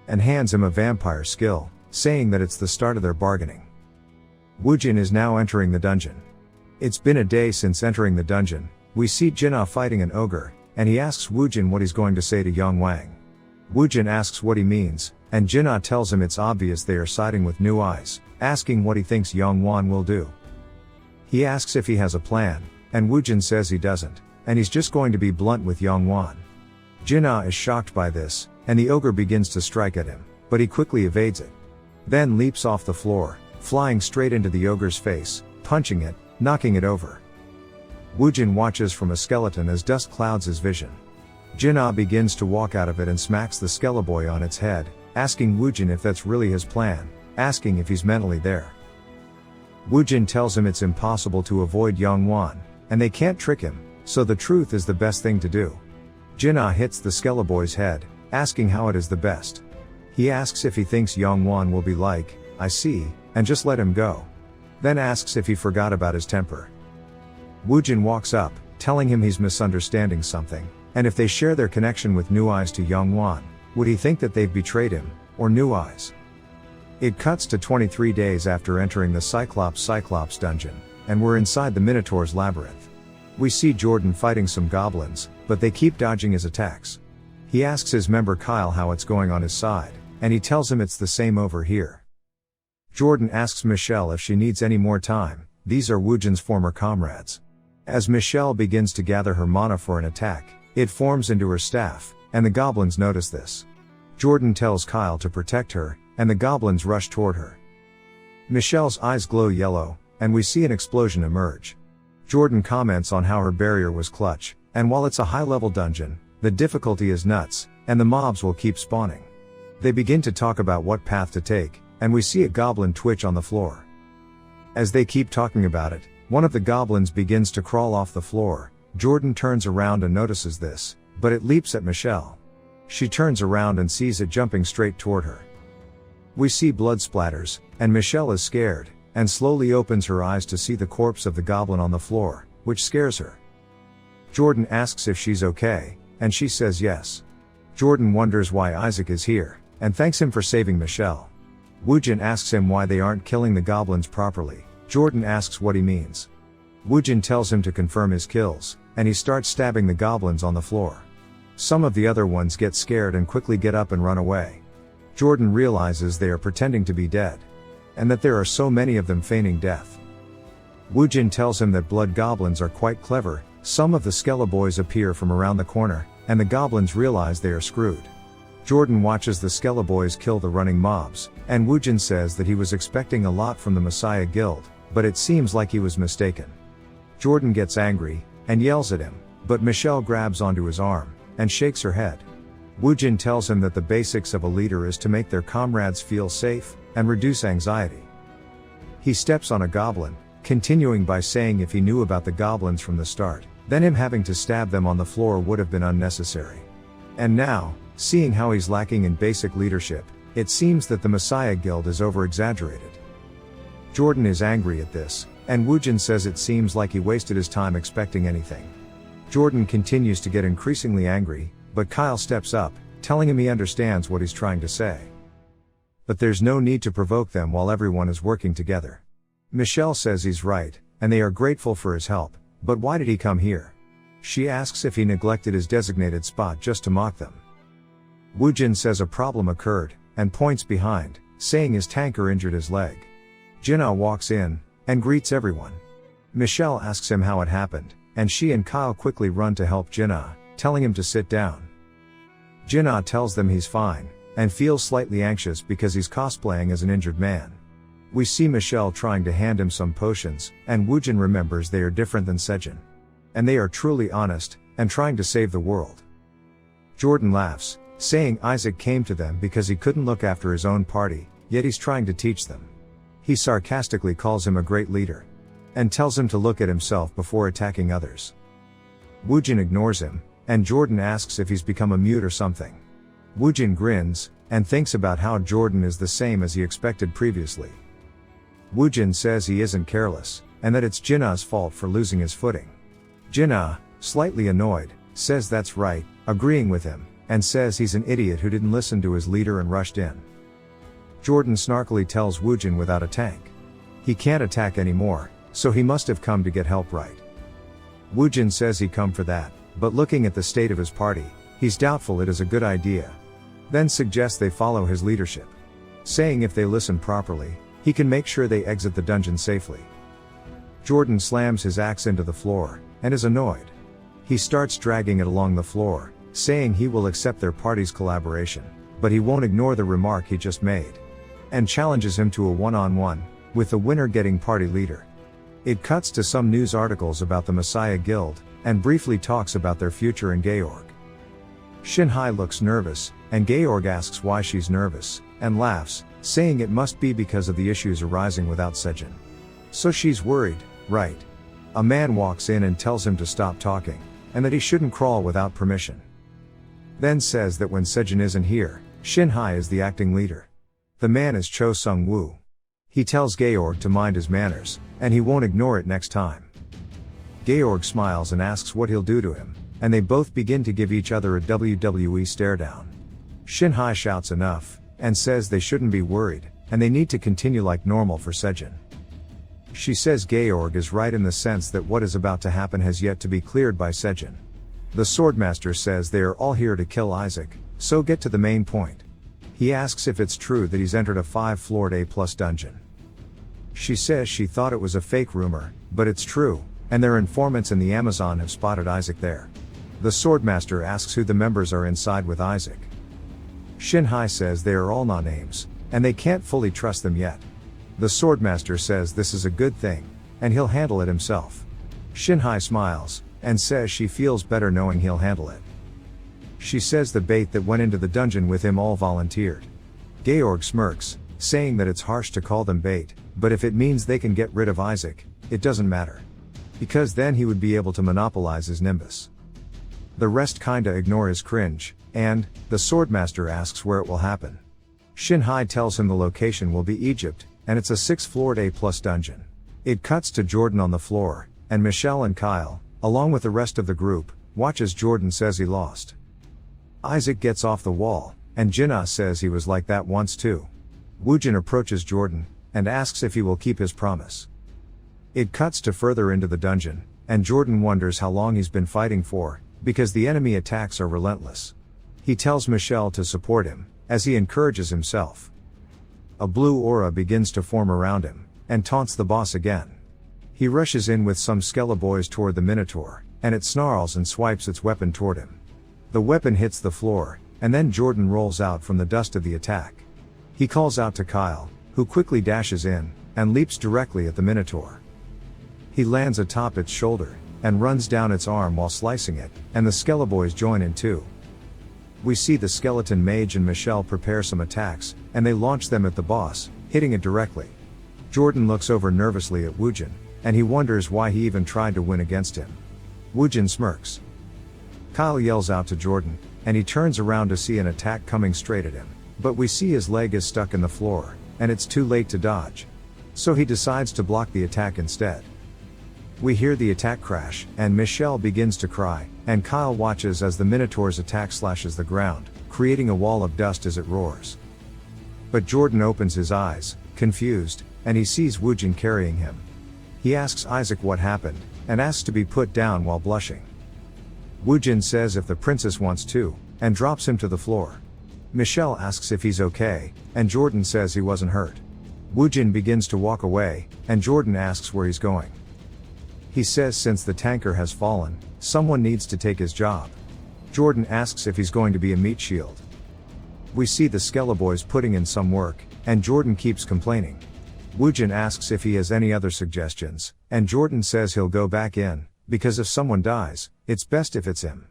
And hands him a vampire skill, saying that it's the start of their bargaining. Woojin is now entering the dungeon. It's been a day since entering the dungeon. We see Jinna fighting an ogre, and he asks Woojin what he's going to say to Yang Wang. Woojin asks what he means, and Jinna tells him it's obvious they are siding with New Eyes, asking what he thinks Yang Wan will do. He asks if he has a plan, and Woojin says he doesn't, and he's just going to be blunt with Yang Wan. Jinna is shocked by this, and the ogre begins to strike at him, but he quickly evades it. Then leaps off the floor, flying straight into the ogre's face, punching it, knocking it over. Woojin watches from a skeleton as dust clouds his vision. Jinna begins to walk out of it and smacks the Skeleboy on its head, asking Woojin if that's really his plan, asking if he's mentally there. Woojin tells him it's impossible to avoid Yang Wan, and they can't trick him, so the truth is the best thing to do. Jinna hits the Skeleboy's head, asking how it is the best. He asks if he thinks Yang Wan will be like, I see, and just let him go. Then asks if he forgot about his temper. Woojin walks up, telling him he's misunderstanding something, and if they share their connection with New Eyes to Yang Wan, would he think that they've betrayed him, or New Eyes? It cuts to 23 days after entering the Cyclops dungeon, and we're inside the Minotaur's labyrinth. We see Jordan fighting some goblins, but they keep dodging his attacks. He asks his member Kyle how it's going on his side, and he tells him it's the same over here. Jordan asks Michelle if she needs any more time. These are Woojin's former comrades. As Michelle begins to gather her mana for an attack, it forms into her staff, and the goblins notice this. Jordan tells Kyle to protect her, and the goblins rush toward her. Michelle's eyes glow yellow, and we see an explosion emerge. Jordan comments on how her barrier was clutch, and while it's a high-level dungeon, the difficulty is nuts, and the mobs will keep spawning. They begin to talk about what path to take, and we see a goblin twitch on the floor. As they keep talking about it, one of the goblins begins to crawl off the floor. Jordan turns around and notices this, but it leaps at Michelle. She turns around and sees it jumping straight toward her. We see blood splatters, and Michelle is scared, and slowly opens her eyes to see the corpse of the goblin on the floor, which scares her. Jordan asks if she's okay, and she says yes. Jordan wonders why Isaac is here, and thanks him for saving Michelle. Woojin asks him why they aren't killing the goblins properly. Jordan asks what he means. Woojin tells him to confirm his kills, and he starts stabbing the goblins on the floor. Some of the other ones get scared and quickly get up and run away. Jordan realizes they are pretending to be dead, and that there are so many of them feigning death. Woojin tells him that blood goblins are quite clever. Some of the Skelleboys appear from around the corner, and the goblins realize they are screwed. Jordan watches the Skelleboys kill the running mobs, and Woojin says that he was expecting a lot from the Messiah Guild, but it seems like he was mistaken. Jordan gets angry, and yells at him, but Michelle grabs onto his arm, and shakes her head. Woojin tells him that the basics of a leader is to make their comrades feel safe, and reduce anxiety. He steps on a goblin, continuing by saying if he knew about the goblins from the start, then him having to stab them on the floor would have been unnecessary. And now, seeing how he's lacking in basic leadership, it seems that the Messiah Guild is over-exaggerated. Jordan is angry at this, and Woojin says it seems like he wasted his time expecting anything. Jordan continues to get increasingly angry, but Kyle steps up, telling him he understands what he's trying to say. But there's no need to provoke them while everyone is working together. Michelle says he's right, and they are grateful for his help, but why did he come here? She asks if he neglected his designated spot just to mock them. Woojin says a problem occurred, and points behind, saying his tanker injured his leg. Jinna walks in, and greets everyone. Michelle asks him how it happened, and she and Kyle quickly run to help Jinna, telling him to sit down. Jinna tells them he's fine, and feels slightly anxious because he's cosplaying as an injured man. We see Michelle trying to hand him some potions, and Woojin remembers they are different than Sejin. And they are truly honest, and trying to save the world. Jordan laughs, saying Isaac came to them because he couldn't look after his own party, yet he's trying to teach them. He sarcastically calls him a great leader, and tells him to look at himself before attacking others. Woojin ignores him, and Jordan asks if he's become a mute or something. Woojin grins, and thinks about how Jordan is the same as he expected previously. Woojin says he isn't careless, and that it's Jinna's fault for losing his footing. Jinna, slightly annoyed, says that's right, agreeing with him, and says he's an idiot who didn't listen to his leader and rushed in. Jordan snarkily tells Woojin without a tank. He can't attack anymore, so he must have come to get help, right? Woojin says he come for that, but looking at the state of his party, he's doubtful it is a good idea. Then suggests they follow his leadership. Saying if they listen properly, he can make sure they exit the dungeon safely. Jordan slams his axe into the floor, and is annoyed. He starts dragging it along the floor, saying he will accept their party's collaboration, but he won't ignore the remark he just made. And challenges him to a one-on-one, with the winner getting party leader. It cuts to some news articles about the Messiah Guild, and briefly talks about their future in Georg. Shinhai looks nervous, and Georg asks why she's nervous, and laughs, saying it must be because of the issues arising without Sejin. So she's worried, right? A man walks in and tells him to stop talking, and that he shouldn't crawl without permission. Then says that when Sejin isn't here, Shinhai is the acting leader. The man is Cho Sung-woo. He tells Georg to mind his manners, and he won't ignore it next time. Georg smiles and asks what he'll do to him, and they both begin to give each other a WWE stare down. Shinhai shouts enough, and says they shouldn't be worried, and they need to continue like normal for Sejin. She says Georg is right in the sense that what is about to happen has yet to be cleared by Sejin. The Swordmaster says they are all here to kill Isaac, so get to the main point. He asks if it's true that he's entered a 5-floored A+ dungeon. She says she thought it was a fake rumor, but it's true, and their informants in the Amazon have spotted Isaac there. The Swordmaster asks who the members are inside with Isaac. Shinhai says they are all no-names, and they can't fully trust them yet. The Swordmaster says this is a good thing, and he'll handle it himself. Shinhai smiles, and says she feels better knowing he'll handle it. She says the bait that went into the dungeon with him all volunteered. Georg smirks, saying that it's harsh to call them bait, but if it means they can get rid of Isaac, it doesn't matter. Because then he would be able to monopolize his nimbus. The rest kinda ignore his cringe, and the Swordmaster asks where it will happen. Shinhai tells him the location will be Egypt, and it's a 6-floored A+ dungeon. It cuts to Jordan on the floor, and Michelle and Kyle, along with the rest of the group, watch as Jordan says he lost. Isaac gets off the wall, and Jinna says he was like that once too. Woojin approaches Jordan, and asks if he will keep his promise. It cuts to further into the dungeon, and Jordan wonders how long he's been fighting for, because the enemy attacks are relentless. He tells Michelle to support him, as he encourages himself. A blue aura begins to form around him, and taunts the boss again. He rushes in with some Skeleborgs toward the Minotaur, and it snarls and swipes its weapon toward him. The weapon hits the floor, and then Jordan rolls out from the dust of the attack. He calls out to Kyle, who quickly dashes in, and leaps directly at the Minotaur. He lands atop its shoulder, and runs down its arm while slicing it, and the Skeleborgs join in too. We see the skeleton mage and Michelle prepare some attacks, and they launch them at the boss, hitting it directly. Jordan looks over nervously at Woojin, and he wonders why he even tried to win against him. Woojin smirks. Kyle yells out to Jordan, and he turns around to see an attack coming straight at him, but we see his leg is stuck in the floor, and it's too late to dodge. So he decides to block the attack instead. We hear the attack crash, and Michelle begins to cry, and Kyle watches as the Minotaur's attack slashes the ground, creating a wall of dust as it roars. But Jordan opens his eyes, confused, and he sees Woojin carrying him. He asks Isaac what happened, and asks to be put down while blushing. Woojin says if the princess wants to, and drops him to the floor. Michelle asks if he's okay, and Jordan says he wasn't hurt. Woojin begins to walk away, and Jordan asks where he's going. He says since the tanker has fallen, someone needs to take his job. Jordan asks if he's going to be a meat shield. We see the Skelleboys putting in some work, and Jordan keeps complaining. Woojin asks if he has any other suggestions, and Jordan says he'll go back in, because if someone dies, it's best if it's him.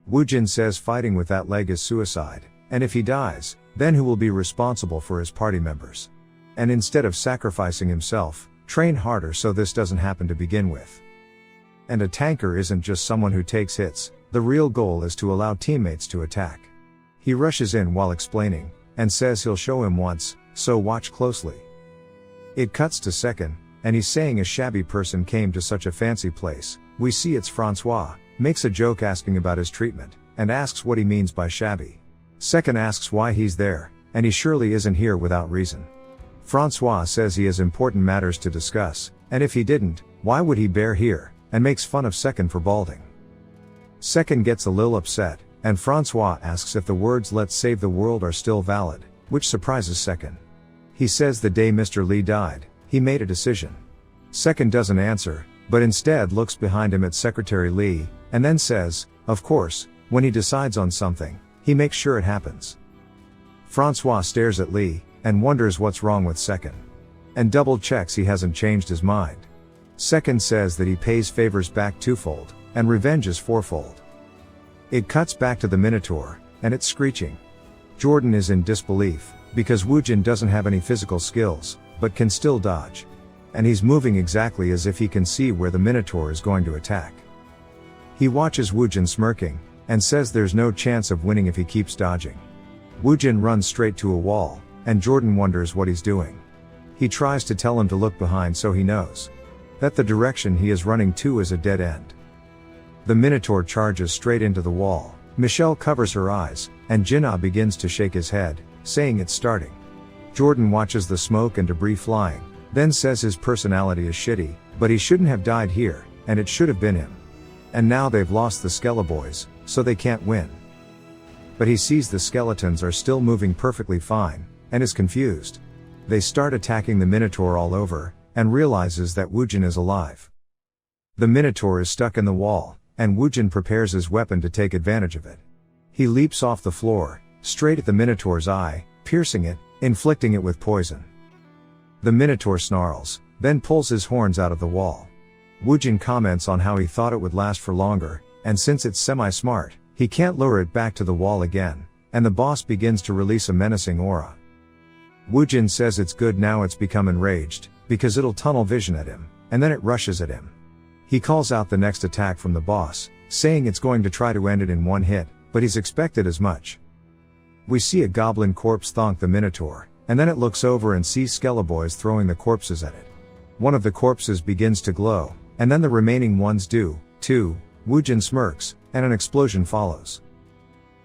Woojin says fighting with that leg is suicide, and if he dies, then who will be responsible for his party members? And instead of sacrificing himself, train harder so this doesn't happen to begin with. And a tanker isn't just someone who takes hits, the real goal is to allow teammates to attack. He rushes in while explaining, and says he'll show him once, so watch closely. It cuts to Second, and he's saying a shabby person came to such a fancy place. We see it's Francois, makes a joke asking about his treatment, and asks what he means by shabby. Second asks why he's there, and he surely isn't here without reason. Francois says he has important matters to discuss, and if he didn't, why would he bear here, and makes fun of Second for balding. Second gets a little upset, and Francois asks if the words "let's save the world" are still valid, which surprises Second. He says the day Mr. Lee died, he made a decision. Second doesn't answer, but instead looks behind him at Secretary Lee, and then says, of course, when he decides on something, he makes sure it happens. Francois stares at Lee, and wonders what's wrong with Second. And double checks he hasn't changed his mind. Second says that he pays favors back twofold, and revenge is fourfold. It cuts back to the Minotaur, and it's screeching. Jordan is in disbelief, because Woojin doesn't have any physical skills, but can still dodge. And he's moving exactly as if he can see where the Minotaur is going to attack. He watches Woojin smirking, and says there's no chance of winning if he keeps dodging. Woojin runs straight to a wall, and Jordan wonders what he's doing. He tries to tell him to look behind so he knows that the direction he is running to is a dead end. The Minotaur charges straight into the wall. Michelle covers her eyes, and Jinnah begins to shake his head, saying it's starting. Jordan watches the smoke and debris flying, then says his personality is shitty, but he shouldn't have died here, and it should have been him. And now they've lost the Skelleboys, so they can't win. But he sees the skeletons are still moving perfectly fine, and is confused. They start attacking the Minotaur all over, and realizes that Woojin is alive. The Minotaur is stuck in the wall, and Woojin prepares his weapon to take advantage of it. He leaps off the floor, straight at the Minotaur's eye, piercing it, inflicting it with poison. The Minotaur snarls, then pulls his horns out of the wall. Woojin comments on how he thought it would last for longer, and since it's semi-smart, he can't lure it back to the wall again, and the boss begins to release a menacing aura. Woojin says it's good now it's become enraged, because it'll tunnel vision at him, and then it rushes at him. He calls out the next attack from the boss, saying it's going to try to end it in one hit, but he's expected as much. We see a goblin corpse thonk the Minotaur, and then it looks over and sees Skelleboys throwing the corpses at it. One of the corpses begins to glow, and then the remaining ones do, too. Woojin smirks, and an explosion follows.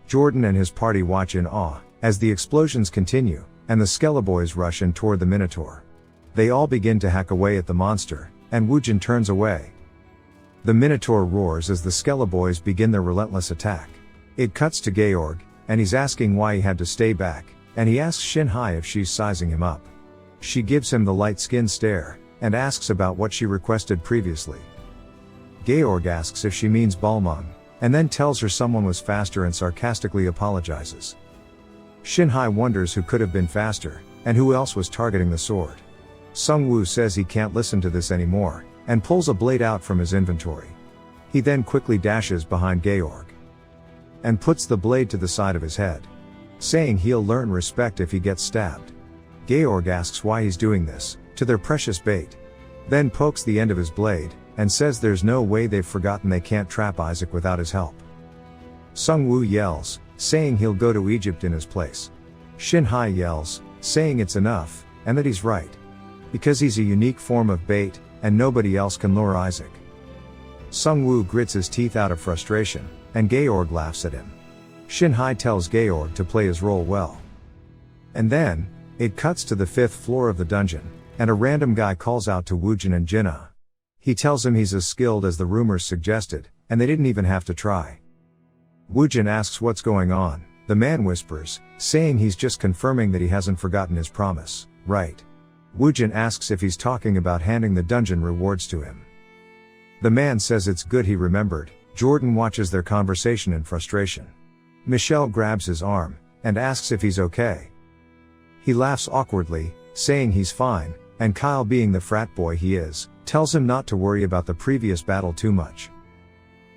Jordan and his party watch in awe, as the explosions continue, and the Skelleboys rush in toward the Minotaur. They all begin to hack away at the monster, and Woojin turns away. The Minotaur roars as the Skelleboys begin their relentless attack. It cuts to Georg, and he's asking why he had to stay back, and he asks Shinhai if she's sizing him up. She gives him the light-skinned stare, and asks about what she requested previously. Georg asks if she means Balmung, and then tells her someone was faster and sarcastically apologizes. Shinhai wonders who could have been faster, and who else was targeting the sword. Sungwoo says he can't listen to this anymore, and pulls a blade out from his inventory. He then quickly dashes behind Georg, and puts the blade to the side of his head, saying he'll learn respect if he gets stabbed. Georg asks why he's doing this, to their precious bait. then pokes the end of his blade, and says there's no way they've forgotten they can't trap Isaac without his help. Sung-woo yells, saying he'll go to Egypt in his place. Shin-hai yells, saying it's enough, and that he's right. Because he's a unique form of bait, and nobody else can lure Isaac. Sung-woo grits his teeth out of frustration, and Georg laughs at him. Shin-hai tells Georg to play his role well. And then, it cuts to the 5th floor of the dungeon, and a random guy calls out to Woojin and Jinna. He tells him he's as skilled as the rumors suggested, and they didn't even have to try. Woojin asks what's going on. The man whispers, saying he's just confirming that he hasn't forgotten his promise, right? Woojin asks if he's talking about handing the dungeon rewards to him. The man says it's good he remembered. Jordan watches their conversation in frustration. Michelle grabs his arm, and asks if he's okay. He laughs awkwardly, saying he's fine, and Kyle, being the frat boy he is, tells him not to worry about the previous battle too much.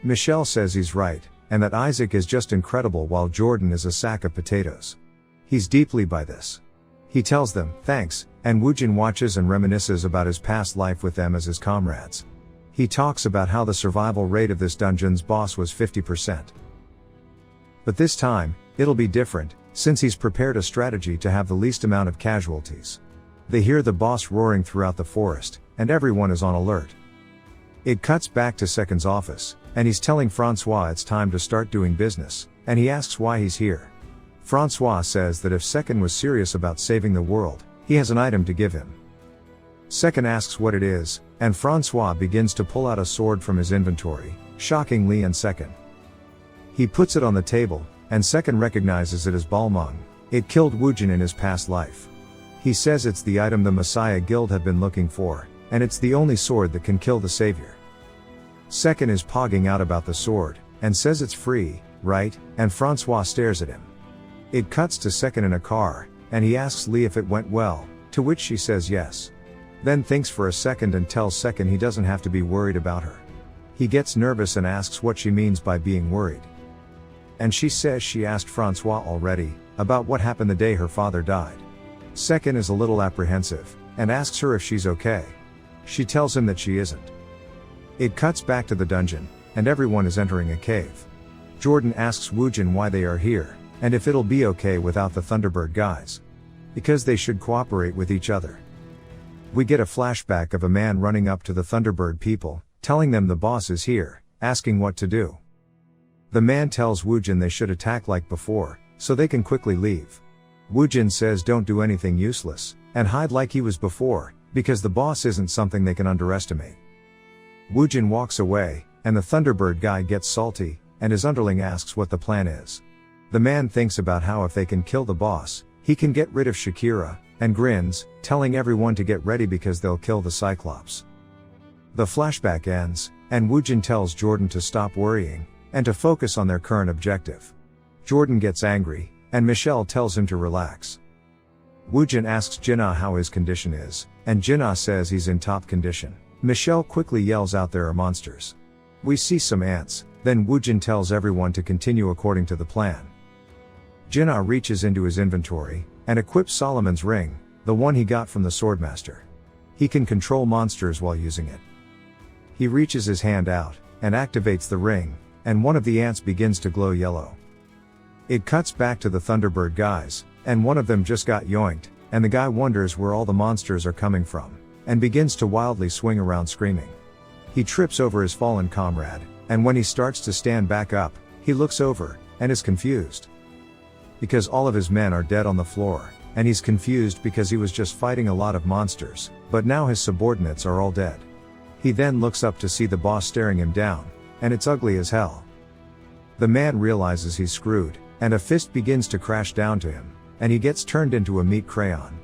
Michelle says he's right, and that Isaac is just incredible while Jordan is a sack of potatoes. He's deeply by this. He tells them, thanks, and Woojin watches and reminisces about his past life with them as his comrades. He talks about how the survival rate of this dungeon's boss was 50%. But this time, it'll be different, since he's prepared a strategy to have the least amount of casualties. They hear the boss roaring throughout the forest, and everyone is on alert. It cuts back to Second's office, and he's telling Francois it's time to start doing business, and he asks why he's here. Francois says that if Second was serious about saving the world, he has an item to give him. Second asks what it is, and Francois begins to pull out a sword from his inventory, shocking Lee and Second. He puts it on the table, and Second recognizes it as Balmung. It killed Woojin in his past life. He says it's the item the Messiah Guild had been looking for, and it's the only sword that can kill the Savior. Second is pogging out about the sword, and says it's free, right? And Francois stares at him. It cuts to Second in a car, and he asks Lee if it went well, to which she says yes. Then thinks for a second and tells Second he doesn't have to be worried about her. He gets nervous and asks what she means by being worried. And she says she asked Francois already, about what happened the day her father died. Second is a little apprehensive, and asks her if she's okay. She tells him that she isn't. It cuts back to the dungeon, and everyone is entering a cave. Jordan asks Woojin why they are here, and if it'll be okay without the Thunderbird guys. Because they should cooperate with each other. We get a flashback of a man running up to the Thunderbird people, telling them the boss is here, asking what to do. The man tells Woojin they should attack like before, so they can quickly leave. Woojin says don't do anything useless, and hide like he was before, because the boss isn't something they can underestimate. Woojin walks away, and the Thunderbird guy gets salty, and his underling asks what the plan is. The man thinks about how if they can kill the boss, he can get rid of Shakira, and grins, telling everyone to get ready because they'll kill the Cyclops. The flashback ends, and Woojin tells Jordan to stop worrying, and to focus on their current objective. Jordan gets angry, and Michelle tells him to relax. Woojin asks Jinna how his condition is, and Jinna says he's in top condition. Michelle quickly yells out there are monsters. We see some ants, then Woojin tells everyone to continue according to the plan. Jinna reaches into his inventory, and equips Solomon's ring, the one he got from the Swordmaster. He can control monsters while using it. He reaches his hand out, and activates the ring, and one of the ants begins to glow yellow. It cuts back to the Thunderbird guys, and one of them just got yoinked, and the guy wonders where all the monsters are coming from, and begins to wildly swing around screaming. He trips over his fallen comrade, and when he starts to stand back up, he looks over, and is confused. Because all of his men are dead on the floor, and he's confused because he was just fighting a lot of monsters, but now his subordinates are all dead. He then looks up to see the boss staring him down, and it's ugly as hell. The man realizes he's screwed, and a fist begins to crash down to him, and he gets turned into a meat crayon.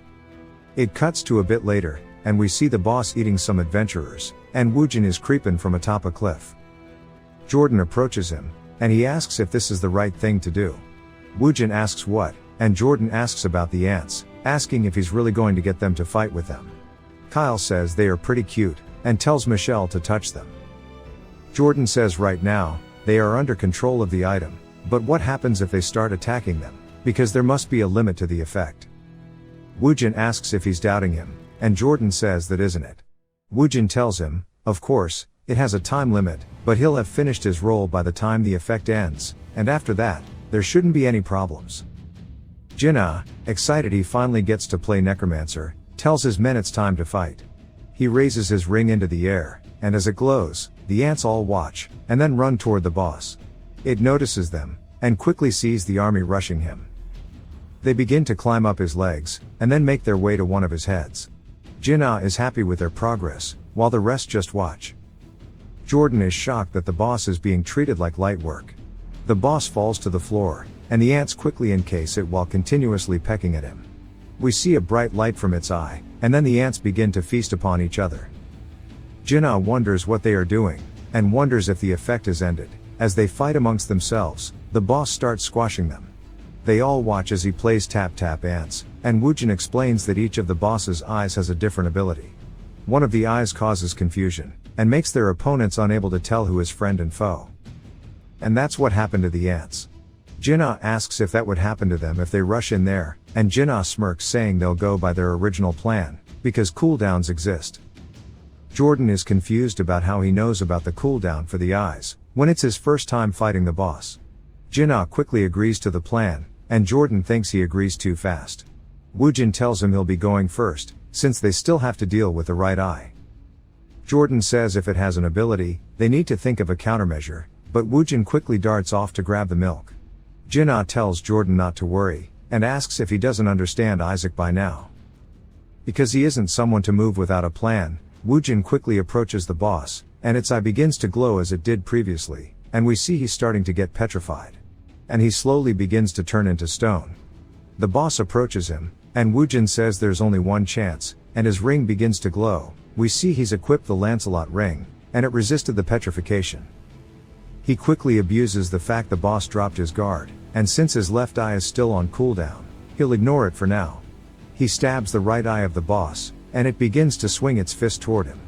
It cuts to a bit later, and we see the boss eating some adventurers, and Woojin is creeping from atop a cliff. Jordan approaches him, and he asks if this is the right thing to do. Woojin asks what, and Jordan asks about the ants, asking if he's really going to get them to fight with them. Kyle says they are pretty cute, and tells Michelle to touch them. Jordan says right now, they are under control of the item, but what happens if they start attacking them, because there must be a limit to the effect. Woojin asks if he's doubting him, and Jordan says that isn't it. Woojin tells him, of course, it has a time limit, but he'll have finished his role by the time the effect ends, and after that, there shouldn't be any problems. Jinna, excited he finally gets to play Necromancer, tells his men it's time to fight. He raises his ring into the air, and as it glows, the ants all watch, and then run toward the boss. It notices them, and quickly sees the army rushing him. They begin to climb up his legs, and then make their way to one of his heads. Jinna is happy with their progress, while the rest just watch. Jordan is shocked that the boss is being treated like light work. The boss falls to the floor, and the ants quickly encase it while continuously pecking at him. We see a bright light from its eye, and then the ants begin to feast upon each other. Jinna wonders what they are doing, and wonders if the effect has ended. As they fight amongst themselves, the boss starts squashing them. They all watch as he plays tap tap ants, and Woojin explains that each of the boss's eyes has a different ability. One of the eyes causes confusion, and makes their opponents unable to tell who is friend and foe. And that's what happened to the ants. Jinna asks if that would happen to them if they rush in there, and Jinna smirks saying they'll go by their original plan, because cooldowns exist. Jordan is confused about how he knows about the cooldown for the eyes, when it's his first time fighting the boss. Jinna quickly agrees to the plan, and Jordan thinks he agrees too fast. Woojin tells him he'll be going first, since they still have to deal with the right eye. Jordan says if it has an ability, they need to think of a countermeasure, but Woojin quickly darts off to grab the milk. Jinna tells Jordan not to worry, and asks if he doesn't understand Isaac by now. Because he isn't someone to move without a plan, Woojin quickly approaches the boss, and its eye begins to glow as it did previously, and we see he's starting to get petrified. And he slowly begins to turn into stone. The boss approaches him, and Woojin says there's only one chance, and his ring begins to glow. We see he's equipped the Lancelot ring, and it resisted the petrification. He quickly abuses the fact the boss dropped his guard, and since his left eye is still on cooldown, he'll ignore it for now. He stabs the right eye of the boss, and it begins to swing its fist toward him.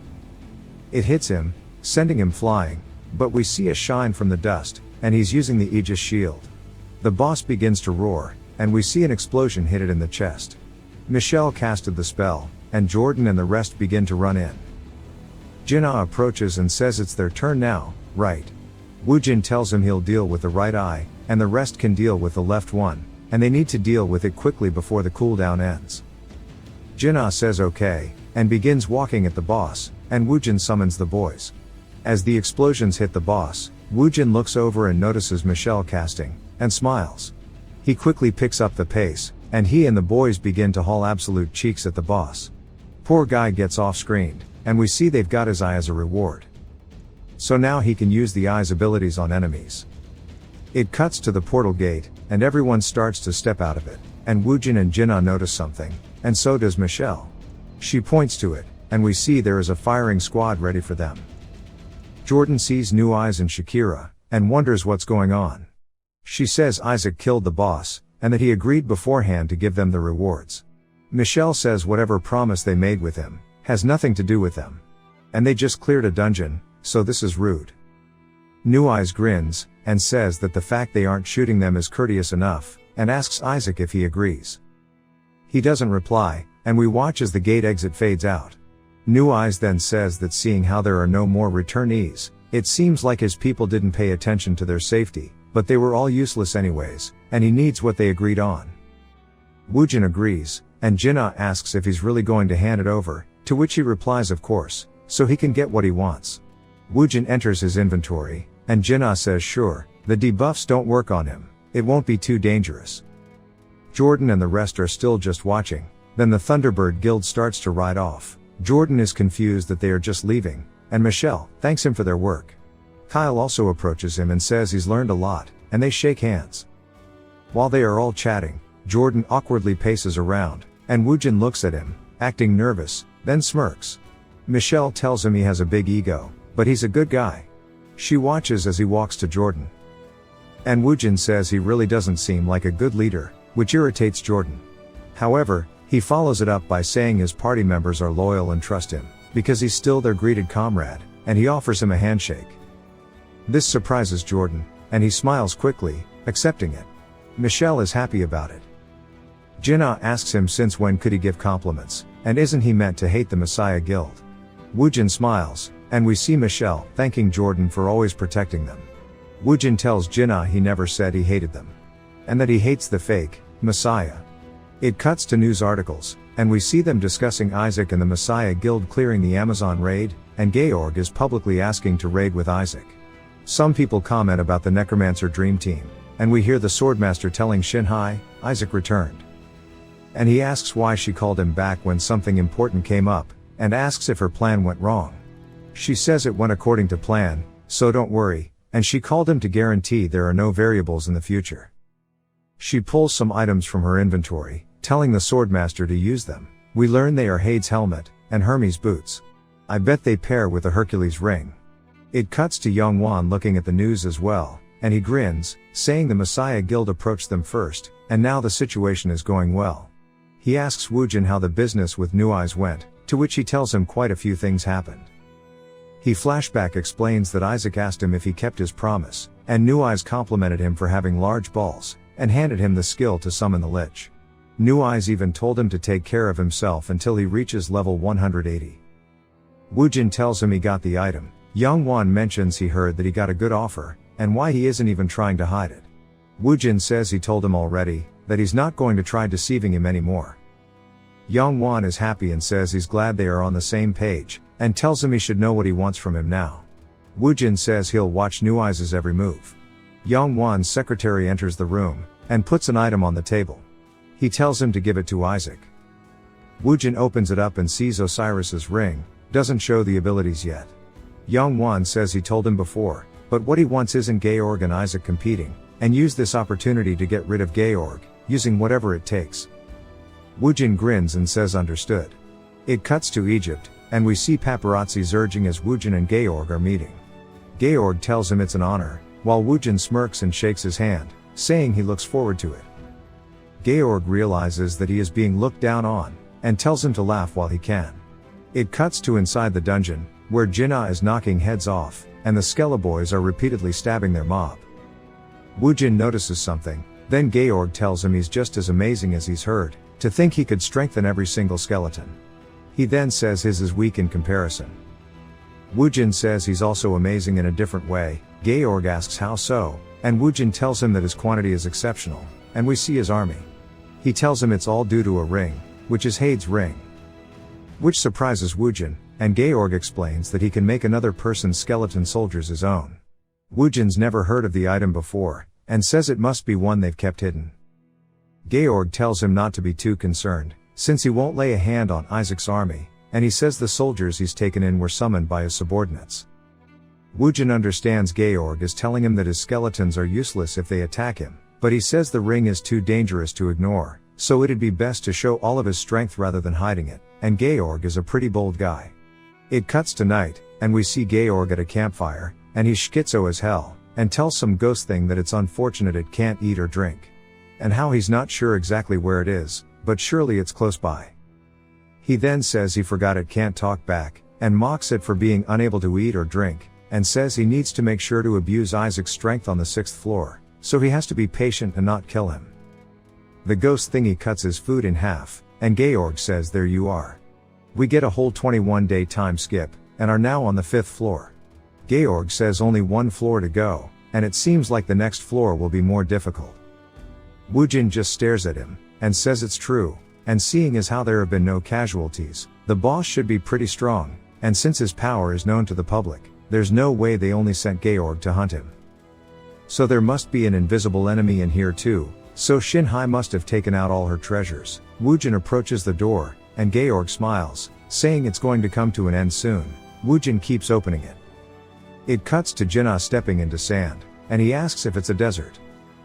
It hits him, sending him flying, but we see a shine from the dust, and he's using the Aegis shield. The boss begins to roar, and we see an explosion hit it in the chest. Michelle casted the spell, and Jordan and the rest begin to run in. Jinna approaches and says it's their turn now, right? Woojin tells him he'll deal with the right eye, and the rest can deal with the left one, and they need to deal with it quickly before the cooldown ends. Jinna says okay, and begins walking at the boss, and Woojin summons the boys. As the explosions hit the boss, Woojin looks over and notices Michelle casting, and smiles. He quickly picks up the pace, and he and the boys begin to haul absolute cheeks at the boss. Poor guy gets off-screened, and we see they've got his eye as a reward. So now he can use the eye's abilities on enemies. It cuts to the portal gate, and everyone starts to step out of it, and Woojin and Jinna notice something, and so does Michelle. She points to it, and we see there is a firing squad ready for them. Jordan sees New Eyes and Shakira, and wonders what's going on. She says Isaac killed the boss, and that he agreed beforehand to give them the rewards. Michelle says whatever promise they made with him, has nothing to do with them. And they just cleared a dungeon, so this is rude. New Eyes grins, and says that the fact they aren't shooting them is courteous enough, and asks Isaac if he agrees. He doesn't reply, and we watch as the gate exit fades out. New Eyes then says that seeing how there are no more returnees, it seems like his people didn't pay attention to their safety, but they were all useless anyways, and he needs what they agreed on. Woojin agrees, and Jinna asks if he's really going to hand it over, to which he replies of course, so he can get what he wants. Woojin enters his inventory, and Jinna says sure, the debuffs don't work on him, it won't be too dangerous. Jordan and the rest are still just watching, then the Thunderbird Guild starts to ride off. Jordan is confused that they are just leaving, and Michelle thanks him for their work. Kyle also approaches him and says he's learned a lot, and they shake hands. While they are all chatting, Jordan awkwardly paces around, and Woojin looks at him, acting nervous, then smirks. Michelle tells him he has a big ego, but he's a good guy. She watches as he walks to Jordan. And Woojin says he really doesn't seem like a good leader, which irritates Jordan. However, he follows it up by saying his party members are loyal and trust him, because he's still their greeted comrade, and he offers him a handshake. This surprises Jordan, and he smiles quickly, accepting it. Michelle is happy about it. Jinna asks him since when could he give compliments, and isn't he meant to hate the Messiah Guild? Woojin smiles, and we see Michelle thanking Jordan for always protecting them. Woojin tells Jinna he never said he hated them. And that he hates the fake Messiah. It cuts to news articles, and we see them discussing Isaac and the Messiah Guild clearing the Amazon raid, and Georg is publicly asking to raid with Isaac. Some people comment about the Necromancer dream team, and we hear the Swordmaster telling Shinhai, Isaac returned. And he asks why she called him back when something important came up, and asks if her plan went wrong. She says it went according to plan, so don't worry, and she called him to guarantee there are no variables in the future. She pulls some items from her inventory, telling the Swordmaster to use them. We learn they are Hade's helmet, and Hermes' boots. I bet they pair with the Hercules ring. It cuts to Youngwon looking at the news as well, and he grins, saying the Messiah Guild approached them first, and now the situation is going well. He asks Woojin how the business with New Eyes went, to which he tells him quite a few things happened. He flashback explains that Isaac asked him if he kept his promise, and New Eyes complimented him for having large balls, and handed him the skill to summon the Lich. New Eyes even told him to take care of himself until he reaches level 180. Woojin tells him he got the item. Youngwon mentions he heard that he got a good offer, and why he isn't even trying to hide it. Woojin says he told him already, that he's not going to try deceiving him anymore. Youngwon is happy and says he's glad they are on the same page, and tells him he should know what he wants from him now. Woojin says he'll watch New Eyes' every move. Youngwon's secretary enters the room, and puts an item on the table. He tells him to give it to Isaac. Woojin opens it up and sees Osiris's ring, doesn't show the abilities yet. Youngwon says he told him before, but what he wants isn't Georg and Isaac competing, and use this opportunity to get rid of Georg, using whatever it takes. Woojin grins and says understood. It cuts to Egypt, and we see paparazzis urging as Woojin and Georg are meeting. Georg tells him it's an honor, while Woojin smirks and shakes his hand, saying he looks forward to it. Georg realizes that he is being looked down on, and tells him to laugh while he can. It cuts to inside the dungeon, where Jinna is knocking heads off, and the Skeleboys are repeatedly stabbing their mob. Woojin notices something, then Georg tells him he's just as amazing as he's heard, to think he could strengthen every single skeleton. He then says his is weak in comparison. Woojin says he's also amazing in a different way. Georg asks how so, and Woojin tells him that his quantity is exceptional, and we see his army. He tells him it's all due to a ring, which is Hade's ring. Which surprises Woojin, and Georg explains that he can make another person's skeleton soldiers his own. Woojin's never heard of the item before, and says it must be one they've kept hidden. Georg tells him not to be too concerned, since he won't lay a hand on Isaac's army, and he says the soldiers he's taken in were summoned by his subordinates. Woojin understands Georg is telling him that his skeletons are useless if they attack him, but he says the ring is too dangerous to ignore, so it'd be best to show all of his strength rather than hiding it, and Georg is a pretty bold guy. It cuts to night, and we see Georg at a campfire, and he's schizo as hell, and tells some ghost thing that it's unfortunate it can't eat or drink. And how he's not sure exactly where it is, but surely it's close by. He then says he forgot it can't talk back, and mocks it for being unable to eat or drink, and says he needs to make sure to abuse Isaac's strength on the 6th floor, so he has to be patient and not kill him. The ghost thingy cuts his food in half, and Georg says there you are. We get a whole 21-day time skip, and are now on the 5th floor. Georg says only one floor to go, and it seems like the next floor will be more difficult. Woojin just stares at him, and says it's true, and seeing as how there have been no casualties, the boss should be pretty strong, and since his power is known to the public, there's no way they only sent Georg to hunt him. So there must be an invisible enemy in here too, so Shinhai must have taken out all her treasures. Woojin approaches the door, and Georg smiles, saying it's going to come to an end soon. Woojin keeps opening it. It cuts to Jinna stepping into sand, and he asks if it's a desert.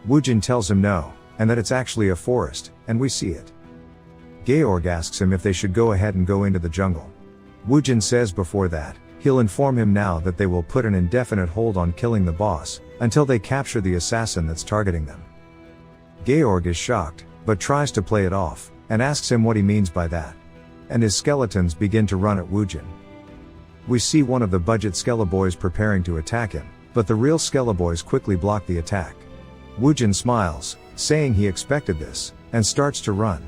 Woojin tells him no, and that it's actually a forest, and we see it. Georg asks him if they should go ahead and go into the jungle. Woojin says before that, he'll inform him now that they will put an indefinite hold on killing the boss, until they capture the assassin that's targeting them. Georg is shocked, but tries to play it off, and asks him what he means by that. And his skeletons begin to run at Woojin. We see one of the budget Skelleboys preparing to attack him, but the real Skelleboys quickly block the attack. Woojin smiles, saying he expected this, and starts to run.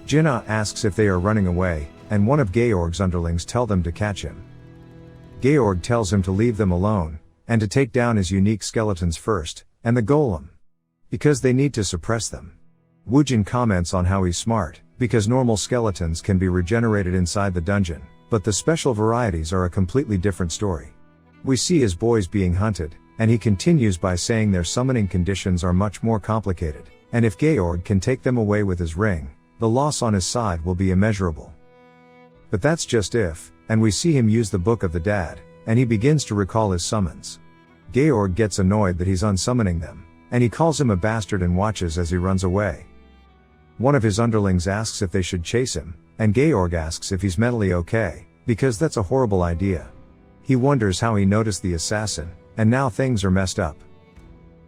Jinna asks if they are running away, and one of Georg's underlings tell them to catch him. Georg tells him to leave them alone, and to take down his unique skeletons first, and the golem. Because they need to suppress them. Woojin comments on how he's smart, because normal skeletons can be regenerated inside the dungeon, but the special varieties are a completely different story. We see his boys being hunted, and he continues by saying their summoning conditions are much more complicated, and if Georg can take them away with his ring, the loss on his side will be immeasurable. But that's just if, and we see him use the Book of the Dad, and he begins to recall his summons. Georg gets annoyed that he's unsummoning them, and he calls him a bastard and watches as he runs away. One of his underlings asks if they should chase him, and Georg asks if he's mentally okay, because that's a horrible idea. He wonders how he noticed the assassin, and now things are messed up.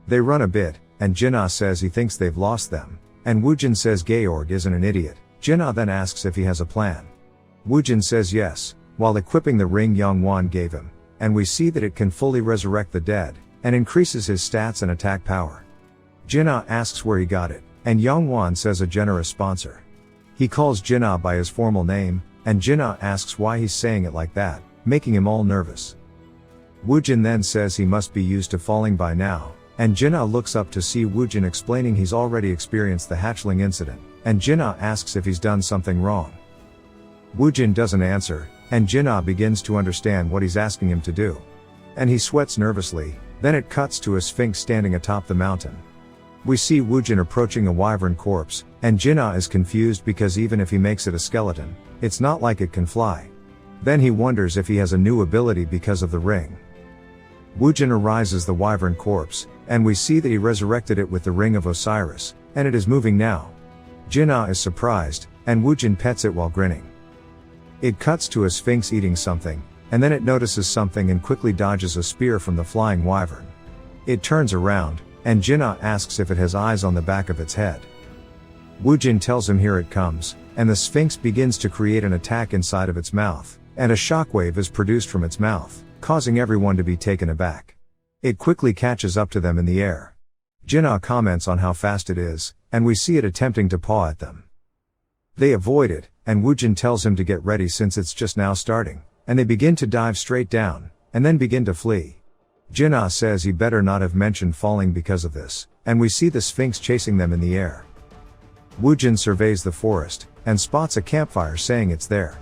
They run a bit, and Jinna says he thinks they've lost them, and Woojin says Georg isn't an idiot. Jinna then asks if he has a plan. Woojin says yes, while equipping the ring Yongwan gave him, and we see that it can fully resurrect the dead, and increases his stats and attack power. Jinna asks where he got it, and Yongwan says a generous sponsor. He calls Jinna by his formal name, and Jinna asks why he's saying it like that, making him all nervous. Woojin then says he must be used to falling by now, and Jinna looks up to see Woojin explaining he's already experienced the hatchling incident, and Jinna asks if he's done something wrong. Woojin doesn't answer, and Jinna begins to understand what he's asking him to do. And he sweats nervously, then it cuts to a sphinx standing atop the mountain. We see Woojin approaching a wyvern corpse, and Jinna is confused because even if he makes it a skeleton, it's not like it can fly. Then he wonders if he has a new ability because of the ring. Woojin arises the wyvern corpse, and we see that he resurrected it with the ring of Osiris, and it is moving now. Jinna is surprised, and Woojin pets it while grinning. It cuts to a sphinx eating something, and then it notices something and quickly dodges a spear from the flying wyvern. It turns around, and Jinna asks if it has eyes on the back of its head. Woojin tells him here it comes, and the sphinx begins to create an attack inside of its mouth, and a shockwave is produced from its mouth, causing everyone to be taken aback. It quickly catches up to them in the air. Jinna comments on how fast it is, and we see it attempting to paw at them. They avoid it, and Woojin tells him to get ready since it's just now starting, and they begin to dive straight down, and then begin to flee. Jinna says he better not have mentioned falling because of this, and we see the sphinx chasing them in the air. Woojin surveys the forest, and spots a campfire saying it's there.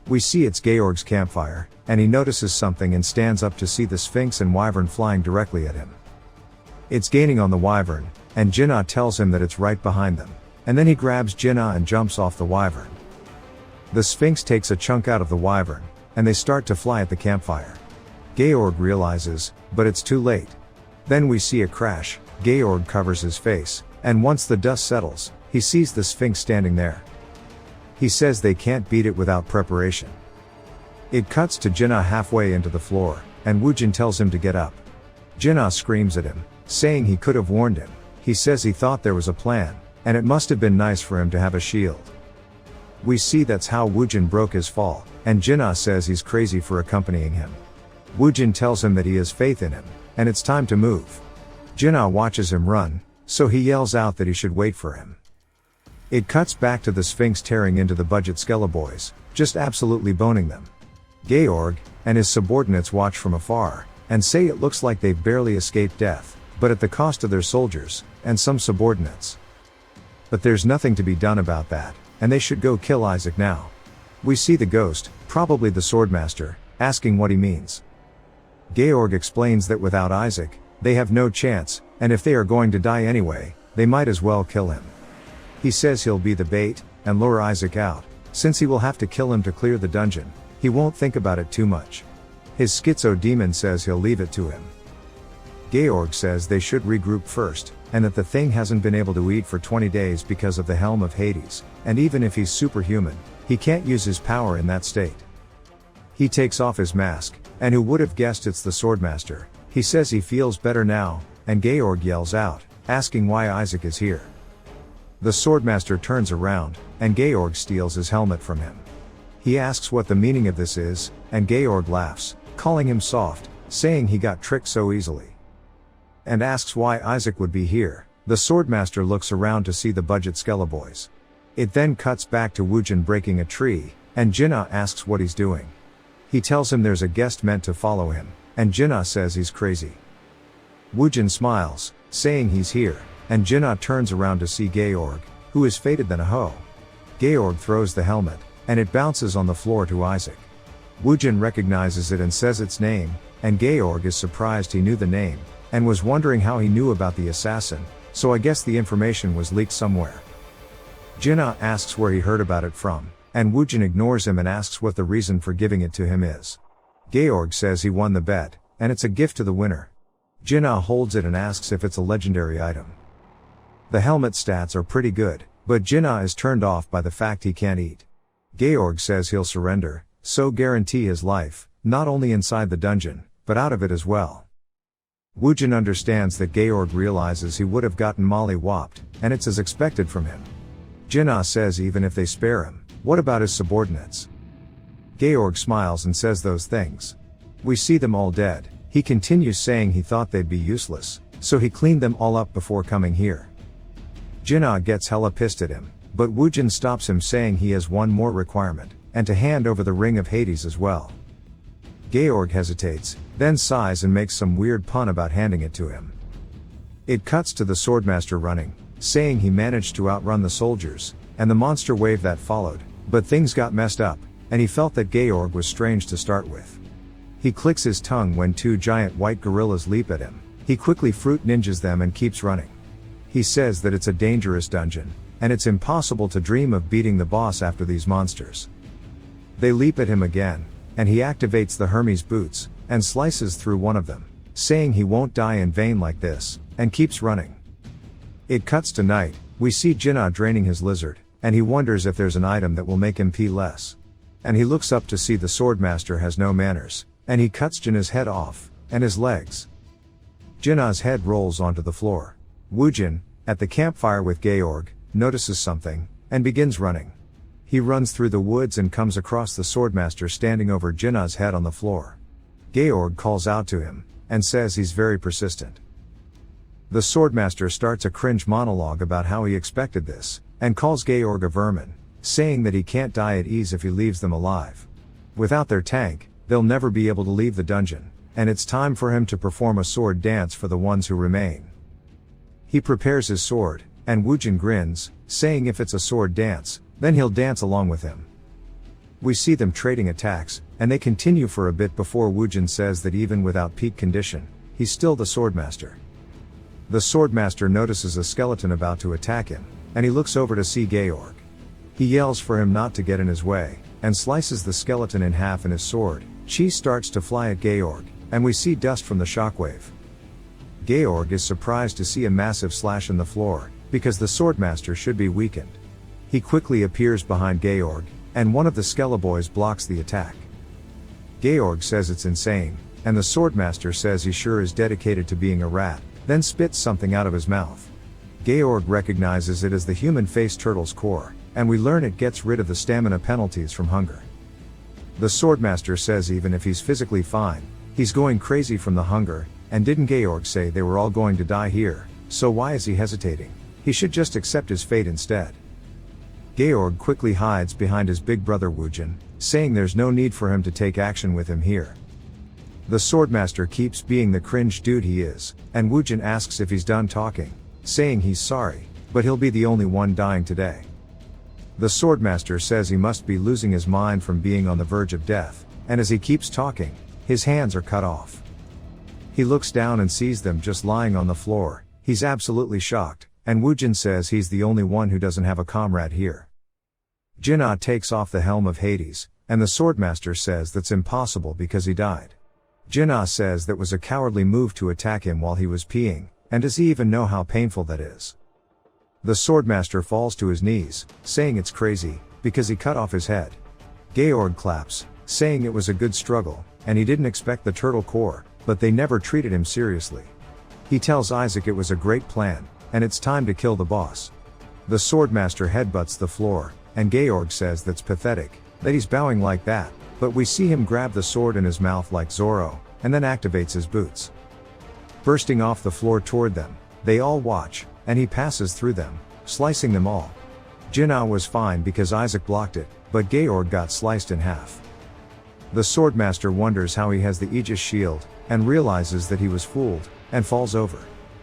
We see it's Georg's campfire, and he notices something and stands up to see the sphinx and wyvern flying directly at him. It's gaining on the wyvern, and Jinna tells him that it's right behind them, and then he grabs Jinna and jumps off the wyvern. The sphinx takes a chunk out of the wyvern, and they start to fly at the campfire. Georg realizes, but it's too late. Then we see a crash, Georg covers his face, and once the dust settles, he sees the sphinx standing there. He says they can't beat it without preparation. It cuts to Jinna halfway into the floor, and Woojin tells him to get up. Jinna screams at him, saying he could have warned him. He says he thought there was a plan, and it must have been nice for him to have a shield. We see that's how Woojin broke his fall, and Jinna says he's crazy for accompanying him. Woojin tells him that he has faith in him, and it's time to move. Jinna watches him run, so he yells out that he should wait for him. It cuts back to the sphinx tearing into the budget Skelleboys, just absolutely boning them. Georg and his subordinates watch from afar, and say it looks like they've barely escaped death, but at the cost of their soldiers, and some subordinates. But there's nothing to be done about that, and they should go kill Isaac now. We see the ghost, probably the swordmaster, asking what he means. Georg explains that without Isaac, they have no chance, and if they are going to die anyway, they might as well kill him. He says he'll be the bait, and lure Isaac out, since he will have to kill him to clear the dungeon. He won't think about it too much. His schizo demon says he'll leave it to him. Georg says they should regroup first, and that the thing hasn't been able to eat for 20 days because of the Helm of Hades, and even if he's superhuman, he can't use his power in that state. He takes off his mask, and who would have guessed it's the swordmaster. He says he feels better now, and Georg yells out, asking why Isaac is here. The swordmaster turns around, and Georg steals his helmet from him. He asks what the meaning of this is, and Georg laughs, calling him soft, saying he got tricked so easily. And asks why Isaac would be here. The swordmaster looks around to see the budget Skelleboys. It then cuts back to Woojin breaking a tree, and Jinna asks what he's doing. He tells him there's a guest meant to follow him, and Jinna says he's crazy. Woojin smiles, saying he's here, and Jinna turns around to see Georg, who is fated than a hoe. Georg throws the helmet, and it bounces on the floor to Isaac. Woojin recognizes it and says its name, and Georg is surprised he knew the name, and was wondering how he knew about the assassin, so I guess the information was leaked somewhere. Jinna asks where he heard about it from, and Woojin ignores him and asks what the reason for giving it to him is. Georg says he won the bet, and it's a gift to the winner. Jinna holds it and asks if it's a legendary item. The helmet stats are pretty good, but Jinna is turned off by the fact he can't eat. Georg says he'll surrender, so guarantee his life, not only inside the dungeon, but out of it as well. Woojin understands that Georg realizes he would have gotten molly-whopped, and it's as expected from him. Jinna says even if they spare him, what about his subordinates? Georg smiles and says those things. We see them all dead. He continues saying he thought they'd be useless, so he cleaned them all up before coming here. Jinna gets hella pissed at him, but Woojin stops him saying he has one more requirement, and to hand over the Ring of Hades as well. Georg hesitates, then sighs and makes some weird pun about handing it to him. It cuts to the Swordmaster running, saying he managed to outrun the soldiers, and the monster wave that followed, but things got messed up, and he felt that Georg was strange to start with. He clicks his tongue when two giant white gorillas leap at him. He quickly fruit ninjas them and keeps running. He says that it's a dangerous dungeon, and it's impossible to dream of beating the boss after these monsters. They leap at him again, and he activates the Hermes boots, and slices through one of them, saying he won't die in vain like this, and keeps running. It cuts to night. We see Jinna draining his lizard, and he wonders if there's an item that will make him pee less. And he looks up to see the Swordmaster has no manners, and he cuts Jinna's head off, and his legs. Jinna's head rolls onto the floor. Woojin, at the campfire with Georg, notices something, and begins running. He runs through the woods and comes across the Swordmaster standing over Jinna's head on the floor. Georg calls out to him, and says he's very persistent. The Swordmaster starts a cringe monologue about how he expected this, and calls Georg a vermin, saying that he can't die at ease if he leaves them alive. Without their tank, they'll never be able to leave the dungeon, and it's time for him to perform a sword dance for the ones who remain. He prepares his sword, and Woojin grins, saying if it's a sword dance, then he'll dance along with him. We see them trading attacks, and they continue for a bit before Woojin says that even without peak condition, he's still the Swordmaster. The Swordmaster notices a skeleton about to attack him, and he looks over to see Georg. He yells for him not to get in his way, and slices the skeleton in half in his sword. Chi starts to fly at Georg, and we see dust from the shockwave. Georg is surprised to see a massive slash in the floor, because the Swordmaster should be weakened. He quickly appears behind Georg, and one of the Skelleboys blocks the attack. Georg says it's insane, and the Swordmaster says he sure is dedicated to being a rat, then spits something out of his mouth. Georg recognizes it as the human face turtle's core, and we learn it gets rid of the stamina penalties from hunger. The Swordmaster says even if he's physically fine, he's going crazy from the hunger, and didn't Georg say they were all going to die here, so why is he hesitating? He should just accept his fate instead. Georg quickly hides behind his big brother Woojin, saying there's no need for him to take action with him here. The Swordmaster keeps being the cringe dude he is, and Woojin asks if he's done talking, saying he's sorry, but he'll be the only one dying today. The Swordmaster says he must be losing his mind from being on the verge of death, and as he keeps talking, his hands are cut off. He looks down and sees them just lying on the floor. He's absolutely shocked, and Woojin says he's the only one who doesn't have a comrade here. Jinna takes off the helm of Hades, and the Swordmaster says that's impossible because he died. Jinna says that was a cowardly move to attack him while he was peeing, and does he even know how painful that is? The Swordmaster falls to his knees, saying it's crazy, because he cut off his head. Georg claps, saying it was a good struggle, and he didn't expect the turtle core, but they never treated him seriously. He tells Isaac it was a great plan, and it's time to kill the boss. The Swordmaster headbutts the floor, and Georg says that's pathetic, that he's bowing like that, but we see him grab the sword in his mouth like Zorro, and then activates his boots. Bursting off the floor toward them, they all watch, and he passes through them, slicing them all. Jinna was fine because Isaac blocked it, but Georg got sliced in half. The Swordmaster wonders how he has the Aegis shield, and realizes that he was fooled, and falls over.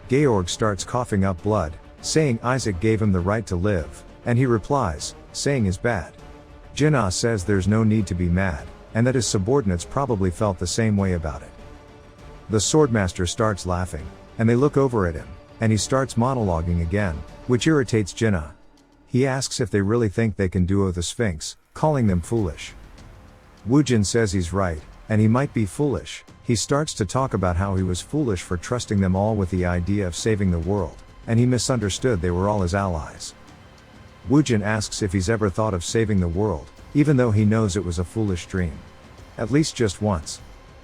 Georg starts coughing up blood, saying Isaac gave him the right to live, and he replies, saying is bad. Jinnah says there's no need to be mad, and that his subordinates probably felt the same way about it. The Swordmaster starts laughing, and they look over at him, and he starts monologuing again, which irritates Jinnah. He asks if they really think they can duo the Sphinx, calling them foolish. Woojin says he's right, and he might be foolish. He starts to talk about how he was foolish for trusting them all with the idea of saving the world, and he misunderstood they were all his allies. Woojin asks if he's ever thought of saving the world, even though he knows it was a foolish dream. At least just once.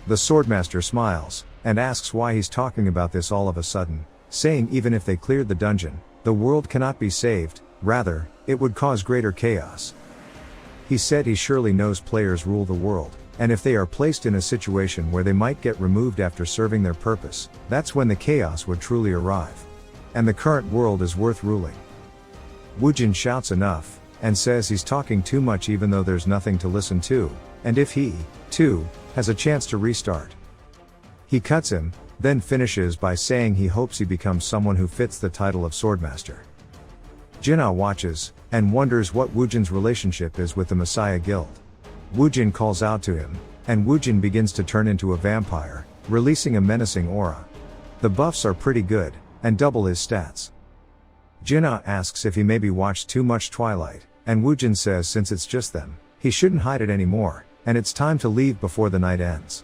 The Swordmaster smiles, and asks why he's talking about this all of a sudden, saying even if they cleared the dungeon, the world cannot be saved, rather, it would cause greater chaos. He said he surely knows players rule the world, and if they are placed in a situation where they might get removed after serving their purpose, that's when the chaos would truly arrive. And the current world is worth ruling. Woojin shouts enough, and says he's talking too much even though there's nothing to listen to, and if he, too, has a chance to restart. He cuts him, then finishes by saying he hopes he becomes someone who fits the title of Swordmaster. Jinnah watches, and wonders what Woojin's relationship is with the Messiah Guild. Woojin calls out to him, and Woojin begins to turn into a vampire, releasing a menacing aura. The buffs are pretty good, and double his stats. Jinnah asks if he maybe watched too much Twilight, and Woojin says since it's just them, he shouldn't hide it anymore, and it's time to leave before the night ends.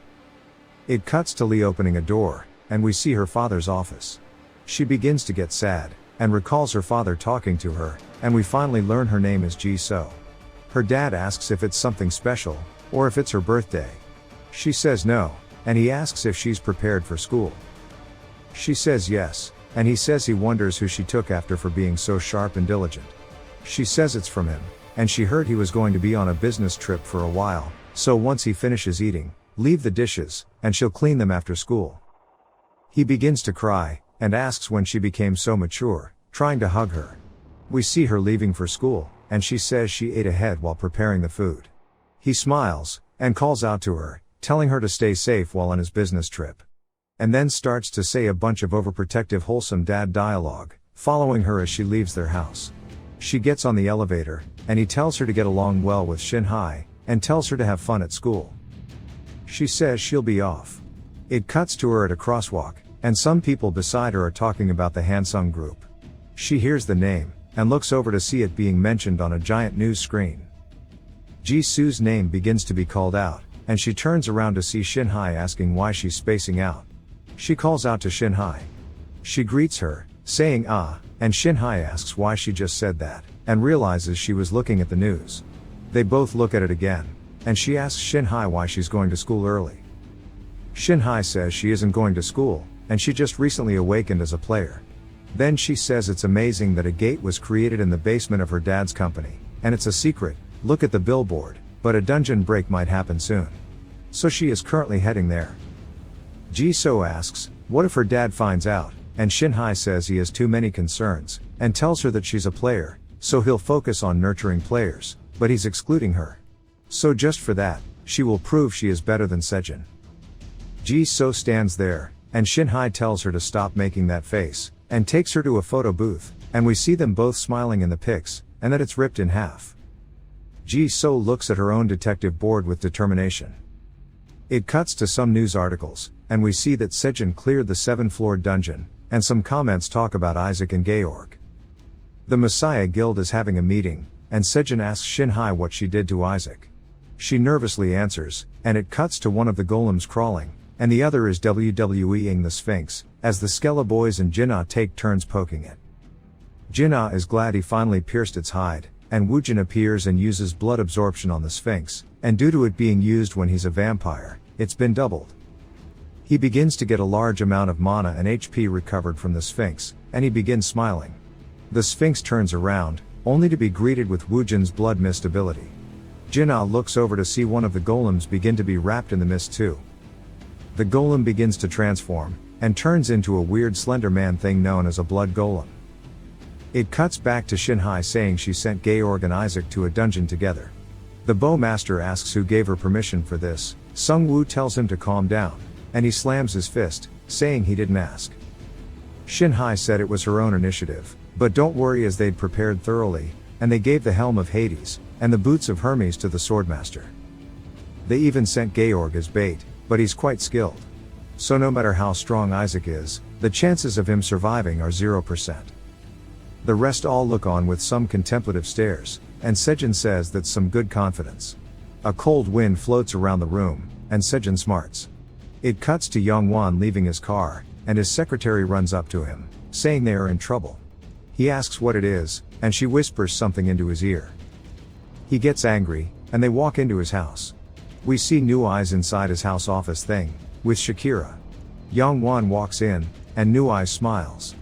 It cuts to Lee opening a door, and we see her father's office. She begins to get sad, and recalls her father talking to her, and we finally learn her name is Ji-So. Her dad asks if it's something special, or if it's her birthday. She says no, and he asks if she's prepared for school. She says yes, and he says he wonders who she took after for being so sharp and diligent. She says it's from him, and she heard he was going to be on a business trip for a while, so once he finishes eating, leave the dishes, and she'll clean them after school. He begins to cry, and asks when she became so mature, trying to hug her. We see her leaving for school, and she says she ate ahead while preparing the food. He smiles, and calls out to her, telling her to stay safe while on his business trip. And then starts to say a bunch of overprotective wholesome dad dialogue, following her as she leaves their house. She gets on the elevator, and he tells her to get along well with Shinhai, and tells her to have fun at school. She says she'll be off. It cuts to her at a crosswalk, and some people beside her are talking about the Hansung group. She hears the name, and looks over to see it being mentioned on a giant news screen. Jisoo's name begins to be called out, and she turns around to see Shinhai asking why she's spacing out. She calls out to Shinhai. She greets her, saying ah, and Shinhai asks why she just said that, and realizes she was looking at the news. They both look at it again, and she asks Shinhai why she's going to school early. Shinhai says she isn't going to school, and she just recently awakened as a player. Then she says it's amazing that a gate was created in the basement of her dad's company, and it's a secret, look at the billboard, but a dungeon break might happen soon. So she is currently heading there. Ji-So asks, what if her dad finds out, and Shinhai says he has too many concerns, and tells her that she's a player, so he'll focus on nurturing players, but he's excluding her. So just for that, she will prove she is better than Sejin. Ji-So stands there, and Shinhai tells her to stop making that face, and takes her to a photo booth, and we see them both smiling in the pics, and that it's ripped in half. Ji-So looks at her own detective board with determination. It cuts to some news articles, and we see that Sejin cleared the 7th-floor dungeon, and some comments talk about Isaac and Georg. The Messiah Guild is having a meeting, and Sejin asks Shinhai what she did to Isaac. She nervously answers, and it cuts to one of the golems crawling, and the other is WWEing the Sphinx, as the Skella boys and Jinnah take turns poking it. Jinnah is glad he finally pierced its hide, and Woojin appears and uses blood absorption on the Sphinx, and due to it being used when he's a vampire, it's been doubled. He begins to get a large amount of mana and HP recovered from the Sphinx, and he begins smiling. The Sphinx turns around, only to be greeted with Woojin's blood mist ability. Jinnah looks over to see one of the golems begin to be wrapped in the mist too. The golem begins to transform, and turns into a weird slender man thing known as a blood golem. It cuts back to Shinhai saying she sent Georg and Isaac to a dungeon together. The bowmaster asks who gave her permission for this. Sung-woo tells him to calm down, and he slams his fist, saying he didn't ask. Shin-hai said it was her own initiative, but don't worry, as they'd prepared thoroughly, and they gave the helm of Hades, and the boots of Hermes to the swordmaster. They even sent Georg as bait, but he's quite skilled. So no matter how strong Isaac is, the chances of him surviving are 0%. The rest all look on with some contemplative stares, and Sejin says that's some good confidence. A cold wind floats around the room, and Sejin smarts. It cuts to Young-won leaving his car, and his secretary runs up to him, saying they are in trouble. He asks what it is, and she whispers something into his ear. He gets angry, and they walk into his house. We see New Eyes inside his house office thing, with Shakira. Young-won walks in, and New Eyes smiles.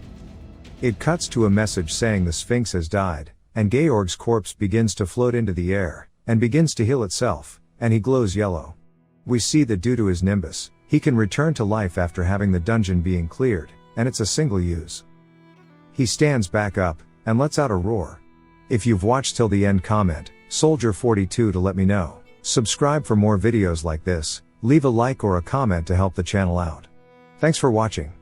It cuts to a message saying the Sphinx has died, and Georg's corpse begins to float into the air, and begins to heal itself, and he glows yellow. We see that due to his nimbus, he can return to life after having the dungeon being cleared, and it's a single use. He stands back up, and lets out a roar. If you've watched till the end, comment, Soldier42 to let me know. Subscribe for more videos like this, leave a like or a comment to help the channel out. Thanks for watching.